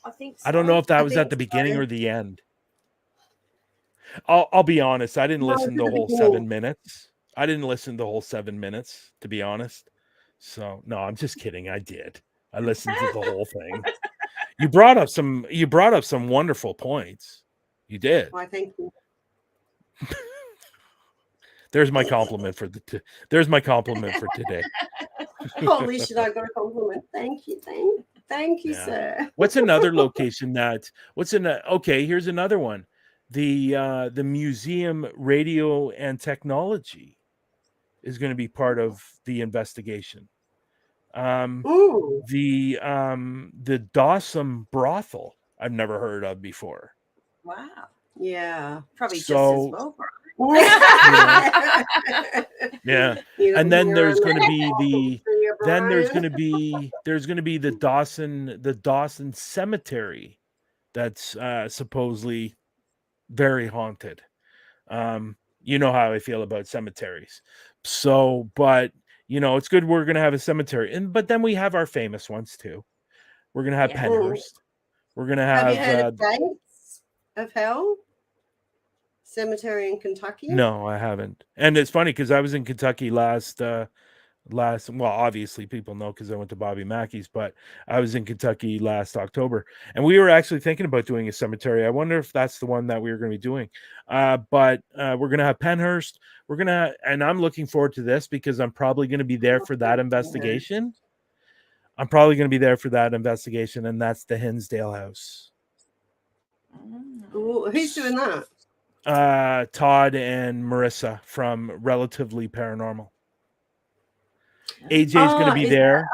[SPEAKER 2] I think so.
[SPEAKER 3] I don't know if that was at the beginning or the end. I'll be honest. I didn't listen to the whole 7 minutes. I didn't listen to the whole 7 minutes, to be honest. So no, I'm just kidding. I did. I listened to the whole thing. You brought up some wonderful points. You did.
[SPEAKER 1] Why, thank you.
[SPEAKER 3] There's my compliment for today.
[SPEAKER 1] Holy shit, I got a compliment. Thank you, sir.
[SPEAKER 3] What's another location okay, here's another one. The Museum Radio and Technology. is going to be part of the investigation.
[SPEAKER 1] Ooh.
[SPEAKER 3] The Dawson brothel I've never heard of before.
[SPEAKER 2] Wow.
[SPEAKER 1] Yeah.
[SPEAKER 2] Probably just as well, bro.
[SPEAKER 3] Yeah. And then there's going to be the Dawson cemetery that's supposedly very haunted. You know how I feel about cemeteries. So, but it's good we're going to have a cemetery. But then we have our famous ones too. We're going to have Penhurst. We're going to have
[SPEAKER 1] you heard of Gates of Hell? Cemetery in Kentucky?
[SPEAKER 3] No, I haven't. And it's funny because I was in Kentucky last well, obviously people know because I went to Bobby Mackey's, but I was in Kentucky last October, and we were actually thinking about doing a cemetery. I wonder if that's the one that we were going to be doing. But we're going to have Penhurst. And I'm looking forward to this because I'm probably going to be there for that investigation. And that's the Hinsdale House.
[SPEAKER 1] Ooh, who's doing that?
[SPEAKER 3] Todd and Marissa from Relatively Paranormal. AJ's going to be there.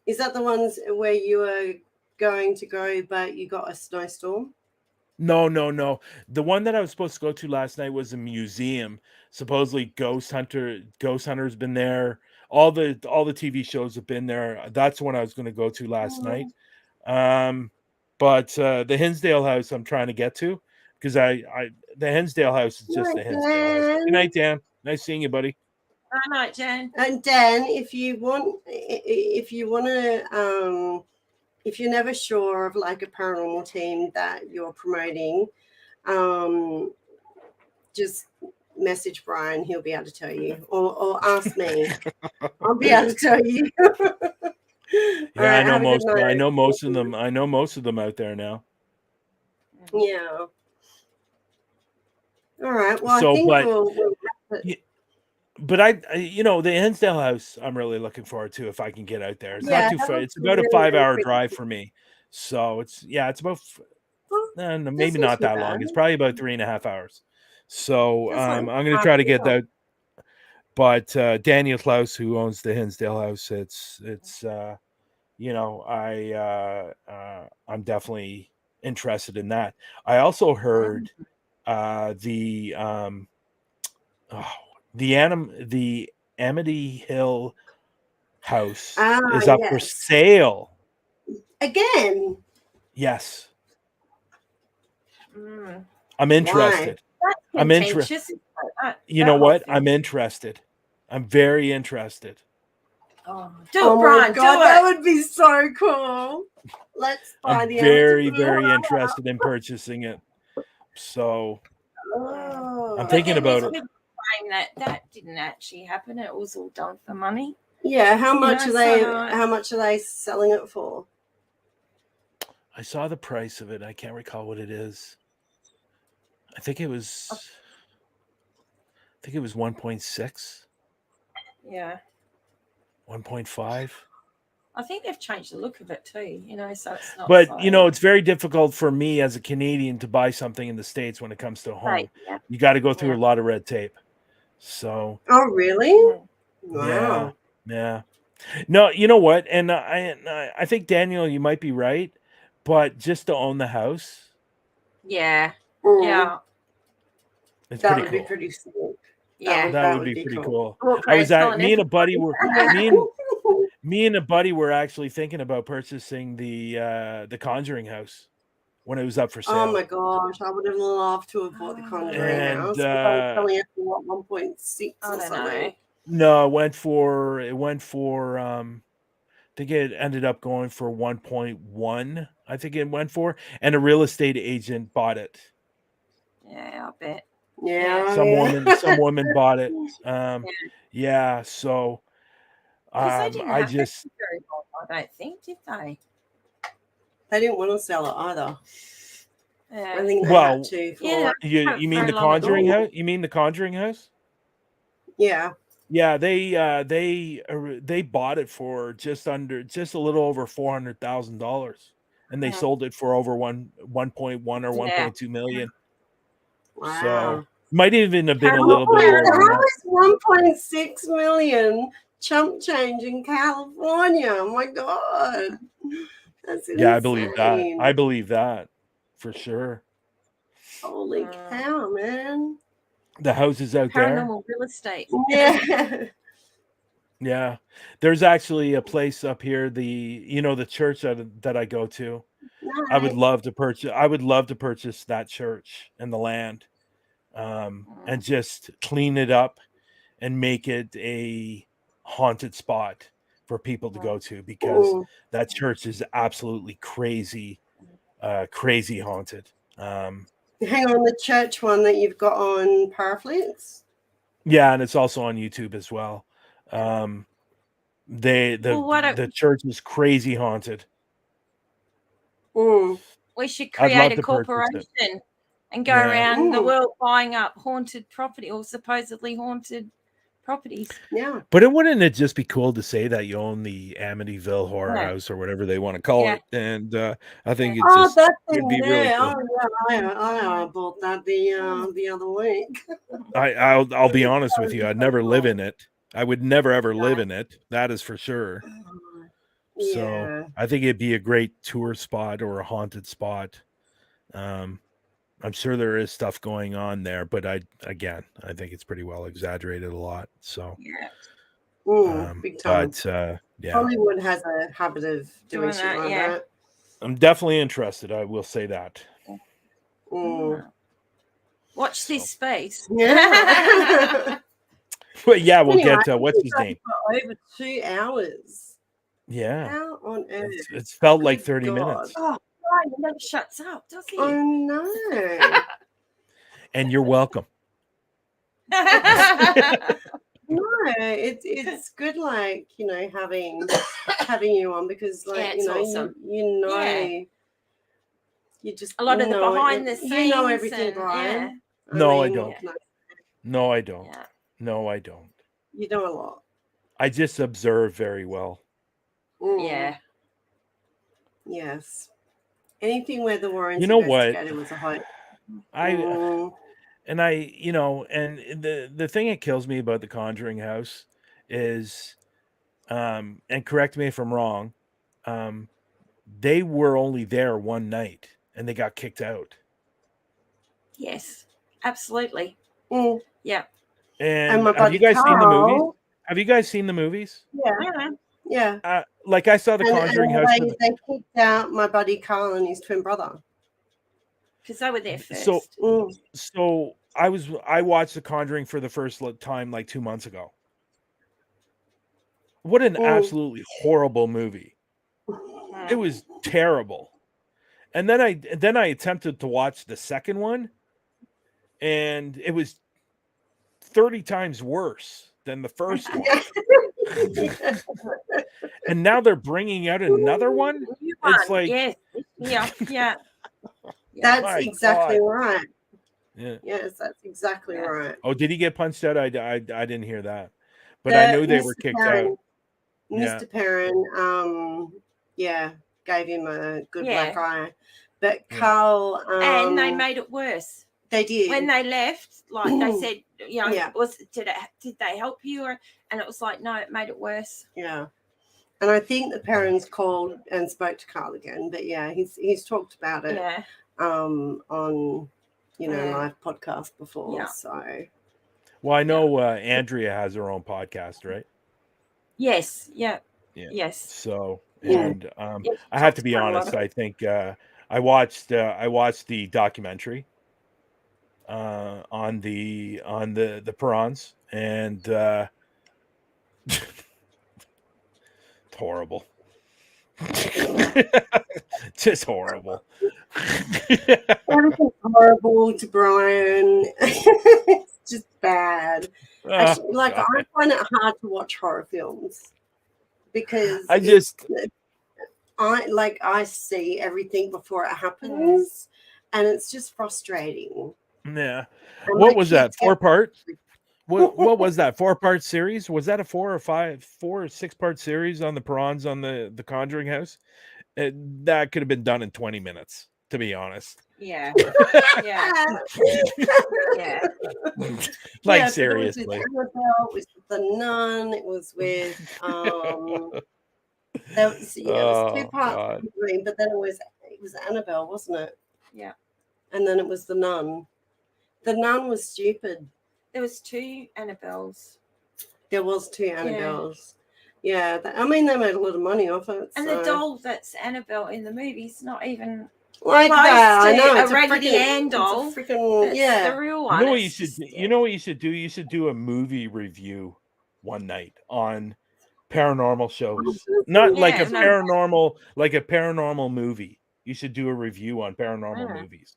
[SPEAKER 1] Is that the ones where you were going to go, but you got a snowstorm?
[SPEAKER 3] No. The one that I was supposed to go to last night was a museum. Supposedly Ghost Hunter's been there. All the TV shows have been there. That's the one I was going to go to last night. But the Hinsdale House I'm trying to get to because the Hinsdale House is just the Hinsdale House. Good night, Dan. Nice seeing you, buddy.
[SPEAKER 2] Good night, Jen.
[SPEAKER 1] And Dan, if you're never sure of like a paranormal team that you're promoting, just message Brian. He'll be able to tell you, or ask me. I'll be able to tell you.
[SPEAKER 3] Yeah, right, I know most of them. I know most of them out there now.
[SPEAKER 1] Yeah. All right. Well, I think we'll
[SPEAKER 3] but the Hinsdale House, I'm really looking forward to if I can get out there. It's not too far. It's about a 5-hour drive for me. So it's about maybe not that long. It's probably about 3.5 hours. So I'm going to try to get that. But Daniel Klaus, who owns the Hinsdale House, I'm definitely interested in that. I also heard the Amity Hill house is up for sale
[SPEAKER 1] again.
[SPEAKER 3] Yes. I'm interested. I'm interested. You know what? I'm interested. I'm very interested.
[SPEAKER 2] Oh, Brian,
[SPEAKER 1] God, that would be so cool. Let's buy the
[SPEAKER 3] very, very interested in purchasing it. So I'm thinking about it.
[SPEAKER 2] That didn't actually happen. It was all done for money.
[SPEAKER 1] Yeah, how much are they selling it for?
[SPEAKER 3] I saw the price of it. I can't recall what it is. I think it was 1.6.
[SPEAKER 2] Yeah.
[SPEAKER 3] 1.5.
[SPEAKER 2] I think they've changed the look of it too, so it's not.
[SPEAKER 3] But it's very difficult for me as a Canadian to buy something in the States when it comes to home. Right, yeah. You got to go through a lot of red tape. So.
[SPEAKER 1] Oh, really?
[SPEAKER 3] Wow. Yeah. No, you know what? And I think Daniel, you might be right, but just to own the house.
[SPEAKER 2] Yeah.
[SPEAKER 1] Yeah.
[SPEAKER 3] It's
[SPEAKER 1] that
[SPEAKER 3] pretty
[SPEAKER 1] would
[SPEAKER 3] cool.
[SPEAKER 1] be pretty cool.
[SPEAKER 2] Yeah,
[SPEAKER 3] that would be pretty cool. I was at me and a buddy were actually thinking about purchasing the Conjuring house when it was up for sale.
[SPEAKER 1] Oh my gosh, I would have loved to have bought the Conjuring house. I was selling it for 1.6 or something.
[SPEAKER 3] No, it went for I think it ended up going for 1.1. I think it went for, and a real estate agent bought it.
[SPEAKER 2] Yeah, I bet.
[SPEAKER 1] Yeah,
[SPEAKER 3] some woman bought it. Yeah, so
[SPEAKER 2] I just very well, I don't think, did they?
[SPEAKER 1] They didn't want to sell it either.
[SPEAKER 2] Yeah.
[SPEAKER 1] I think they had to.
[SPEAKER 3] You mean the Conjuring house? You mean the Conjuring house?
[SPEAKER 1] Yeah.
[SPEAKER 3] Yeah, they bought it for just a little over $400,000, and they sold it for over 1.1 or 1.2 million.
[SPEAKER 1] Wow.
[SPEAKER 3] So might even have been a little bit more.
[SPEAKER 1] 1.6 million chump change in California. Oh my God. That's insane.
[SPEAKER 3] Yeah, I believe that. I believe that for sure.
[SPEAKER 1] Holy cow, man.
[SPEAKER 3] The houses out
[SPEAKER 2] paranormal real estate.
[SPEAKER 1] Yeah.
[SPEAKER 3] Yeah. There's actually a place up here, the church that I go to.
[SPEAKER 1] Nice.
[SPEAKER 3] I would love to purchase that church and the land. And just clean it up and make it a haunted spot for people to go to, because that church is absolutely crazy haunted.
[SPEAKER 1] Hang on, the church one that you've got on Paraflix?
[SPEAKER 3] Yeah, and it's also on YouTube as well. The church is crazy haunted.
[SPEAKER 2] We should create a corporation and go around the world buying up haunted property or supposedly haunted properties.
[SPEAKER 1] Yeah.
[SPEAKER 3] But wouldn't it just be cool to say that you own the Amityville Horror House or whatever they want to call it? And I think it'd be really cool.
[SPEAKER 1] I bought that the other week.
[SPEAKER 3] I'll be honest with you. I'd never live in it. I would never ever live in it. That is for sure. So I think it'd be a great tour spot or a haunted spot. I'm sure there is stuff going on there, but I think it's pretty well exaggerated a lot. So
[SPEAKER 1] big time.
[SPEAKER 3] But
[SPEAKER 1] Hollywood has a habit of doing shit like that.
[SPEAKER 3] I'm definitely interested. I will say that.
[SPEAKER 2] Watch this space.
[SPEAKER 1] Yeah.
[SPEAKER 3] Well, yeah, we'll get what's his name?
[SPEAKER 1] For over 2 hours.
[SPEAKER 3] Yeah.
[SPEAKER 1] How on earth?
[SPEAKER 3] It's felt like 30 minutes.
[SPEAKER 2] Oh, he never shuts up, does he?
[SPEAKER 1] I know.
[SPEAKER 3] And you're welcome.
[SPEAKER 1] No, it's good, like, having you on, because like
[SPEAKER 2] awesome.
[SPEAKER 1] you just
[SPEAKER 2] a lot of the behind the scenes.
[SPEAKER 1] You know everything, Brian.
[SPEAKER 3] No, I don't. No, I don't.
[SPEAKER 2] Yeah.
[SPEAKER 3] No, I don't.
[SPEAKER 1] You know a lot.
[SPEAKER 3] I just observe very well.
[SPEAKER 2] Yeah.
[SPEAKER 1] Yes. Anything where the Warrens
[SPEAKER 3] investigated
[SPEAKER 1] was a hoax.
[SPEAKER 3] And the thing that kills me about the Conjuring house is, and correct me if I'm wrong, they were only there one night and they got kicked out.
[SPEAKER 2] Yes, absolutely. Yeah.
[SPEAKER 3] And have you guys seen the movies? Have you guys seen the movies?
[SPEAKER 1] Yeah.
[SPEAKER 3] Like I saw the Conjuring house.
[SPEAKER 1] They kicked out my buddy Carl and his twin brother.
[SPEAKER 2] Because they were there first.
[SPEAKER 3] So I watched The Conjuring for the first time like 2 months ago. What an absolutely horrible movie. It was terrible. And then I attempted to watch the second one, and it was 30 times worse than the first one. And now they're bringing out another one. It's like,
[SPEAKER 2] yeah.
[SPEAKER 1] That's exactly right.
[SPEAKER 3] Yeah.
[SPEAKER 1] Yes, that's exactly right.
[SPEAKER 3] Oh, did he get punched out? I didn't hear that, but I knew they were kicked out.
[SPEAKER 1] Mr. Perrin, gave him a good black eye, but Carl,
[SPEAKER 2] and they made it worse.
[SPEAKER 1] They did.
[SPEAKER 2] When they left, like they said, did they help you? And it was like, no, it made it worse.
[SPEAKER 1] Yeah. And I think the parents called and spoke to Carl again, but he's talked about it on live podcast before.
[SPEAKER 2] Yeah.
[SPEAKER 1] So
[SPEAKER 3] well, I know Andrea has her own podcast, right?
[SPEAKER 2] Yes. Yeah. Yes.
[SPEAKER 3] So and I have to be honest, I think I watched the documentary on the Perrons, and it's horrible. Just horrible.
[SPEAKER 1] Everything's horrible to Brian. It's just bad. I find it hard to watch horror films because I see everything before it happens, and it's just frustrating.
[SPEAKER 3] Yeah. And what was that? 4-part? What was that? 4-part series? Was that a 4 or 6-part series on the Perrons on the Conjuring house? That could have been done in 20 minutes, to be honest.
[SPEAKER 2] Yeah. Yeah. Yeah.
[SPEAKER 3] Like,
[SPEAKER 1] yeah, so
[SPEAKER 3] seriously.
[SPEAKER 1] it was with Annabelle, it was with the Nun, it was with there was, it was 2 parts, but then it was Annabelle, wasn't it?
[SPEAKER 2] Yeah.
[SPEAKER 1] And then it was the Nun. The Nun was stupid.
[SPEAKER 2] There was 2 Annabelles.
[SPEAKER 1] There was 2 Annabelles. Yeah, I mean, they made a lot of money off it.
[SPEAKER 2] And the doll that's Annabelle in the movie's not even
[SPEAKER 1] like
[SPEAKER 2] close
[SPEAKER 1] that.
[SPEAKER 2] to
[SPEAKER 1] I know,
[SPEAKER 2] a
[SPEAKER 1] it's
[SPEAKER 2] Raggedy
[SPEAKER 1] freaking,
[SPEAKER 2] Ann doll.
[SPEAKER 1] It's a freaking,
[SPEAKER 2] the real one.
[SPEAKER 3] You know what you should do? You know what you should do? You should do a movie review one night on paranormal shows. Not like a paranormal movie. You should do a review on paranormal movies.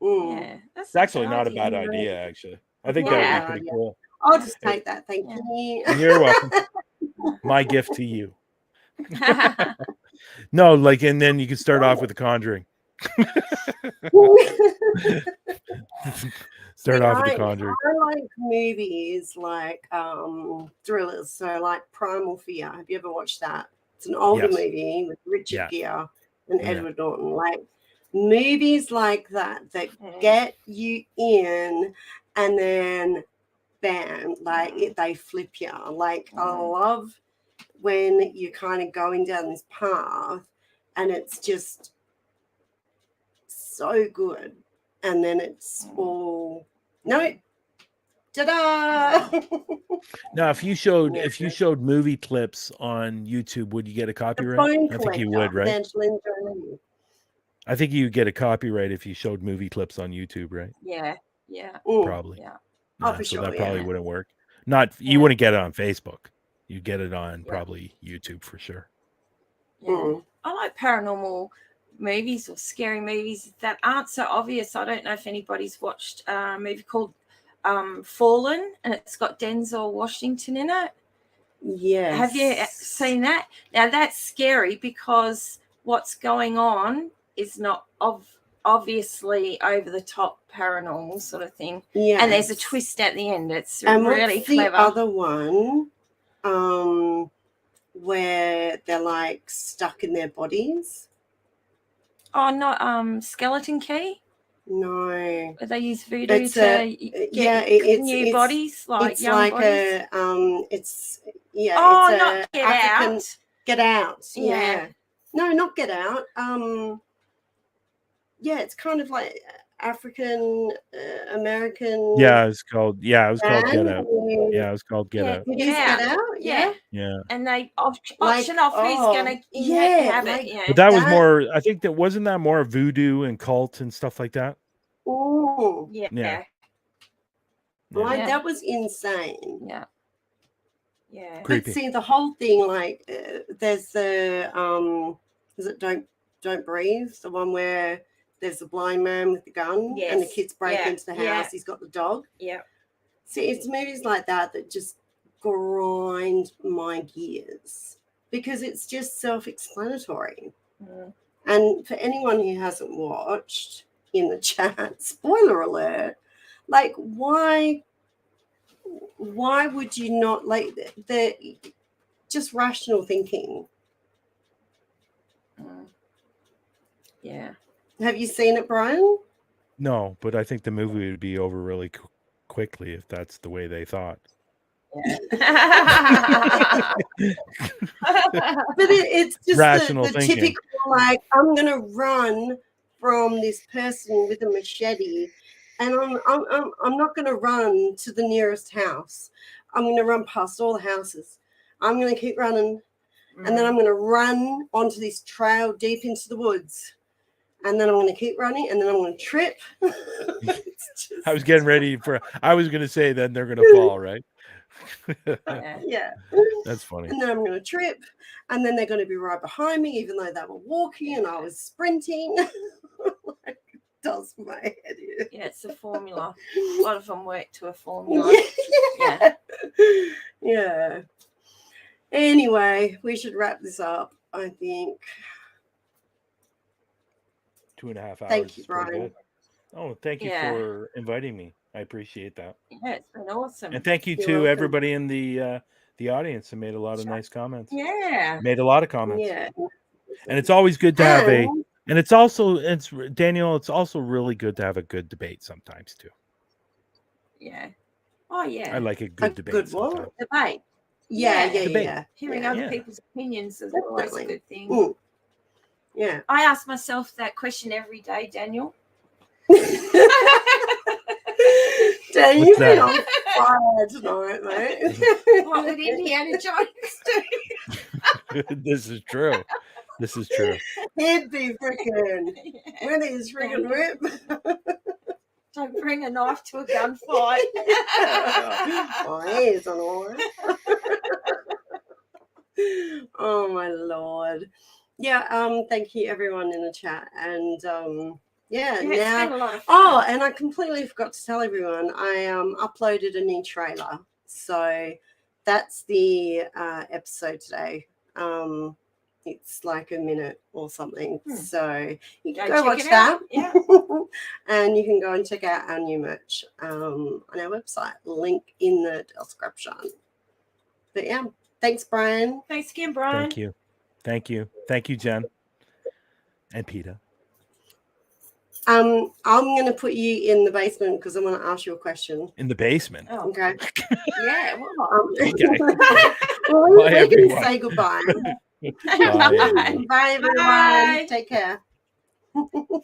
[SPEAKER 2] Yeah,
[SPEAKER 3] it's actually not a bad idea. Actually, I think that would be pretty cool.
[SPEAKER 1] I'll just take that. Thank you.
[SPEAKER 3] You're welcome. My gift to you. No, like, and then you can start off with The Conjuring. Start off with The Conjuring.
[SPEAKER 1] I like movies like thrillers. So like Primal Fear. Have you ever watched that? It's an older movie with Richard Gere and Edward Norton. Like movies like that get you in, and then bam, like they flip you. Like I love when you're kind of going down this path and it's just so good, and then it's all ta-da.
[SPEAKER 3] Now, if you showed movie clips on YouTube, would you get a copyright? I think you would, right? I think you get a copyright if you showed movie clips on YouTube, right?
[SPEAKER 2] Yeah.
[SPEAKER 3] Probably.
[SPEAKER 2] Yeah.
[SPEAKER 1] For sure,
[SPEAKER 3] that probably wouldn't work. You wouldn't get it on Facebook. You get it on probably YouTube for sure.
[SPEAKER 2] Yeah. I like paranormal movies or scary movies that aren't so obvious. I don't know if anybody's watched a movie called Fallen, and it's got Denzel Washington in it.
[SPEAKER 1] Yes.
[SPEAKER 2] Have you seen that? Now that's scary because what's going on is not obviously over the top paranormal sort of thing. Yeah. And there's a twist at the end. It's really clever.
[SPEAKER 1] The other one where they're like stuck in their bodies.
[SPEAKER 2] Oh, not Skeleton Key?
[SPEAKER 1] No.
[SPEAKER 2] They use voodoo to get new bodies, like
[SPEAKER 1] it's
[SPEAKER 2] young
[SPEAKER 1] like
[SPEAKER 2] bodies.
[SPEAKER 1] it's
[SPEAKER 2] not Get
[SPEAKER 1] African,
[SPEAKER 2] Out.
[SPEAKER 1] Get Out.
[SPEAKER 2] Yeah.
[SPEAKER 1] No, not Get Out. It's kind of like African American.
[SPEAKER 3] Yeah, it was called Get Out. Yeah, it was called Get Out.
[SPEAKER 1] Get Out. Yeah.
[SPEAKER 2] And they auction off who's going to inhabit.
[SPEAKER 3] But that was more. I think that wasn't that more voodoo and cult and stuff like that.
[SPEAKER 1] Oh.
[SPEAKER 2] Yeah.
[SPEAKER 1] Like that was insane.
[SPEAKER 2] Yeah. Yeah.
[SPEAKER 3] Creepy.
[SPEAKER 1] But see, the whole thing, like, there's the is it Don't Breathe, the one where there's a blind man with the gun and the kids break into the house. He's got the dog.
[SPEAKER 2] Yeah.
[SPEAKER 1] See, it's movies like that just grind my gears because it's just self-explanatory. And for anyone who hasn't watched in the chat, spoiler alert, like why would you not, like, the just rational thinking?
[SPEAKER 2] Yeah.
[SPEAKER 1] Have you seen it, Brian?
[SPEAKER 3] No, but I think the movie would be over really quickly if that's the way they thought.
[SPEAKER 1] But it's just
[SPEAKER 3] rational
[SPEAKER 1] the
[SPEAKER 3] thinking.
[SPEAKER 1] Typical, like, I'm going to run from this person with a machete, and I'm not going to run to the nearest house. I'm going to run past all the houses. I'm going to keep running, and then I'm going to run onto this trail deep into the woods. And then I'm going to keep running, and then I'm going to trip.
[SPEAKER 3] I was getting ready I was going to say then they're going to fall, right?
[SPEAKER 1] Yeah.
[SPEAKER 3] That's funny.
[SPEAKER 1] And then I'm going to trip, and then they're going to be right behind me, even though they were walking and I was sprinting. Like, it does my head in.
[SPEAKER 2] Yeah, it's a formula. A lot of them work to a formula.
[SPEAKER 1] Yeah. Anyway, we should wrap this up, I think.
[SPEAKER 3] 2.5 hours.
[SPEAKER 1] Thank you, Brian.
[SPEAKER 3] Oh, thank you for inviting me. I appreciate that.
[SPEAKER 2] Yeah, it's been awesome.
[SPEAKER 3] And thank you to everybody in the audience who made a lot of nice comments.
[SPEAKER 2] Yeah.
[SPEAKER 3] Made a lot of comments.
[SPEAKER 1] Yeah.
[SPEAKER 3] And it's always good to have Daniel, it's also really good to have a good debate sometimes too.
[SPEAKER 2] Yeah. Oh yeah.
[SPEAKER 3] I like a good debate.
[SPEAKER 1] Good what?
[SPEAKER 3] sometimes.
[SPEAKER 2] Debate.
[SPEAKER 1] Yeah.
[SPEAKER 3] Debate.
[SPEAKER 2] Hearing
[SPEAKER 1] Yeah.
[SPEAKER 2] other people's opinions is always a
[SPEAKER 1] Definitely.
[SPEAKER 2] good thing.
[SPEAKER 1] Yeah.
[SPEAKER 2] I ask myself that question every day, Daniel.
[SPEAKER 1] Dan,
[SPEAKER 3] What's
[SPEAKER 1] you've been
[SPEAKER 3] that?
[SPEAKER 1] on fire tonight, mate.
[SPEAKER 2] What would Indiana Jones do?
[SPEAKER 3] This is true. This is true.
[SPEAKER 1] He'd be freaking with his freaking whip.
[SPEAKER 2] Don't bring a knife to a gunfight.
[SPEAKER 1] Oh, he is on all right. Oh my Lord. Yeah, thank you everyone in the chat. And
[SPEAKER 2] It's been
[SPEAKER 1] now
[SPEAKER 2] a lot of fun.
[SPEAKER 1] and I completely forgot to tell everyone I uploaded a new trailer. So that's the episode today. It's like a minute or something. So you can go watch that.
[SPEAKER 2] Yeah.
[SPEAKER 1] And you can go and check out our new merch on our website. Link in the description. But yeah, thanks, Brian.
[SPEAKER 2] Thanks again, Brian.
[SPEAKER 3] Thank you. Thank you. Thank you, Jen. And Peta. I'm
[SPEAKER 1] going to put you in the basement because I want to ask you a question.
[SPEAKER 3] In the basement.
[SPEAKER 2] Oh.
[SPEAKER 1] Okay.
[SPEAKER 2] Yeah. Well,
[SPEAKER 3] Okay.
[SPEAKER 1] Well,
[SPEAKER 3] Bye,
[SPEAKER 1] we can
[SPEAKER 3] everyone.
[SPEAKER 1] say goodbye.
[SPEAKER 3] Bye, everyone.
[SPEAKER 1] Bye, everyone.
[SPEAKER 2] Bye.
[SPEAKER 1] Take care.